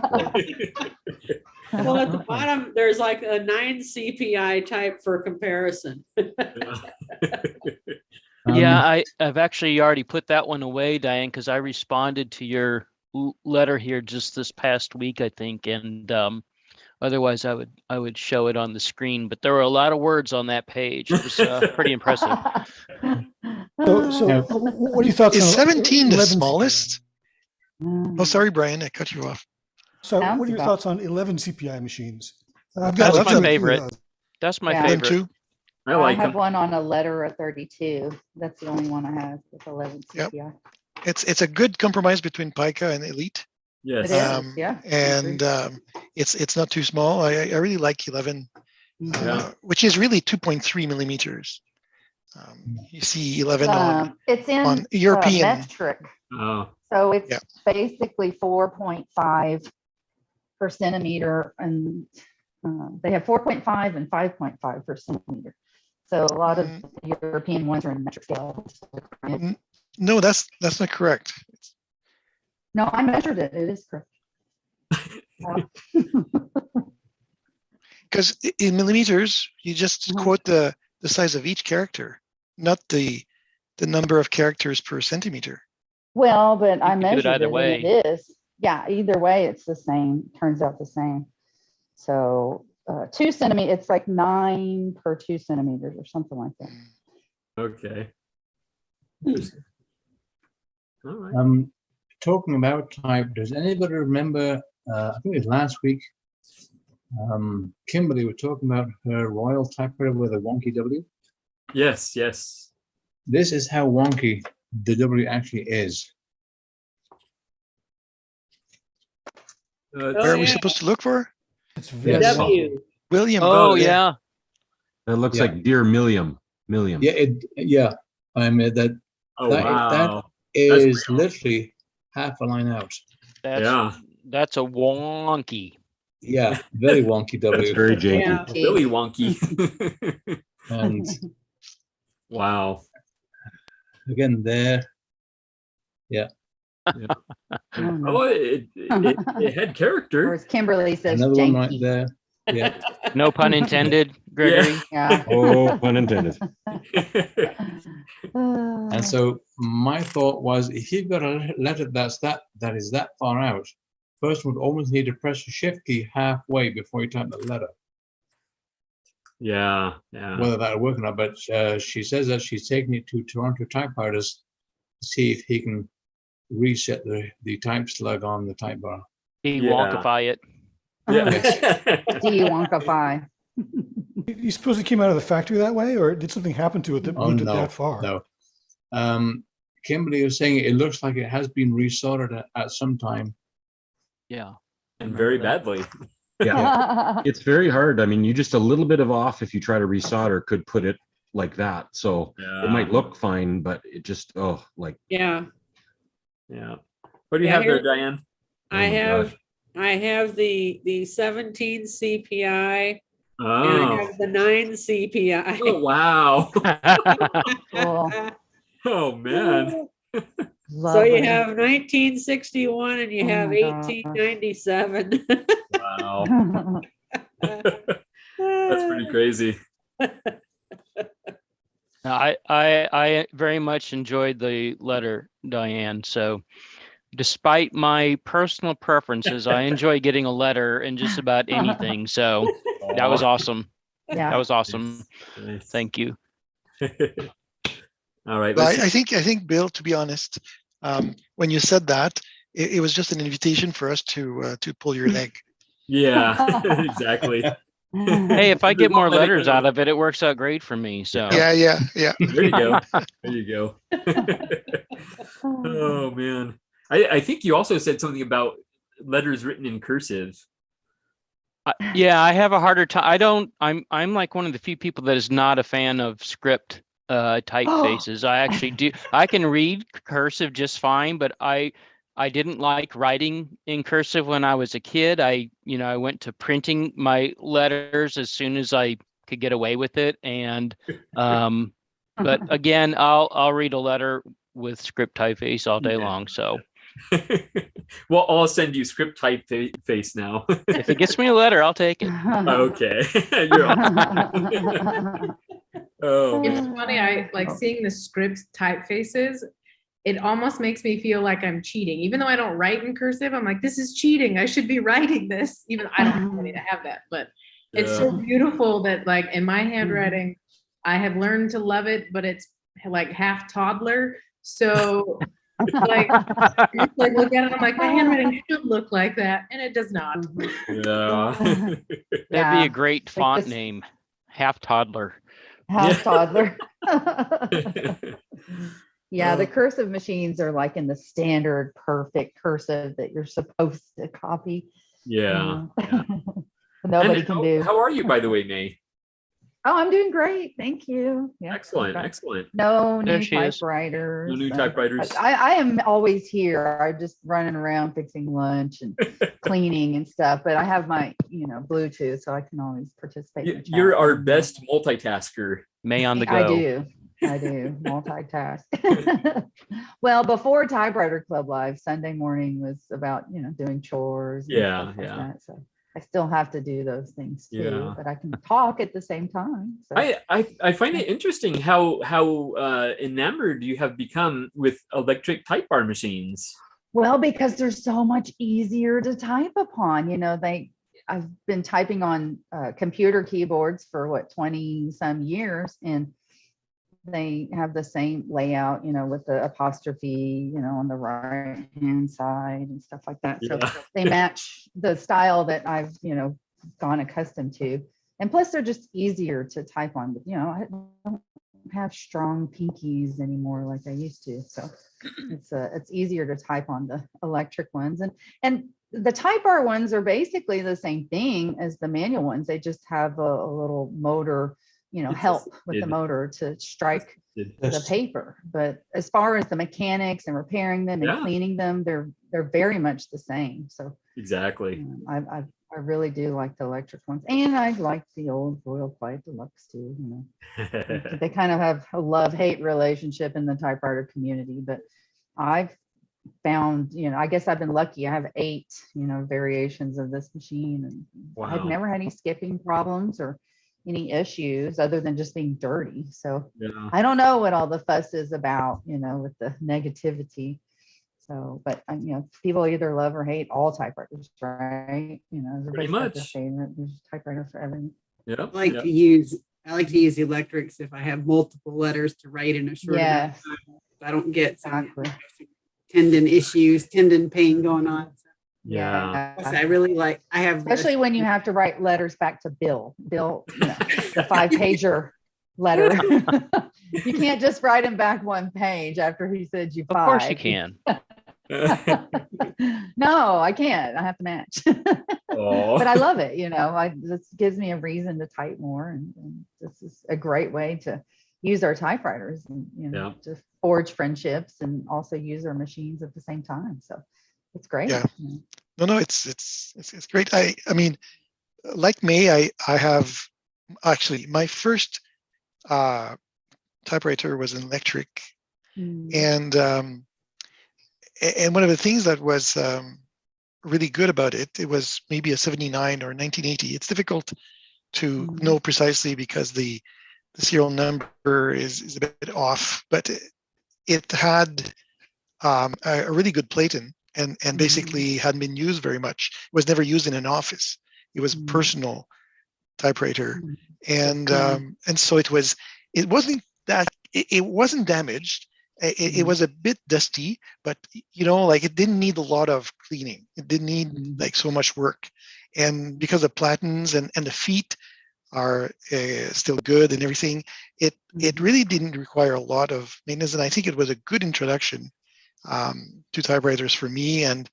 4. Well, at the bottom, there's like a 9 CPI type for comparison. Yeah, I've actually already put that one away, Diane, because I responded to your letter here just this past week, I think, and otherwise I would show it on the screen. But there were a lot of words on that page. It was pretty impressive. So what are your thoughts? Is on 17 the 11 smallest? Oh, sorry, Brian, I cut you off. So what are your thoughts on 11 CPI machines? That's my favorite. That's my favorite. Too. I have one on a letter of 32. That's the only one I have with 11 CPI. Yep. It's a good compromise between pica and elite. Yes. It is, yeah. And it's not too small. I really like 11, which is really 2.3 millimeters. You see 11 it's in on European metric. Oh. So it's basically 4.5 per centimeter, and they have 4.5 and 5.5 per centimeter. So a lot of the European ones are in metric scale. No, that's not correct. No, I measured it. It is correct. because in millimeters, you just quote the size of each character, not the number of characters per centimeter. Well, but I can do it measured either it, way. and it is. Yeah, either way, it's the same. Turns out the same. So 2 centimeters, it's like 9 per 2 centimeters or something like that. Okay. Interesting. All right. Talking about type, does anybody remember, I think it was last week, Kimberly was talking about her Royal Typewriter with a wonky W? Yes, yes. This is how wonky the W actually is. Where are we supposed to look for? It's very W. William. Oh, yeah. That looks like Dear Milliam. Yeah, I mean that. Oh, that, wow. that is literally half a line out. That's a wonky. Yeah, very wonky W. That's very janky. Yeah. Really wonky. And wow. Again, there. Yeah. Oh, it had character. Or as Kimberly says, Another one right janky. there. Yeah. No pun intended, Gregory. Yeah. Oh, pun intended. And so my thought was, if you've got a letter that is that far out, person would almost need to press the shift key halfway before you type the letter. Yeah. Whether that'll work or not, but she says that she's taking it to Toronto Typewriters to see if he can reset the type slug on the type bar. Wonkify it. Yeah. De-wonkify. You suppose it came out of the factory that way, or did something happen to it that moved it that far? No. Kimberly was saying it looks like it has been resoldered at some time. Yeah. And very badly. Yeah. It's very hard. I mean, you just a little bit of off if you try to resolder could put it like that. So it might look fine, but it just Yeah. Yeah. What do you have there, Diane? I have the 17 CPI. Oh. And I have the 9 CPI. Oh, wow. Cool. Oh, man. So you have 1961 and you have 1897. Wow. That's pretty crazy. I very much enjoyed the letter, Diane. So despite my personal preferences, I enjoy getting a letter in just about anything. So that was awesome. Yeah. That was awesome. Nice. Thank you. All right. Well, I think, Bill, to be honest, when you said that, it was just an invitation for us to pull your leg. Yeah, exactly. Hey, if I get more letters out of it, it works out great for me. So yeah. There you go. There you go. Oh, man. I think you also said something about letters written in cursive. Yeah, I have a harder time. I'm like one of the few people that is not a fan of script typefaces. I actually do. I can read cursive just fine, but I didn't like writing in cursive when I was a kid. I went to printing my letters as soon as I could get away with it. And but again, I'll read a letter with script typeface all day long. So well, I'll send you script typeface now. if it gets me a letter, I'll take it. Okay. You're awesome. Oh, It's man. funny. I like seeing the script typefaces. It almost makes me feel like I'm cheating, even though I don't write in cursive. I'm like, this is cheating. I should be writing this. Even I don't have any to have that, but it's so beautiful that like in my handwriting, I have learned to love it, but it's like half toddler. So like look at it, I'm like, my handwriting should look like that, and it does not. Yeah. That'd be a great font name, Half Toddler. Half toddler. Yeah, the cursive machines are like in the standard perfect cursive that you're supposed to copy. Yeah. Nobody And can do. How are you, by the way, May? Oh, I'm doing great. Thank you. Yeah. Excellent. Excellent. No There new she is. typewriters. No new typewriters. I am always here. I'm just running around fixing lunch and cleaning and stuff. But I have my, Bluetooth, so I can always participate. in the chat. You're our best multitasker. May on the go. I do multitask. Well, before Typewriter Club Live, Sunday morning was about doing chores. And stuff like that, so I still have to do those things too, Yeah. but I can talk at the same time. So. I find it interesting how enamored you have become with electric type bar machines. Well, because they're so much easier to type upon. I've been typing on computer keyboards for 20 some years, and they have the same layout, with the apostrophe, on the right hand side and stuff like that. So they match the style that I've, gone accustomed to. And plus they're just easier to type on, but I don't have strong pinkies anymore like I used to. So it's easier to type on the electric ones. And the type bar ones are basically the same thing as the manual ones. They just have a little motor, help with the motor to strike the paper. But as far as the mechanics and repairing them and cleaning them, they're very much the same. So exactly. I really do like the electric ones, and I like the old Royal Quiet Deluxe too. They kind of have a love-hate relationship in the typewriter community, but I've found, I guess I've been lucky. I have 8, variations of this machine, and I've never had any skipping problems or any issues other than just being dirty. So I don't know what all the fuss is about, with the negativity. So, but people either love or hate all typewriters, right? Pretty much. Their favorite. There's a typewriter for everything. Yeah. I like to use electrics if I have multiple letters to write in a short amount of time. I don't get some tendon issues, tendon pain going on. So. Yeah. I really like. I have, especially when you have to write letters back to Bill, the 5-pager letter. You can't just write him back one page after he said you 5. Of course you can. No, I can't. I have to match. But I love it. This gives me a reason to type more, and this is a great way to use our typewriters and to forge friendships and also use our machines at the same time. So it's great. Yeah. No, it's great. I mean, like May, I have actually my first typewriter was an electric, and one of the things that was really good about it, it was maybe a 79 or 1980. It's difficult to know precisely because the serial number is a bit off, but it had a really good Platen, and basically hadn't been used very much. It was never used in an office. It was personal typewriter, and so it wasn't damaged. It was a bit dusty, but it didn't need a lot of cleaning. It didn't need so much work, and because of Platens and the feet are still good and everything, it really didn't require a lot of maintenance. And I think it was a good introduction to typewriters for me. And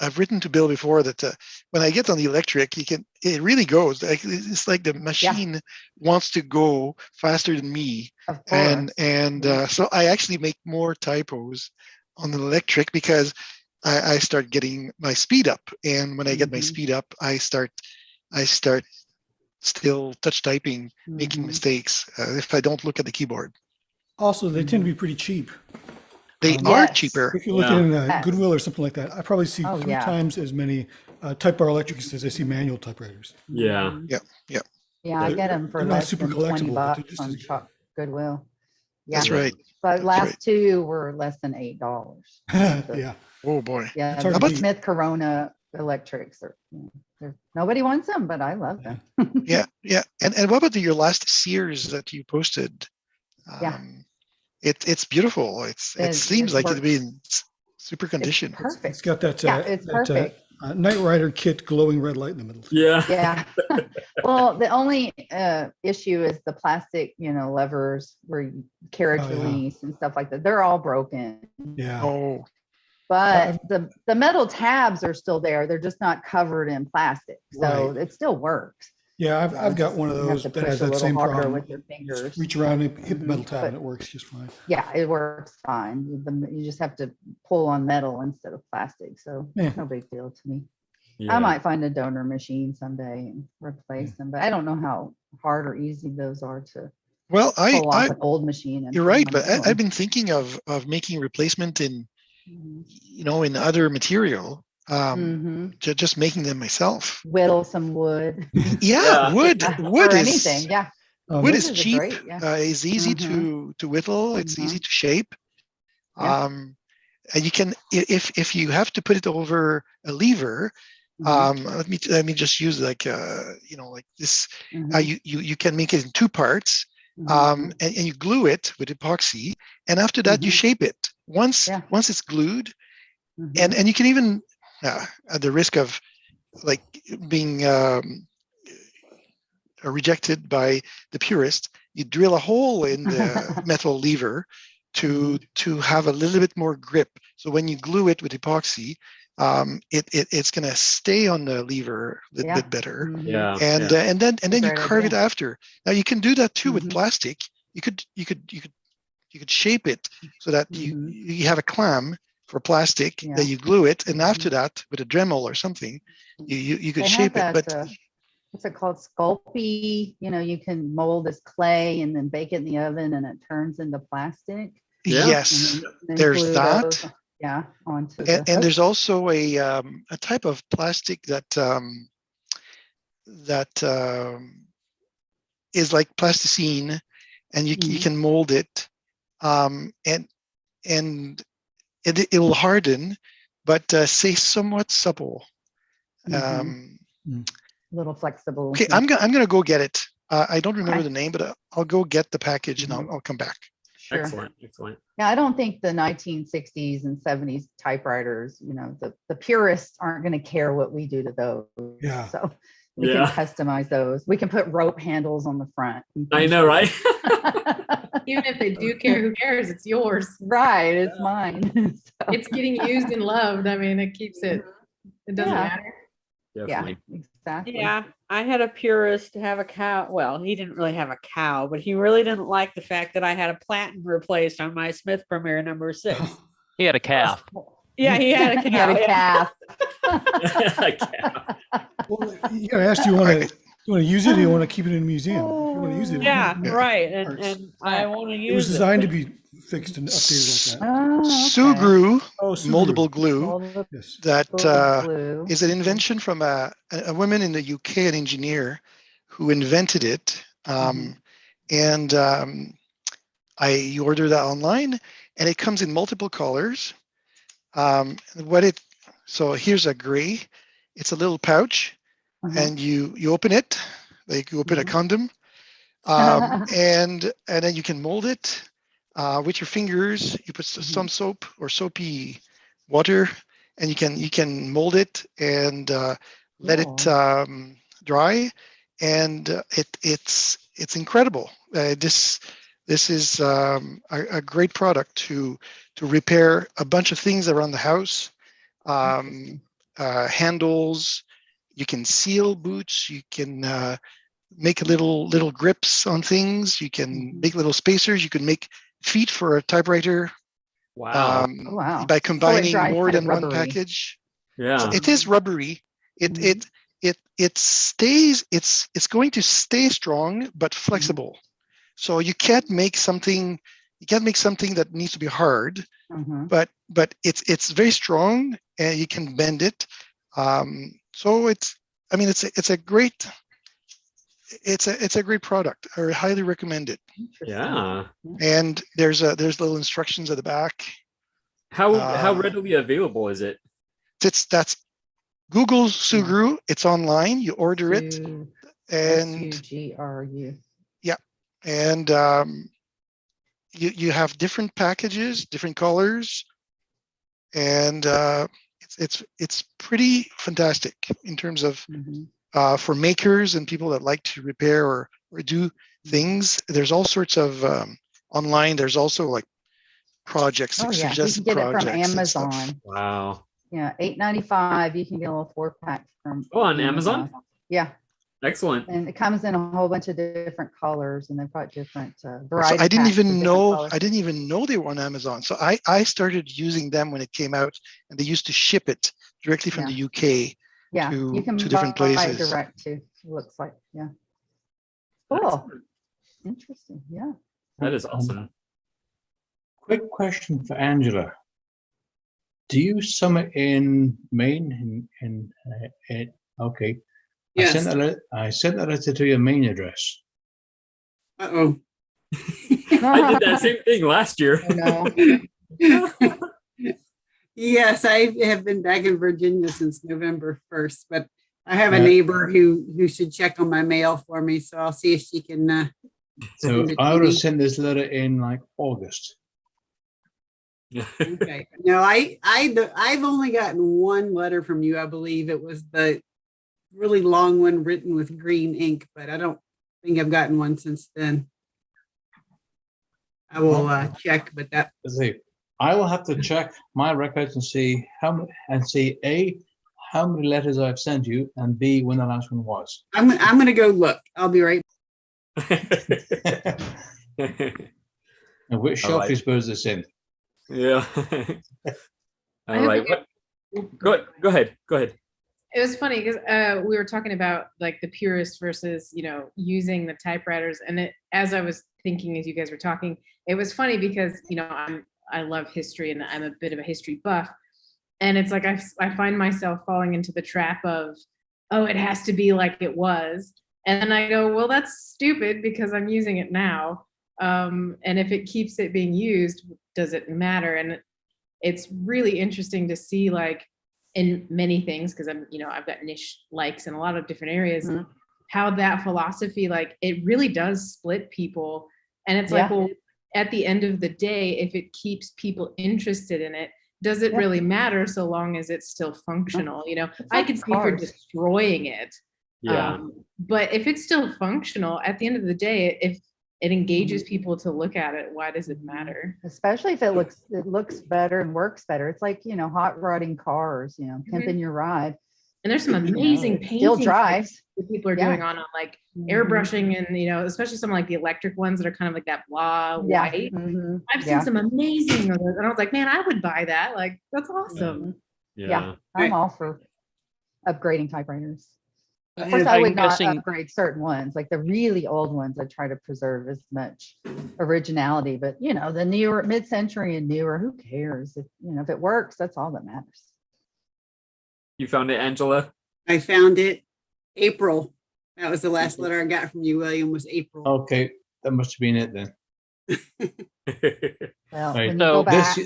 I've written to Bill before that when I get on the electric, it really goes. It's like the machine wants to go faster than me. And so I actually make more typos on the electric because I start getting my speed up. And when I get my speed up, I start still touch typing, making mistakes if I don't look at the keyboard. Also, they tend to be pretty cheap. They are cheaper. If you look in Goodwill or something like that, I probably see 3 times as many type bar electrics as I see manual typewriters. Yeah. Yeah. Yeah, I get them for less than $20 from Goodwill. Yeah. That's right. But last 2 were less than $8. Yeah. Oh boy. Yeah. The Smith Corona electrics nobody wants them, but I love them. Yeah. And what about your last Sears that you posted? It's beautiful. It seems like it'd be in super condition. It's perfect. It's got that it's perfect. Night Rider kit glowing red light in the middle. Yeah. Well, the only issue is the plastic, levers where you carriage release and stuff like that. They're all broken. Yeah. Oh. But the metal tabs are still there. They're just not covered in plastic, so it still works. Yeah, I've got one of those that has that same problem. With your fingers. Reach around and hit the metal tab, and it works just fine. Yeah, it works fine. You just have to pull on metal instead of plastic, so no big deal to me. Yeah. I might find a donor machine someday and replace them, but I don't know how hard or easy those are to. Well, pull off an old machine. You're right, but I've been thinking of making replacement in, in other material. just making them myself. Whittle some wood. Yeah, wood or is anything. Yeah. wood is a cheap. great, yeah. Is easy to whittle. It's easy to shape. And you can, if you have to put it over a lever, let me just use like like this. You can make it in two parts, and you glue it with epoxy, and after that you shape it. Once it's glued, and you can even at the risk of like being rejected by the purist, you drill a hole in the metal lever to have a little bit more grip. So when you glue it with epoxy, it's going to stay on the lever a little bit better. And then you carve it after. Now you can do that too with plastic. You could shape it so that you have a clamp for plastic that you glue it, and after that with a Dremel or something, you could shape it. But what's it called? Sculpey. You can mold this clay and then bake it in the oven, and it turns into plastic. Yes, then there's that. Those, onto and there's also a type of plastic that is like plasticine, and you can mold it, and it will harden, but stay somewhat supple. A little flexible. Okay, I'm gonna go get it. I don't remember the name, but I'll go get the package and I'll come back. Sure. Excellent. Yeah, I don't think the 1960s and 70s typewriters, the purists aren't going to care what we do to those. Yeah. So we can customize those. We can put rope handles on the front. I know, right? Even if they do care, who cares? It's yours. Right. It's mine. It's getting used and loved. I mean, it keeps it. It doesn't matter. Definitely. Yeah, exactly. Yeah, I had a purist have a cow. Well, he didn't really have a cow, but he really didn't like the fact that I had a platen replaced on my Smith Premier number 6. He had a calf. Yeah, he had a cow. He had a calf. Well, you gotta ask, do you want to use it, or you want to keep it in a museum? If you want to use it, right. And I want to use it. It was designed to be fixed and updated like that. Sugru, Sugru. moldable glue. That is an invention from a woman in the UK, an engineer, who invented it. You order that online, and it comes in multiple colors. So here's a gray. It's a little pouch, and you open it like you open a condom, and then you can mold it with your fingers. You put some soap or soapy water, and you can mold it and let it dry, and it's incredible. This is a great product to repair a bunch of things around the house. Handles. You can seal boots. You can make little grips on things. You can make little spacers. You can make feet for a typewriter. Wow! By combining more than one package. Yeah, so it is rubbery. It stays. It's going to stay strong but flexible. So you can't make something. You can't make something that needs to be hard. But it's very strong, and you can bend it. So it's a great product. I highly recommend it. Yeah. And there's little instructions at the back. How readily available is it? That's Google Sugru. It's online. You order it, and Sugru. Yeah, and you have different packages, different colors, and it's pretty fantastic in terms of for makers and people that like to repair or do things. There's all sorts of online. There's also like projects, suggested you can get projects. it from Amazon. Wow. Yeah, $8.95. You can get a little 4-pack from. On Amazon. Yeah. Excellent. And it comes in a whole bunch of different colors, and they've got different variety. So I didn't even know they were on Amazon. So I started using them when it came out, and they used to ship it directly from the UK to different places. Buy direct too. Looks like cool. Interesting. Yeah. That is awesome. Quick question for Angela. Do you summer in Maine? Okay. Yes. I sent a letter to your Maine address. Uh-oh. I did that same thing last year. Yes, I have been back in Virginia since November 1st, but I have a Yeah. neighbor who should check on my mail for me, so I'll see if she can. So send it I to would have me. sent this letter in like August. Okay. No, I've only gotten one letter from you. I believe it was the really long one written with green ink, but I don't think I've gotten one since then. I will check, but that. See, I will have to check my records and see A, how many letters I've sent you, and B, when the last one was. I'm gonna go look. I'll be right. And which shelf you suppose this in? Yeah. All right. Go ahead. It was funny because we were talking about like the purist versus, using the typewriters. And as I was thinking, as you guys were talking, it was funny because, I love history and I'm a bit of a history buff. And it's like, I find myself falling into the trap of, oh, it has to be like it was. And then I go, well, that's stupid because I'm using it now. And if it keeps it being used, does it matter? And it's really interesting to see, like, in many things, because I've got niche likes in a lot of different areas, how that philosophy, like, it really does split people. And it's like, well, at the end of the day, if it keeps people interested in it, does it really matter so long as it's still functional? I could see for destroying it. But if it's still functional, at the end of the day, if it engages people to look at it, why does it matter? Especially if it looks better and works better. It's like, hot rodding cars, pimping your ride. And there's some amazing paintings still drives that people are doing on like airbrushing, and especially some like the electric ones that are kind of like that blah white. I've seen some amazing of those, and I was like, man, I would buy that. Like, that's awesome. Yeah, I'm all for upgrading typewriters. Of course, I would not upgrade certain ones, like the really old ones. I try to preserve as much originality, but the newer, mid-century and newer, who cares? If it works, that's all that matters. You found it, Angela? I found it April. That was the last letter I got from you, William, was April. Okay, that must have been it then. Well, right. when you go back,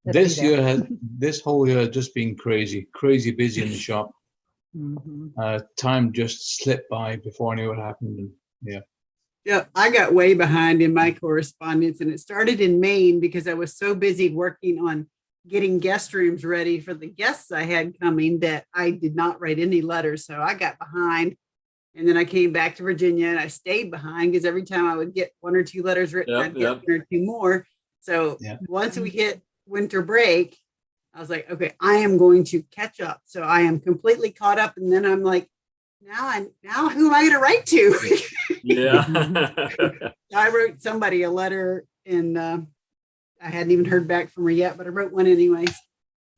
this whole year has just been crazy busy in the shop. Time just slipped by before I knew what happened. Yeah, I got way behind in my correspondence, and it started in Maine because I was so busy working on getting guest rooms ready for the guests I had coming that I did not write any letters. So I got behind, and then I came back to Virginia and I stayed behind because every time I would get one or two letters written, I'd get one or two more. So once we hit winter break, I was like, okay, I am going to catch up. So I am completely caught up. And then I'm like, now who am I going to write to? I wrote somebody a letter, and I hadn't even heard back from her yet, but I wrote one anyways.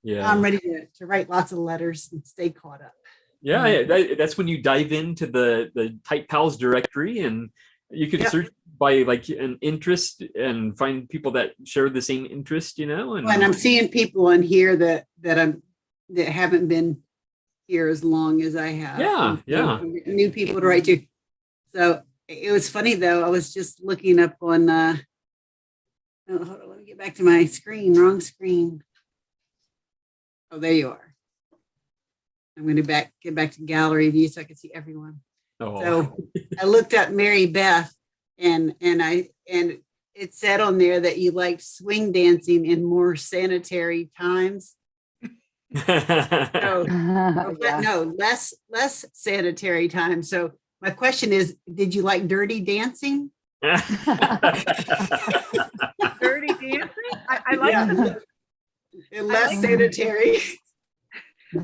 I'm ready to write lots of letters and stay caught up. That's when you dive into the Type Pals directory, and you can search by like an interest and find people that share the same interest, And I'm seeing people in here that haven't been here as long as I have. New people to write to. So it was funny though. I was just looking up on. Hold on, let me get back to my screen. Wrong screen. Oh, there you are. I'm going to get back to gallery view so I can see everyone. So I looked up Mary Beth, and it said on there that you like swing dancing in more sanitary times. No, less sanitary time. So my question is, did you like dirty dancing? Dirty dancing? I like less sanitary.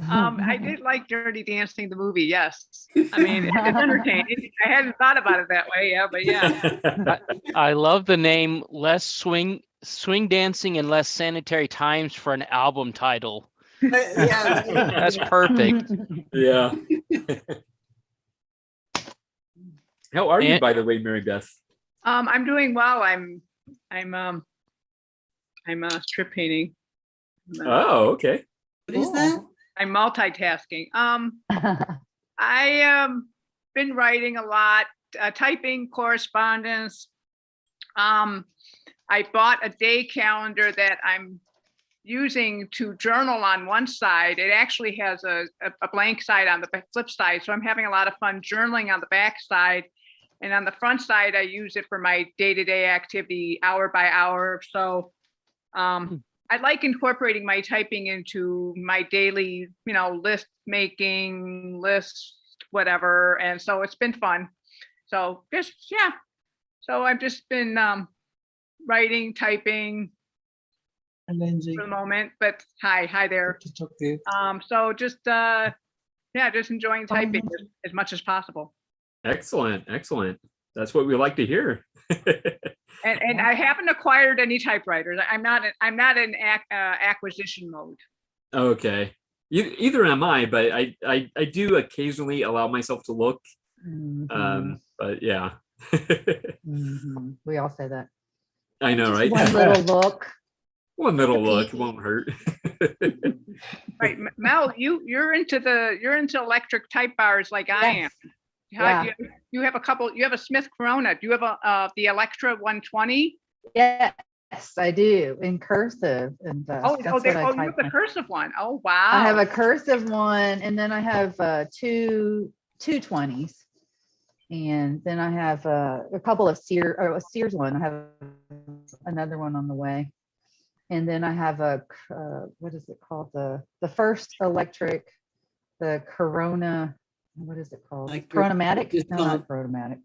I did like Dirty Dancing, the movie. Yes, I mean it's entertaining. I hadn't thought about it that way. But yeah. I love the name "Less Swing Dancing and Less Sanitary Times" for an album title. That's perfect. Yeah. How are you, by the way, Mary Beth? I'm doing well. I'm strip painting. Oh, okay. What is that? I'm multitasking. I been writing a lot, typing correspondence. I bought a day calendar that I'm using to journal on one side. It actually has a blank side on the flip side. So I'm having a lot of fun journaling on the back side. And on the front side, I use it for my day-to-day activity, hour by hour. So I like incorporating my typing into my daily, list making, list, whatever. And so it's been fun. So so I've just been writing, typing And Lindsay. for the moment, but hi there. So just just enjoying typing as much as possible. Excellent. That's what we like to hear. And I haven't acquired any typewriters. I'm not in acquisition mode. Okay. Either am I, but I do occasionally allow myself to look. But yeah. We all say that. I know, right? One little look. One little look won't hurt. Right, Mel, you're into electric type bars like I am. Yeah. You have a couple. You have a Smith Corona. Do you have the Electra 120? Yes, I do, in cursive. And you have the cursive one. Oh wow! I have a cursive one, and then I have two 220s, and then I have a couple of Sears one. I have another one on the way, and then I have a what is it called? The first electric, the Corona. What is it called? Chronomatic? No, not Chronomatic.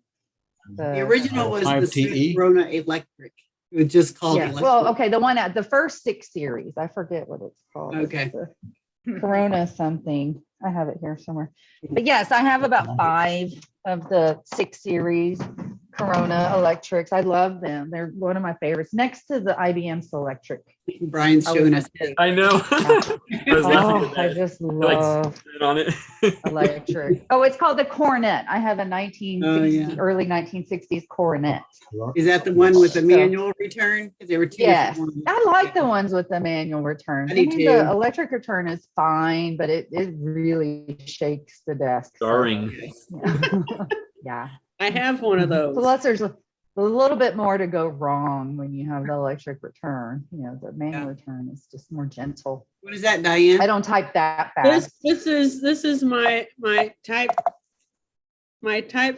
The original was the Smith Corona Electric. It was just called Electric. Well, okay, the one at the first 6 series. I forget what it's called. Okay. It's Corona something. I have it here somewhere. But yes, I have about 5 of the 6 series Corona Electrics. I love them. They're one of my favorites, next to the IBM Selectric. Brian's showing us. I know. I just love on it. electric. Oh, it's called the Coronet. I have a 1960s, early 1960s Coronet. Is that the one with the manual return? Because there were 2. Yes, I like the ones with the manual return. I do too. The electric return is fine, but it really shakes the desk. Jarring. Yeah. I have one of those. Plus, there's a little bit more to go wrong when you have the electric return. The manual return is just more gentle. What is that, Diane? I don't type that fast. This is my type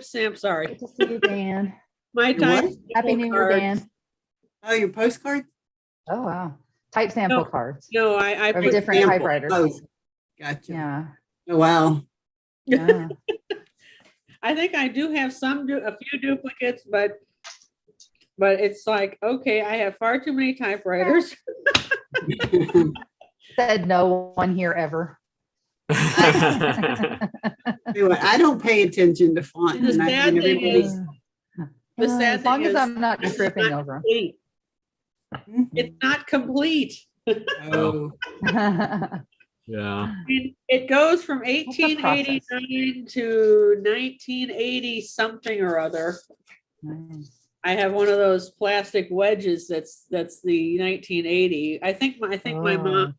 stamp. Sorry. Good to see you, Dan. My type. Happy New Year, Dan. Oh, your postcard? Oh wow. Type sample cards. No, I of put different sample. typewriters. Oh, gotcha. Yeah. Oh wow. Yeah. I think I do have a few duplicates, but it's like, okay, I have far too many typewriters. Said no one here ever. Anyway, I don't pay attention to font. The sad thing is, as long as I'm not tripping over them. It's not complete. Oh. Yeah. It goes from 1889 to 1980 something or other. Nice. I have one of those plastic wedges that's the 1980. I think my mom.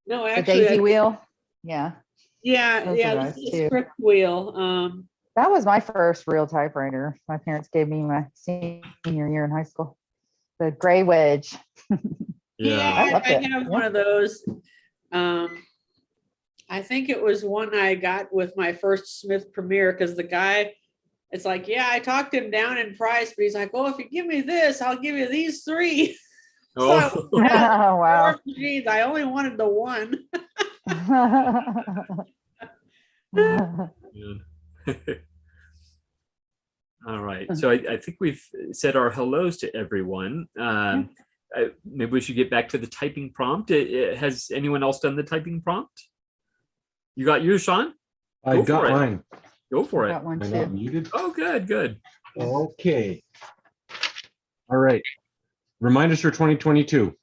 No, actually, the daisy wheel. Yeah. Yeah, the script wheel. That was my first real typewriter. My parents gave me my senior year in high school. The gray wedge. Yeah, I have one of those. I think it was one I got with my first Smith Premier, because the guy, it's like, yeah, I talked him down in price, but he's like, oh, if you give me this, I'll give you these 3. Oh, So oh wow. Geez, I only wanted the one. All right. So I think we've said our hellos to everyone. Maybe we should get back to the typing prompt. Has anyone else done the typing prompt? You got yours, Sean? I got mine. Go for it. Got one I'm too. not muted. Oh, good. Okay. All right. Reminders for 2022.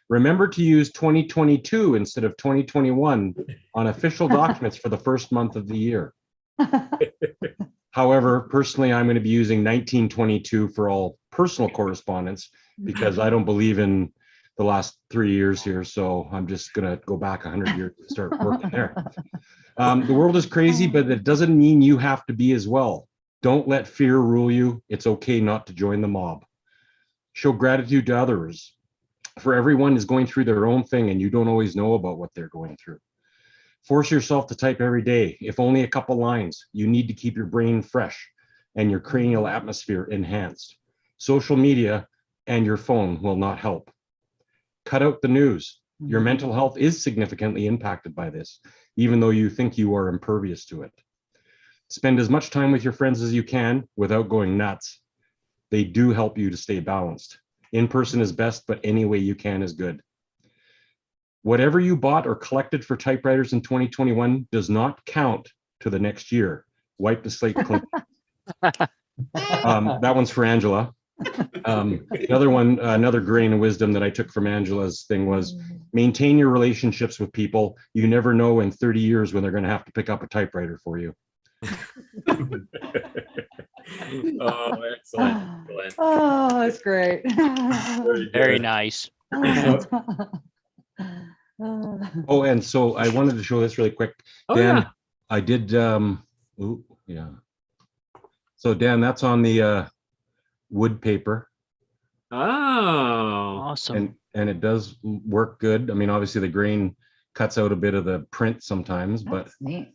Remember to use 2022 instead of 2021 on official documents for the first month of the year. However, personally, I'm going to be using 1922 for all personal correspondence, because I don't believe in the last 3 years here, so I'm just gonna go back 100 years and start working there. The world is crazy, but it doesn't mean you have to be as well. Don't let fear rule you. It's okay not to join the mob. Show gratitude to others. For everyone is going through their own thing, and you don't always know about what they're going through. Force yourself to type every day, if only a couple lines. You need to keep your brain fresh and your cranial atmosphere enhanced. Social media and your phone will not help. Cut out the news. Your mental health is significantly impacted by this, even though you think you are impervious to it. Spend as much time with your friends as you can without going nuts. They do help you to stay balanced. In person is best, but any way you can is good. Whatever you bought or collected for typewriters in 2021 does not count to the next year. Wipe the slate clean. That one's for Angela. Another one, another grain of wisdom that I took from Angela's thing was maintain your relationships with people. You never know in 30 years when they're going to have to pick up a typewriter for you. Oh, excellent. Oh, that's great. Very nice. Oh, and so I wanted to show this really quick. Oh, Dan, yeah. I did, ooh, yeah. So Dan, that's on the wood paper. Oh, awesome. And it does work good. I mean, obviously the grain cuts out a bit of the print sometimes, but neat.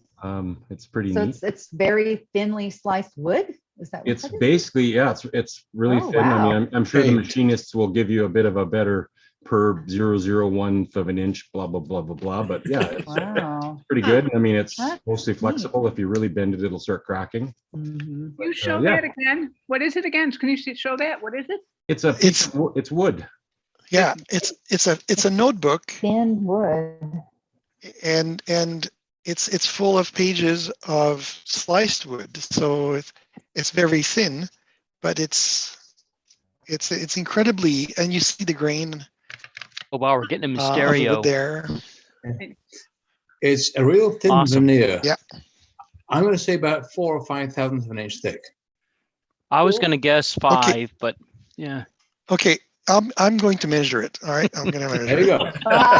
It's pretty So neat. it's very thinly sliced wood. Is that what It's that is? basically, yeah, it's really Oh, thin. I wow. mean, I'm sure the Hey. machinists will give you a bit of a better per 0.001 of an inch, blah, blah, blah, blah, blah. But yeah, it's Wow. pretty good. I mean, it's That's mostly flexible. If you really bend it, it'll start cracking. You show yeah. that again. What is it again? Can you show that? What is it? It's a piece of wood. It's wood. Yeah, it's a notebook, Thin wood. and it's full of pages of sliced wood. So it's very thin, but it's incredibly, and you see the grain. Oh wow, we're getting them in of the stereo. wood there. It's a real thin Awesome. veneer. Yeah. I'm going to say about 4 or 5 thousandths of an inch thick. I was going to guess 5, but yeah. Okay, I'm going to measure it. All right, I'm going to measure There you go.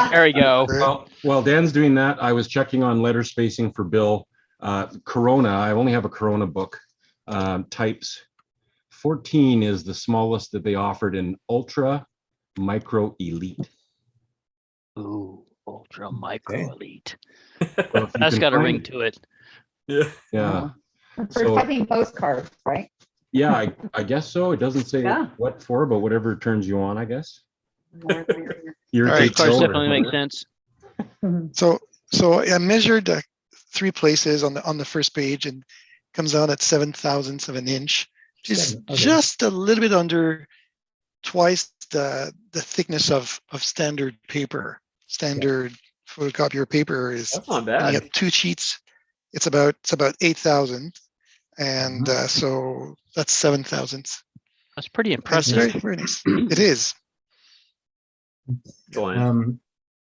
There we go. While Dan's doing that, I was checking on letter spacing for Bill. Corona, I only have a Corona book. Types 14 is the smallest that they offered in Ultra Micro Elite. Ooh, Ultra Micro Elite. So That's got a ring to it. Yeah. Yeah. For typing postcards, right? Yeah, I guess so. It doesn't say Yeah. what for, but whatever turns you on, I guess. All Irritate right, Joe or Definitely makes whatever. sense. So I measured 3 places on the first page, and comes out at 7 thousandths of an inch, which is just a little bit under twice the thickness of standard paper. Standard photocopier paper is, That's not when you bad. get 2 sheets, it's about 8,000, and so that's 7 thousandths. That's pretty It's impressive. very, very nice. It is.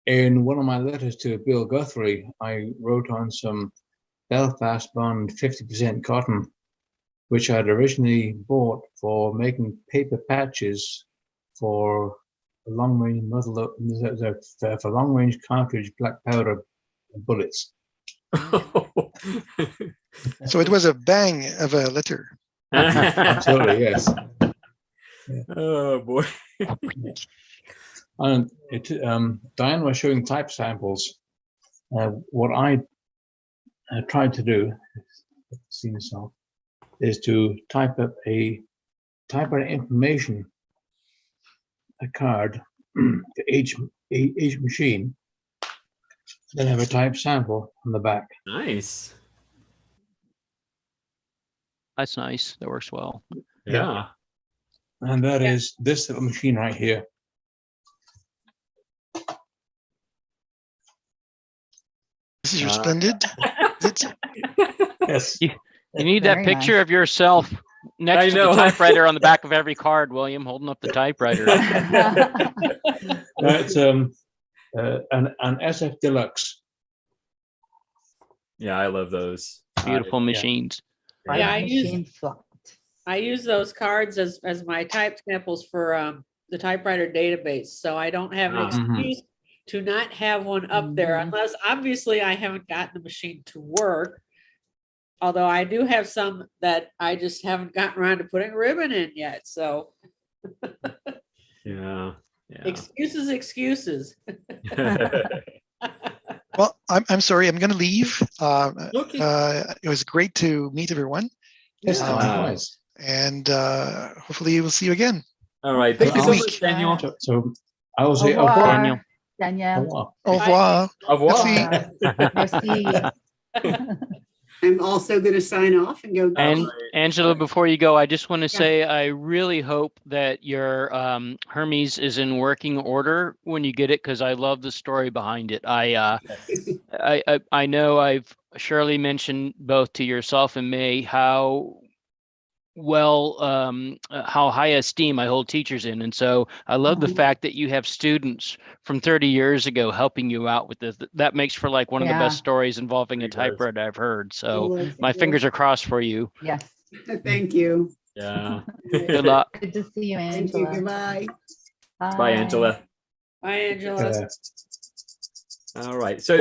In one of my letters to Bill Guthrie, I wrote on some Belfast bond 50% cotton, which I'd originally bought for making paper patches for long-range muzzle, for long-range cartridge black powder bullets. So it was a bang of a letter. Absolutely, yes. Oh boy. And Diane was showing type samples. What I tried to do, see myself, is to type up a typewriter information, a card to each machine, then have a type sample on the back. Nice. That's nice. That works well. Yeah. And that is this little machine right here. This is your splendid. Yes. You need that Very picture nice. of yourself next I to know. the typewriter on the back of every card, William, holding up the typewriter. That's an SF Deluxe. Yeah, I love those. Beautiful machines. Yeah, I use Machine flop. those cards as my type samples for the typewriter database, so I don't have an Mhm. excuse to not have one up there, unless obviously I haven't gotten the machine to work. Although I do have some that I just haven't gotten around to putting ribbon in yet. So Yeah. excuses. Well, I'm sorry, I'm going to leave. Okay. It was great to meet everyone. Yes, likewise. And hopefully we'll see you again. All right. Thank you so much, Daniel. So I will say Au revoir, Daniel. Danielle. Au revoir. Au revoir. Merci. I'm also going to sign off and go. And Angela, before you go, I just want to say I really hope that your Hermes is in working order when you get it, because I love the story behind it. I know I've surely mentioned both to yourself and May how how high esteem I hold teachers in, and so I love the fact that you have students from 30 years ago helping you out with this. That makes for like one of the best stories involving a typewriter I've heard. So my fingers are crossed for you. Yes. Thank you. Yeah. Good luck. Good to see you, Thank you. Angela. Goodbye. Bye, Angela. Bye, Angela. All right. So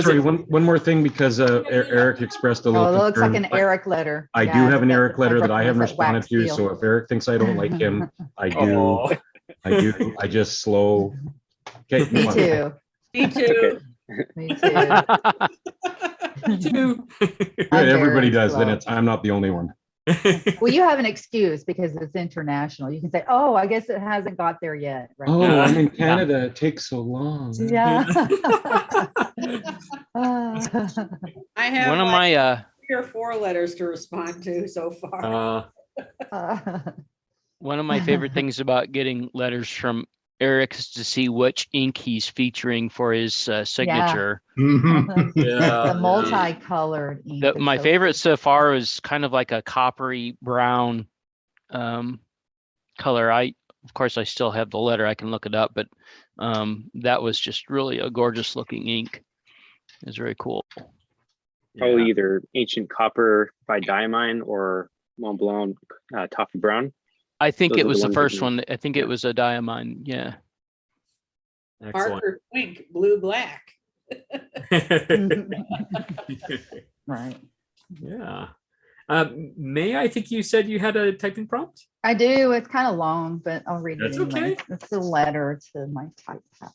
sorry, one more thing, because Eric expressed a little Oh, it looks like concern. an Eric letter. I do have an Eric letter that I haven't responded to. So if Eric thinks I don't like him, I do. Oh. I do. I just slow. Okay. Me too. Me too. Me too. Me too. Good. Everybody does. Then I'm not the only one. Well, you have an excuse because it's international. You can say, "Oh, I guess it hasn't got there yet." Right? Oh, I'm in Canada. It takes so long. Yeah. I have One of my 3 or 4 letters to respond to so far. one of my favorite things about getting letters from Eric is to see which ink he's featuring for his signature. The multicolored ink. My favorite so far is kind of like a coppery brown color. Of course, I still have the letter. I can look it up, but that was just really a gorgeous looking ink. It's very cool. Probably either Ancient Copper by Diamine or Mont Blanc Toffee Brown. I think Those it are was the ones first one. I think it was a Diamine. Yeah. Parker Twink, blue black. Right. Yeah. May, I think you said you had a typing prompt? I do. It's kind of long, but I'll read That's it anyway. okay. It's a letter to my type pals.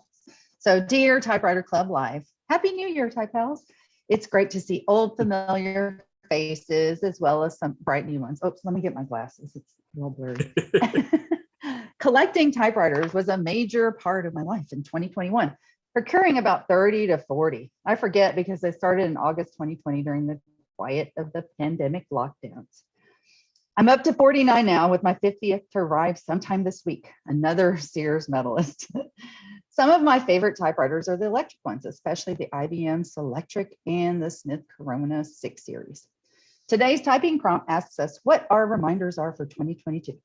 So, dear Typewriter Club Live, Happy New Year, type pals. It's great to see old familiar faces as well as some bright new ones. Oops, let me get my glasses. It's a little blurry. Collecting typewriters was a major part of my life in 2021, procuring about 30 to 40. I forget because I started in August 2020 during the quiet of the pandemic lockdowns. I'm up to 49 now, with my 50th to arrive sometime this week. Another Sears medalist. Some of my favorite typewriters are the electric ones, especially the IBM Selectric and the Smith Corona 6 series. Today's typing prompt asks us what our reminders are for 2022.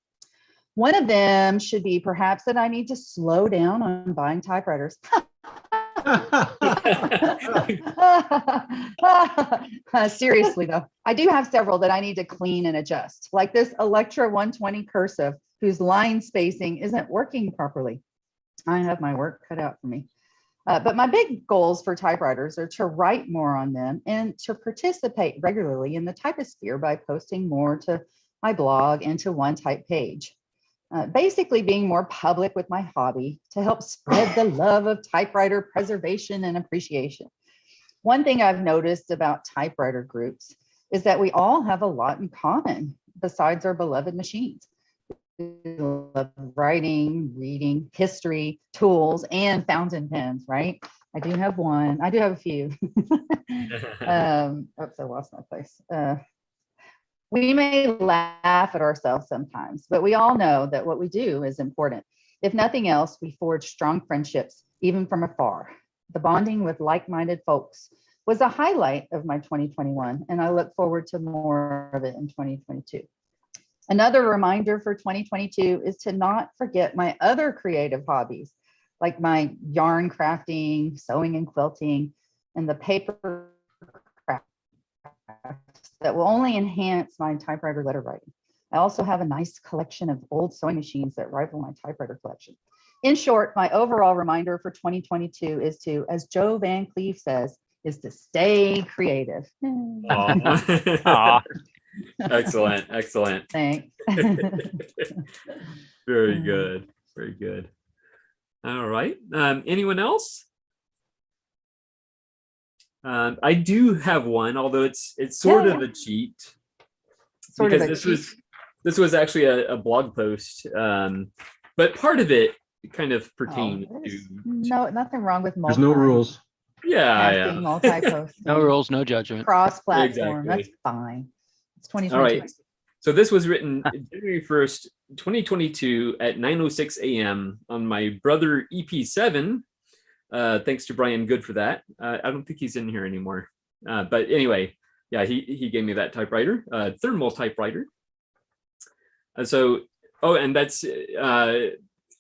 One of them should be perhaps that I need to slow down on buying typewriters. Seriously though, I do have several that I need to clean and adjust, like this Electra 120 cursive whose line spacing isn't working properly. I have my work cut out for me. But my big goals for typewriters are to write more on them and to participate regularly in the typosphere by posting more to my blog and to One Type page. Basically being more public with my hobby to help spread the love of typewriter preservation and appreciation. One thing I've noticed about typewriter groups is that we all have a lot in common besides our beloved machines. We love writing, reading, history, tools, and fountain pens, right? I do have one. I do have a few. Oops, I lost my place. We may laugh at ourselves sometimes, but we all know that what we do is important. If nothing else, we forge strong friendships, even from afar. The bonding with like-minded folks was a highlight of my 2021, and I look forward to more of it in 2022. Another reminder for 2022 is to not forget my other creative hobbies, like my yarn crafting, sewing and quilting, and the paper craft that will only enhance my typewriter letter writing. I also have a nice collection of old sewing machines that rival my typewriter collection. In short, my overall reminder for 2022 is to, as Joe Van Cleve says, is to stay creative. Excellent, excellent. Thanks. Very good, very good. All right, anyone else? I do have one, although it's sort of a cheat. This was actually a blog post, but part of it kind of pertained to. No, nothing wrong with There's no rules. Yeah. Multi-post. No rules, no judgment. Cross-platform. Exactly. That's fine. It's 2022. All right. So this was written January 1st, 2022 at 9:06 a.m. on my Brother EP7. Thanks to Brian Good for that. I don't think he's in here anymore. But anyway, yeah, he gave me that typewriter, thermal typewriter. And that's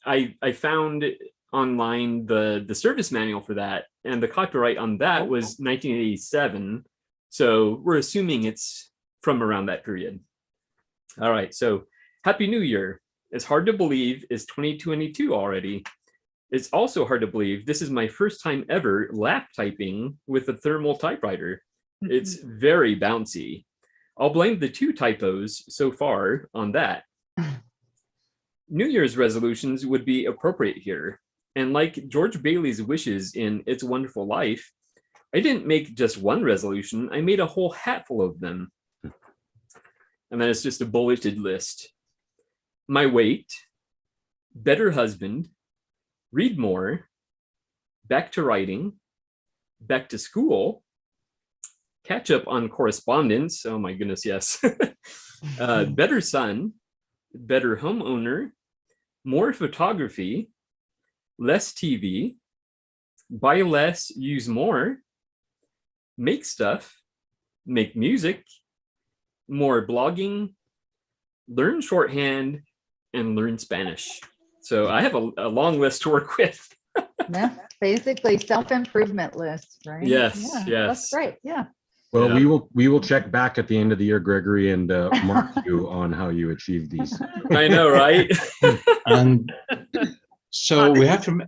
I found online the service manual for that, and the copyright on that was 1987. So we're assuming it's from around that period. All right, so Happy New Year. It's hard to believe it's 2022 already. It's also hard to believe this is my first time ever lap typing with a thermal typewriter. It's very bouncy. I'll blame the 2 typos so far on that. New Year's resolutions would be appropriate here. And like George Bailey's wishes in It's a Wonderful Life, I didn't make just one resolution, I made a whole hatful of them. And then it's just a bulleted list. My weight, better husband, read more, back to writing, back to school, catch up on correspondence. Oh my goodness, yes. Better son, better homeowner, more photography, less TV, buy less, use more, make stuff, make music, more blogging, learn shorthand, and learn Spanish. So I have a long list to work with. Yeah, basically self-improvement list, right? Yes, yeah, yes. That's great. Yeah. Well, we will check back at the end of the year, Gregory, and mark you on how you achieved these. I know, right? And so we have to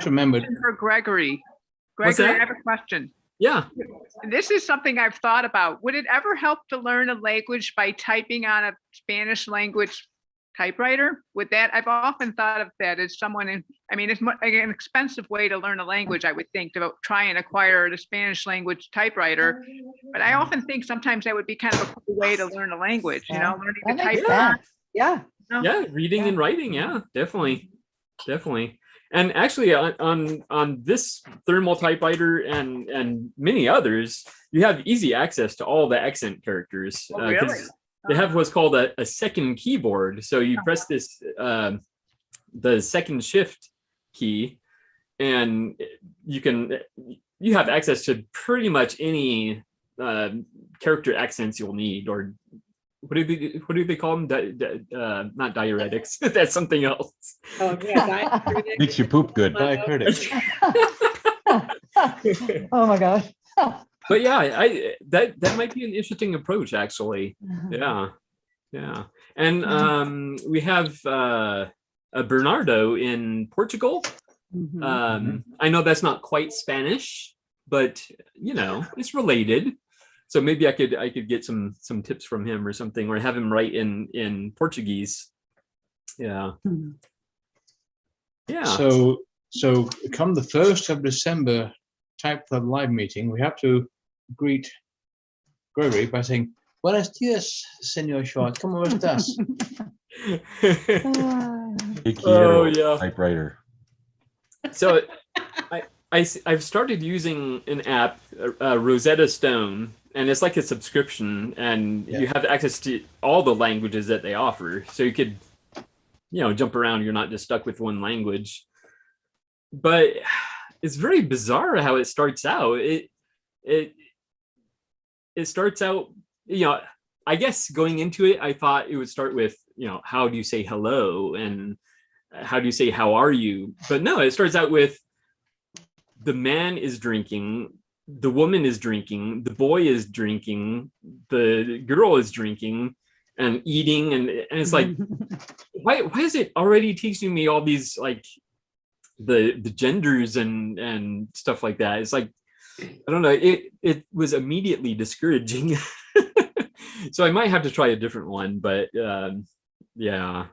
remember. For Gregory. What's Gregory, that? I have a question. Yeah. This is something I've thought about. Would it ever help to learn a language by typing on a Spanish language typewriter? Would that, I've often thought of that as someone in, I mean, it's an expensive way to learn a language, I would think, to try and acquire a Spanish language typewriter. But I often think sometimes that would be kind of a cool way to learn a language, you know, learning to type. Yeah. Yeah, reading and writing. Yeah, definitely. And actually on this thermal typewriter and many others, you have easy access to all the accent characters. Oh, really? They have what's called a second keyboard. So you press this, the second shift key, and you have access to pretty much any character accents you'll need, or what do they call them? Not diuretics. That's something else. Oh yeah, Makes you poop good. Diacritics. Oh my gosh. But yeah, that might be an interesting approach, actually. Yeah. And we have a Bernardo in Portugal. I know that's not quite Spanish, but you know, it's related. So maybe I could get some tips from him or something, or have him write in Portuguese. Yeah. Yeah. So come the 1st of December Type Club live meeting, we have to greet Gregory by saying, "Buenos dias, Senor Short. ¿Cómo estás?" Oh yeah. Typewriter. So I've started using an app, Rosetta Stone, and it's like a subscription, and you have access to all the languages that they offer. So you could, jump around. You're not just stuck with one language. But it's very bizarre how it starts out. It starts out, I guess going into it, I thought it would start with, how do you say hello, and how do you say how are you? But no, it starts out with the man is drinking, the woman is drinking, the boy is drinking, the girl is drinking, and eating, and it's like, why is it already teaching me all these like the genders and stuff like that? It's like, I don't know, it was immediately discouraging. So I might have to try a different one, but yeah.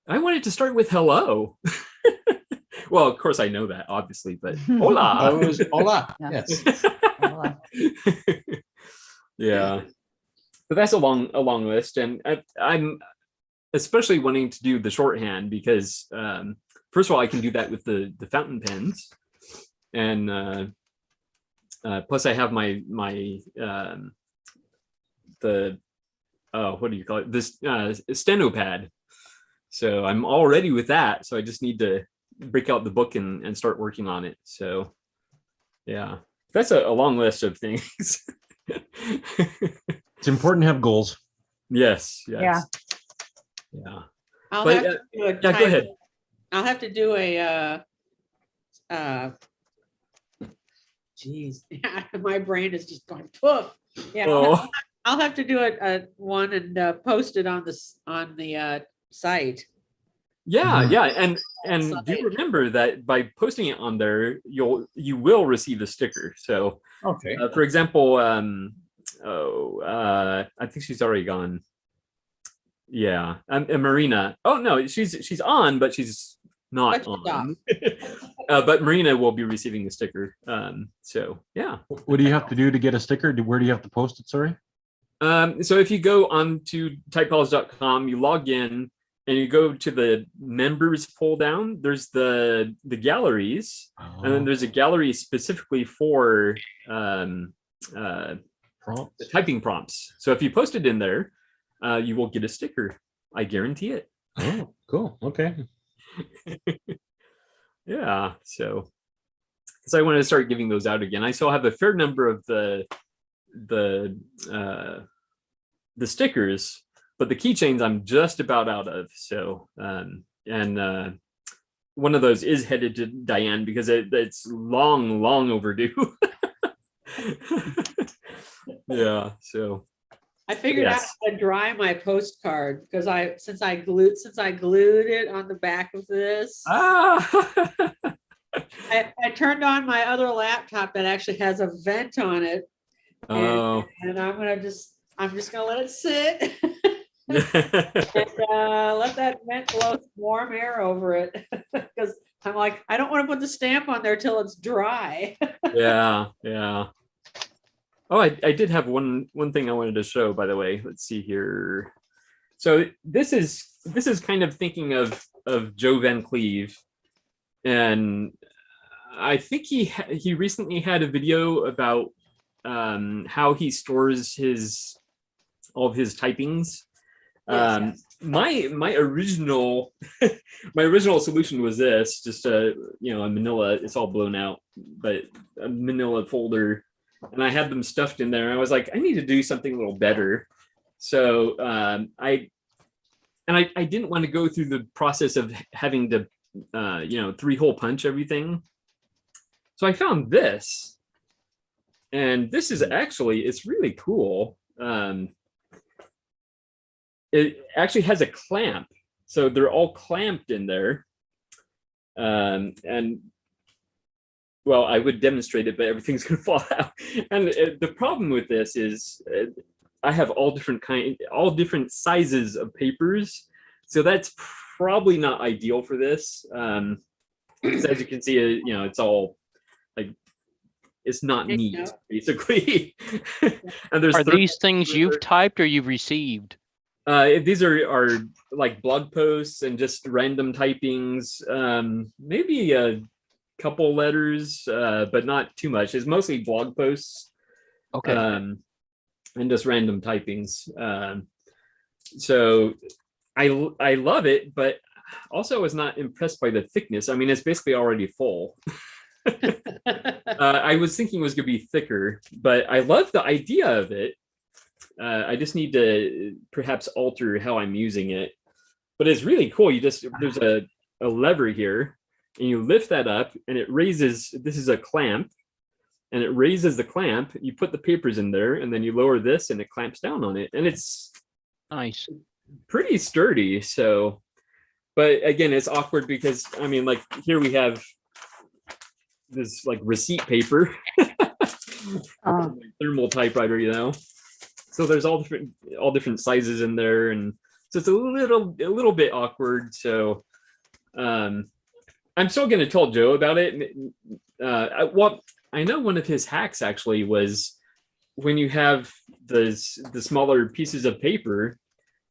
I wanted to start with hello. Well, of course I know that, obviously, but hola. Oh, it was hola. Yes. Hola. Yeah. But that's a long list, and I'm especially wanting to do the shorthand because first of all, I can do that with the fountain pens, and plus I have my the what do you call it, this steno pad, so I'm all ready with that. So I just need to break out the book and start working on it. So yeah, that's a long list of things. It's important to have goals. Yes. Yeah. Yeah. I'll But, have to do a yeah, go ahead. I'll have to do a geez, my brain is just going poof. Yeah, Oh. I'll have to do a one and post it on the site. Yeah, and do remember that by posting it on there, you will receive a sticker. So Okay. for example, I think she's already gone. Yeah, and Marina. Oh no, she's on, but she's not on. But Marina will be receiving the sticker. So yeah. What do you have to do to get a sticker? Where do you have to post it? Sorry. So if you go on to typepals.com, you log in and you go to the members pull down, there's the galleries, and then there's a gallery specifically for the typing prompts. So if you post it in there, you will get a sticker. I guarantee it. Oh, cool. Okay. Yeah. So I want to start giving those out again. I still have a fair number of the stickers, but the keychains I'm just about out of. So and one of those is headed to Diane because it's long overdue. Yeah. So I figured out how to dry my postcard because since I glued it on the back of this. I turned on my other laptop that actually has a vent on it. And I'm just gonna let it sit. And let that vent blow some warm air over it. Because I'm like, I don't want to put the stamp on there till it's dry. Yeah. Oh, I did have one thing I wanted to show, by the way. Let's see here. So this is kind of thinking of Joe Van Cleve, and I think he recently had a video about how he stores all of his typings. Yes. My original solution was this, just a manila, it's all blown out, but a manila folder, and I had them stuffed in there. I was like, I need to do something a little better. So I didn't want to go through the process of having to 3-hole punch everything. So I found this, and this is actually, it's really cool. It actually has a clamp, so they're all clamped in there. And well, I would demonstrate it, but everything's gonna fall out. And the problem with this is I have all different sizes of papers, so that's probably not ideal for this. Because as you can see, it's all like, it's not neat, basically. And are these things you've typed or you've received? These are like blog posts and just random typings, maybe a couple letters, but not too much. It's mostly blog posts. Okay. And just random typings. So I love it, but also I was not impressed by the thickness. I mean, it's basically already full. I was thinking it was going to be thicker, but I love the idea of it. I just need to perhaps alter how I'm using it, but it's really cool. There's a lever here, and you lift that up, and it raises. This is a clamp, and it raises the clamp. You put the papers in there, and then you lower this, and it clamps down on it. And it's Nice. Pretty sturdy. So, but again, it's awkward because I mean, like here we have this like receipt paper, thermal typewriter, you know. So there's all different sizes in there, and so it's a little bit awkward. So, I'm still going to tell Joe about it. Well, I know one of his hacks actually was when you have the smaller pieces of paper,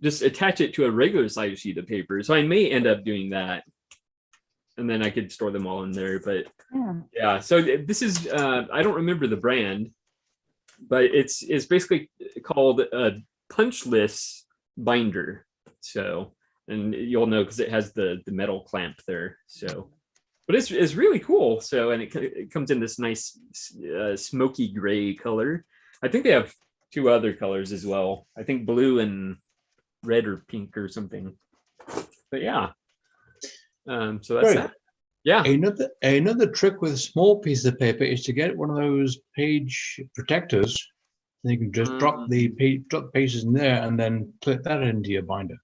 just attach it to a regular size sheet of paper. So I may end up doing that, and then I could store them all in there. But yeah, so this is I don't remember the brand, but it's basically called a punchless binder. So, and you'll know because it has the metal clamp there. So, but it's really cool. So, and it comes in this nice smoky gray color. I think they have 2 other colors as well. I think blue and red or pink or something. But yeah, so that's that. Yeah. Another trick with small pieces of paper is to get one of those page protectors. And you can just drop the pages in there and then clip that into your binder.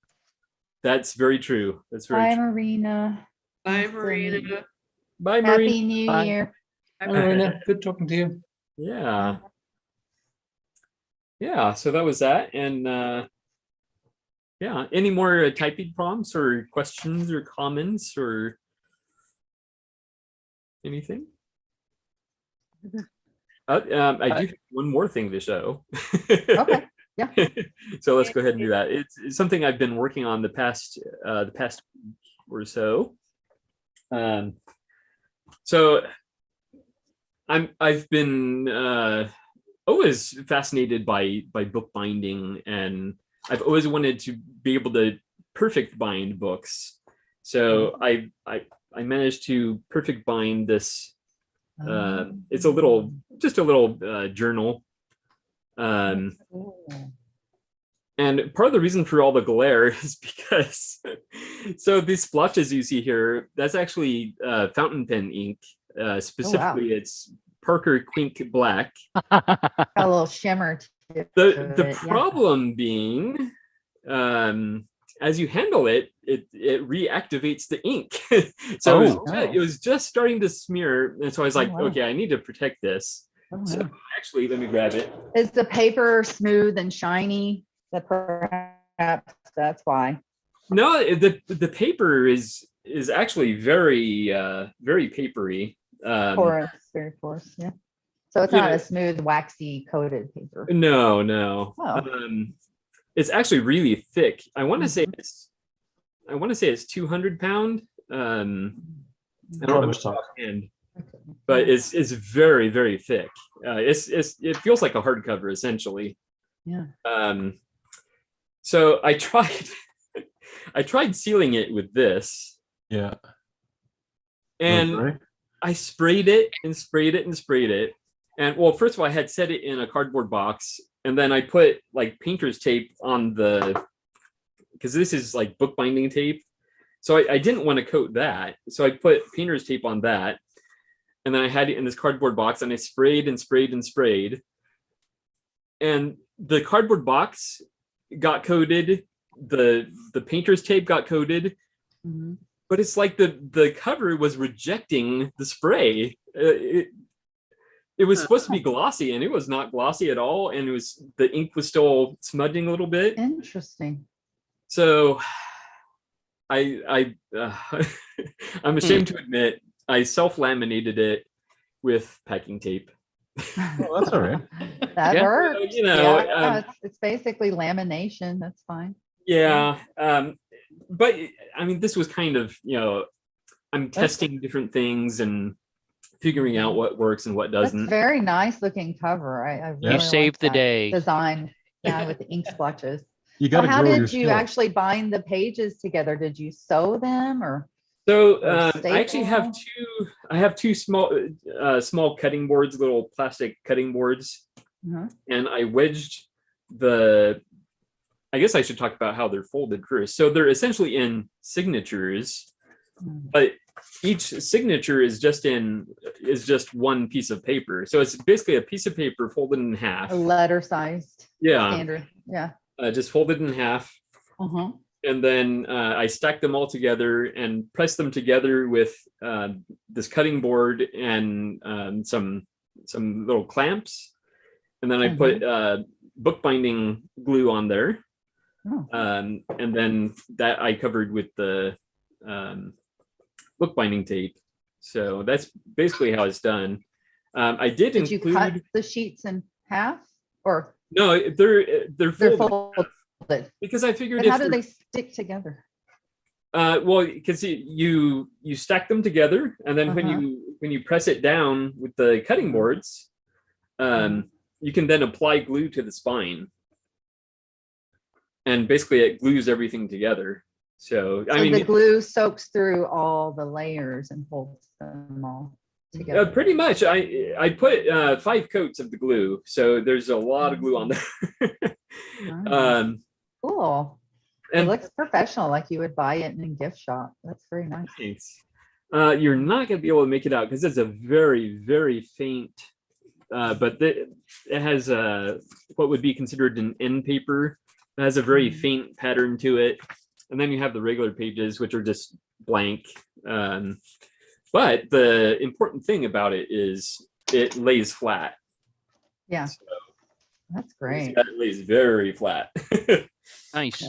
That's very true. That's very Bye, true. Marina. Bye, Marina. Bye, Marina. Happy New Year. Bye, Marina. Good talking to you. Yeah. Yeah, so that was that. And yeah, any more typing prompts or questions or comments or anything? I do have one more thing to show. Okay. Yeah. So let's go ahead and do that. It's something I've been working on the past week or so. So I've been always fascinated by bookbinding, and I've always wanted to be able to perfect bind books. So I managed to perfect bind this. It's just a little journal. And part of the reason for all the glare is because, so these splotches you see here, that's actually fountain pen ink. Specifically, it's Parker Quink Black. Got a little shimmer to it. The problem being, as you handle it, it reactivates the ink. So it was just starting to smear, and so I was like, okay, I need to protect this. So actually, let me grab it. Is the paper smooth and shiny? That perhaps that's why. No, the paper is actually very very papery. Porous, very porous. Yeah. So it's not a smooth, waxy coated paper. No. Oh. It's actually really thick. I want to say it's 200 pound. I don't know offhand, but it's very, very thick. It feels like a hardcover essentially. Yeah. So I tried sealing it with this. Yeah. And I sprayed it and sprayed it and sprayed it. And well, first of all, I had set it in a cardboard box, and then I put like painter's tape on because this is like bookbinding tape. So I didn't want to coat that. So I put painter's tape on that. And then I had it in this cardboard box, and I sprayed and sprayed and sprayed. And the cardboard box got coated, the painter's tape got coated, but it's like the cover was rejecting the spray. It was supposed to be glossy, and it was not glossy at all, and the ink was still smudging a little bit. Interesting. So I'm ashamed to admit I self-laminated it with packing tape. Well, that's all right. That works. So, you know, it's basically lamination. That's fine. Yeah. But I mean, this was kind of, I'm testing different things and figuring out what works and what doesn't. That's very nice looking cover. I really You saved the like that day. design. Yeah, with the ink splotches. You got to how grow did your you skill. actually bind the pages together? Did you sew them or? So or I actually have staple? I have two small cutting boards, little plastic cutting boards, and I wedged I guess I should talk about how they're folded first. So they're essentially in signatures, but each signature is just one piece of paper. So it's basically a piece of paper folded in half. A letter sized. Yeah. Standard. Yeah. just folded in half. Uh-huh. And then I stacked them all together and pressed them together with this cutting board and some little clamps. And then I put bookbinding glue on there. Oh. And then that I covered with the bookbinding tape. So that's basically how it's done. I did you cut the sheets in half, or no? They're folded. Because I figured, but how do they stick together? Well, because you stack them together, and then when you press it down with the cutting boards, you can then apply glue to the spine, and basically it glues everything together. So I mean, the glue soaks through all the layers and holds them all together. Pretty much. I put 5 coats of the glue, so there's a lot of glue on there. Cool. And it looks professional, like you would buy it in a gift shop. That's very nice. Thanks. You're not going to be able to make it out because it's a very, very faint, but it has what would be considered an end paper. It has a very faint pattern to it. And then you have the regular pages, which are just blank. But the important thing about it is it lays flat. Yeah. So that's great. It lays very flat. Nice.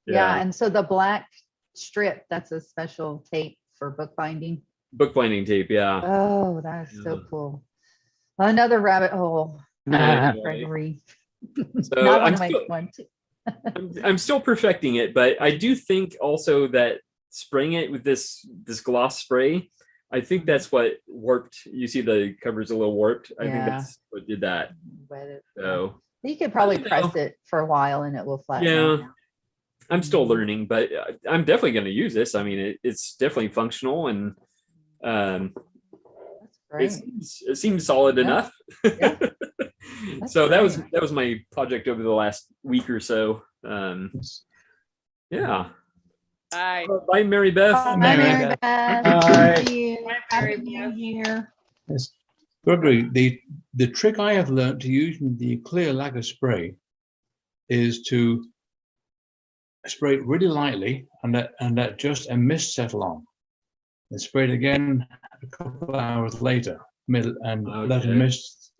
Yeah. And so the black strip, that's a special tape for bookbinding. Bookbinding tape, yeah. Oh, that is so cool. Another rabbit hole. Gregory. So I'm still perfecting it, but I do think also that spraying it with this gloss spray, I think that's what warped. You see the cover's a little warped. I think that's what did that. So you could probably press it for a while and it will flatten out. I'm still learning, but I'm definitely going to use this. I mean, it's definitely functional, and it seems solid enough. So that was my project over the last week or so. Yeah. Bye. Bye, Mary Beth. Bye, Mary Beth. Thank you. Happy New Year. Yes. Gregory, the trick I have learned to using the clear lacquer spray is to spray it really lightly and let just a mist settle on. And spray it again a couple of hours later, and let a mist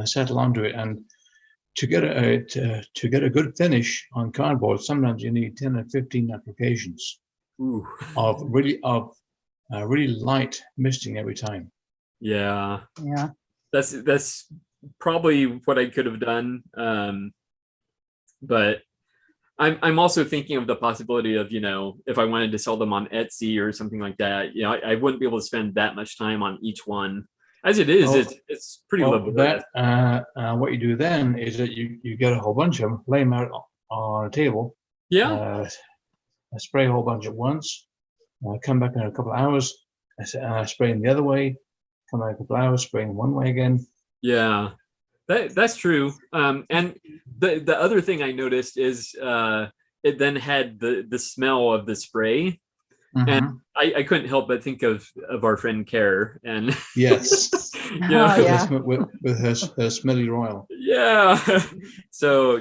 settle onto it. And to get a good finish on cardboard, sometimes you need 10 or 15 applications of really light misting every time. Yeah. Yeah. That's probably what I could have done. But I'm also thinking of the possibility of, if I wanted to sell them on Etsy or something like that, I wouldn't be able to spend that much time on each one. As it is, it's pretty laborious. What you do then is that you get a whole bunch of them, lay them out on a table. Yeah. Spray a whole bunch at once. Come back in a couple of hours. Spray them the other way. Come back a couple of hours. Spray them one way again. Yeah, that's true. And the other thing I noticed is it then had the smell of the spray. And I couldn't help but think of our friend Care, and yes, with her smelly royal. Yeah. So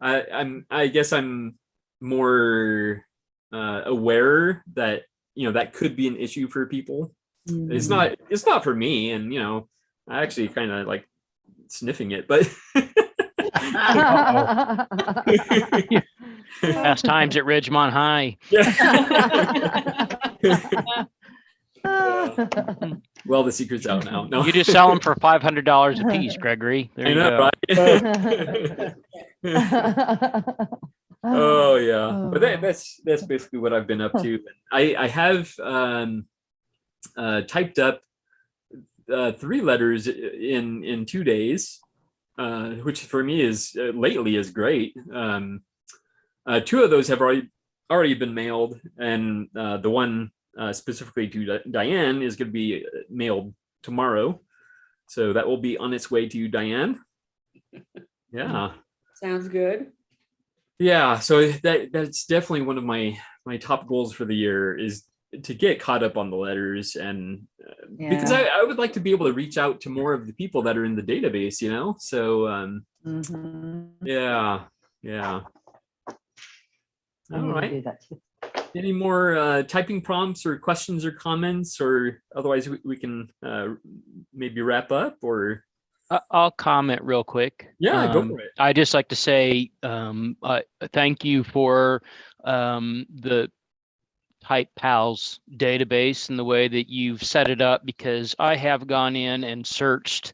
I guess I'm more aware that that could be an issue for people. It's not for me, and I actually kind of like sniffing it, but Past times at Ridgemont High. Well, the secret's out now. No, you just sell them for $500 a piece, Gregory. There you go. Right? Oh yeah, but that's basically what I've been up to. I have typed up 3 letters in 2 days, which for me is lately is great. 2 of those have already been mailed, and the one specifically to Diane is going to be mailed tomorrow, so that will be on its way to Diane. Yeah, sounds good. Yeah, so that's definitely one of my top goals for the year, is to get caught up on the letters, and because I would like to be able to reach out to more of the people that are in the database, so yeah. I All need to right. do that too. Any more typing prompts or questions or comments, or otherwise we can maybe wrap up, or? I'll comment real quick. Yeah, go for it. I just like to say thank you for the Type Pals database and the way that you've set it up, because I have gone in and searched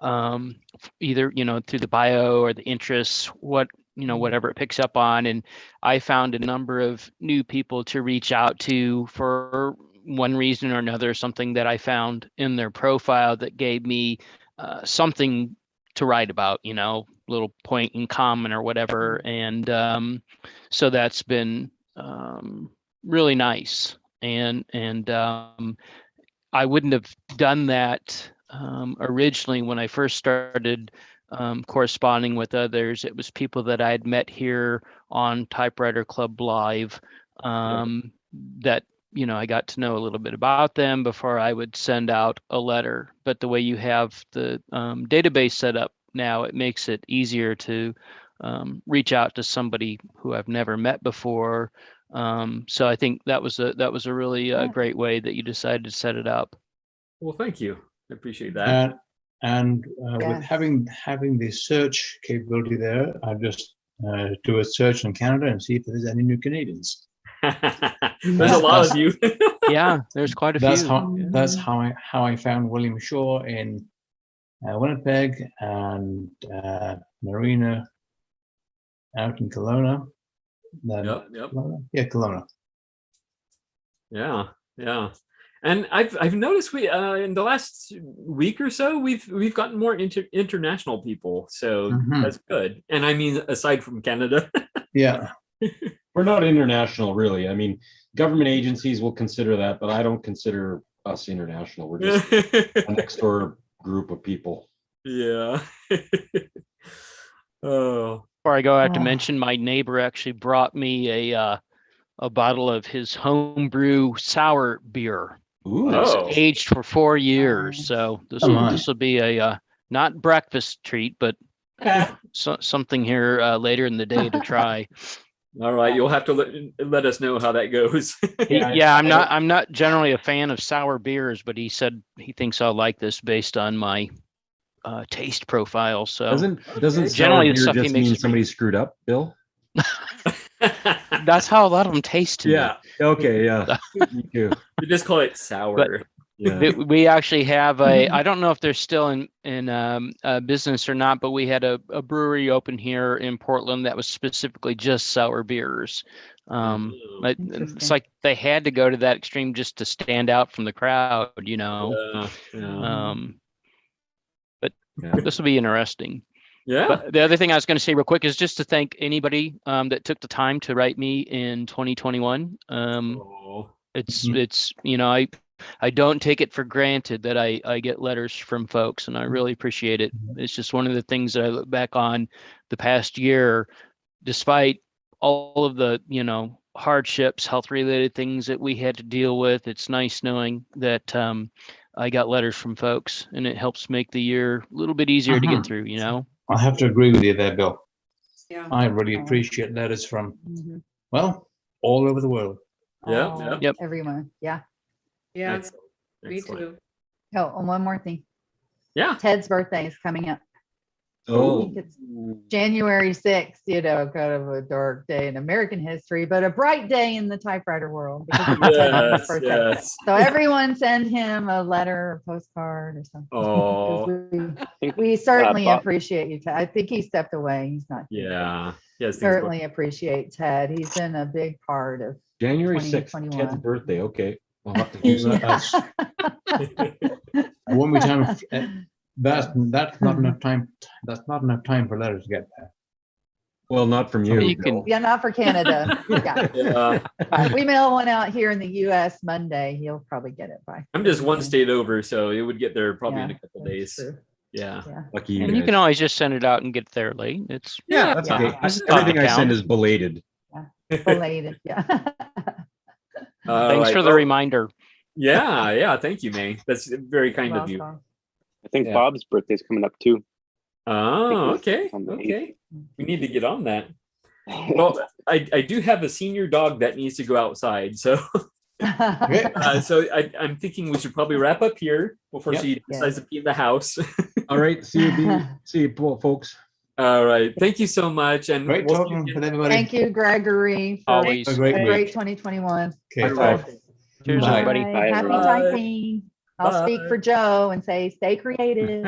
either through the bio or the interests, whatever it picks up on, and I found a number of new people to reach out to for one reason or another, something that I found in their profile that gave me something to write about, little point in common or whatever, and so that's been really nice, and I wouldn't have done that originally when I first started corresponding with others. It was people that I had met here on Typewriter Club Live that I got to know a little bit about them before I would send out a letter. But the way you have the database set up now, it makes it easier to reach out to somebody who I've never met before. So I think that was a really great way that you decided to set it up. Well, thank you. I appreciate that. With having the search capability there, I just do a search in Canada and see if there's any new Canadians. There's a lot of you. Yeah, there's quite a few. That's how I found William Shaw in Winnipeg, and Marina out in Kelowna. Yep. Kelowna. Yeah. And I've noticed we in the last week or so we've gotten more international people, so that's good. And I mean, aside from Canada. Yeah. We're not international, really. I mean, government agencies will consider that, but I don't consider us international. We're just a next door group of people. Yeah. Oh. Before I go, I have to mention my neighbor actually brought me a bottle of his homebrew sour beer. Ooh. It's aged for 4 years, so this will be a not breakfast treat, but something here later in the day to try. All right, you'll have to let us know how that goes. Yeah, I'm not generally a fan of sour beers, but he said he thinks I'll like this based on my taste profile. So doesn't generally sour beer the just mean somebody screwed up, Bill? That's how a lot of them taste to me. Yeah. Okay. Yeah. Me too. We just call it sour. But we actually have I don't know if they're still in business or not, but we had a brewery open here in Portland that was specifically just sour beers. It's like they had to go to that extreme just to stand out from the crowd, But this will be interesting. Yeah. But the other thing I was going to say real quick is just to thank anybody that took the time to write me in 2021. It's I don't take it for granted that I get letters from folks, and I really appreciate it. It's just one of the things that I look back on the past year, despite all of the hardships, health related things that we had to deal with. It's nice knowing that I got letters from folks, and it helps make the year a little bit easier to get through. I have to agree with you there, Bill. Yeah. I really appreciate letters from all over the world. Yeah. Yep. Everyone. Yeah. Yeah. Excellent. Me too. Oh, and one more thing. Yeah. Ted's birthday is coming up. Oh. I think it's January 6th, kind of a dark day in American history, but a bright day in the typewriter world. Because it's his birthday. Yes. So everyone send him a letter or postcard or something. Oh. We certainly appreciate you, Ted. I think he stepped away. He's not here. Yeah. Yes. Certainly appreciate Ted. He's been a big part of January 6th, Ted's birthday. Okay. I'll have to use that. One more time. That's not enough time. That's not enough time for letters to get there. Well, not from you. Yeah, not for Canada. Yeah. We mail one out here in the U.S. Monday. He'll probably get it by. I'm just one state over, so it would get there probably in a couple days. True. Yeah. Lucky you. And you can always just send it out and get it there late. It's that's okay. Everything I send is belated. Belated. Yeah. Thanks for the reminder. Yeah. Thank you, May. That's very kind of you. I think Bob's birthday's coming up too. Oh, okay. We need to get on that. Well, I do have a senior dog that needs to go outside. So, I'm thinking we should probably wrap up here before she decides to pee in the house. All right. See you, folks. All right. Thank you so much. And great talking with everybody. Thank you, Gregory, for Always. a great 2021. Okay, bye. Cheers, Bye. everybody. Happy typing. I'll speak for Joe and say, stay creative.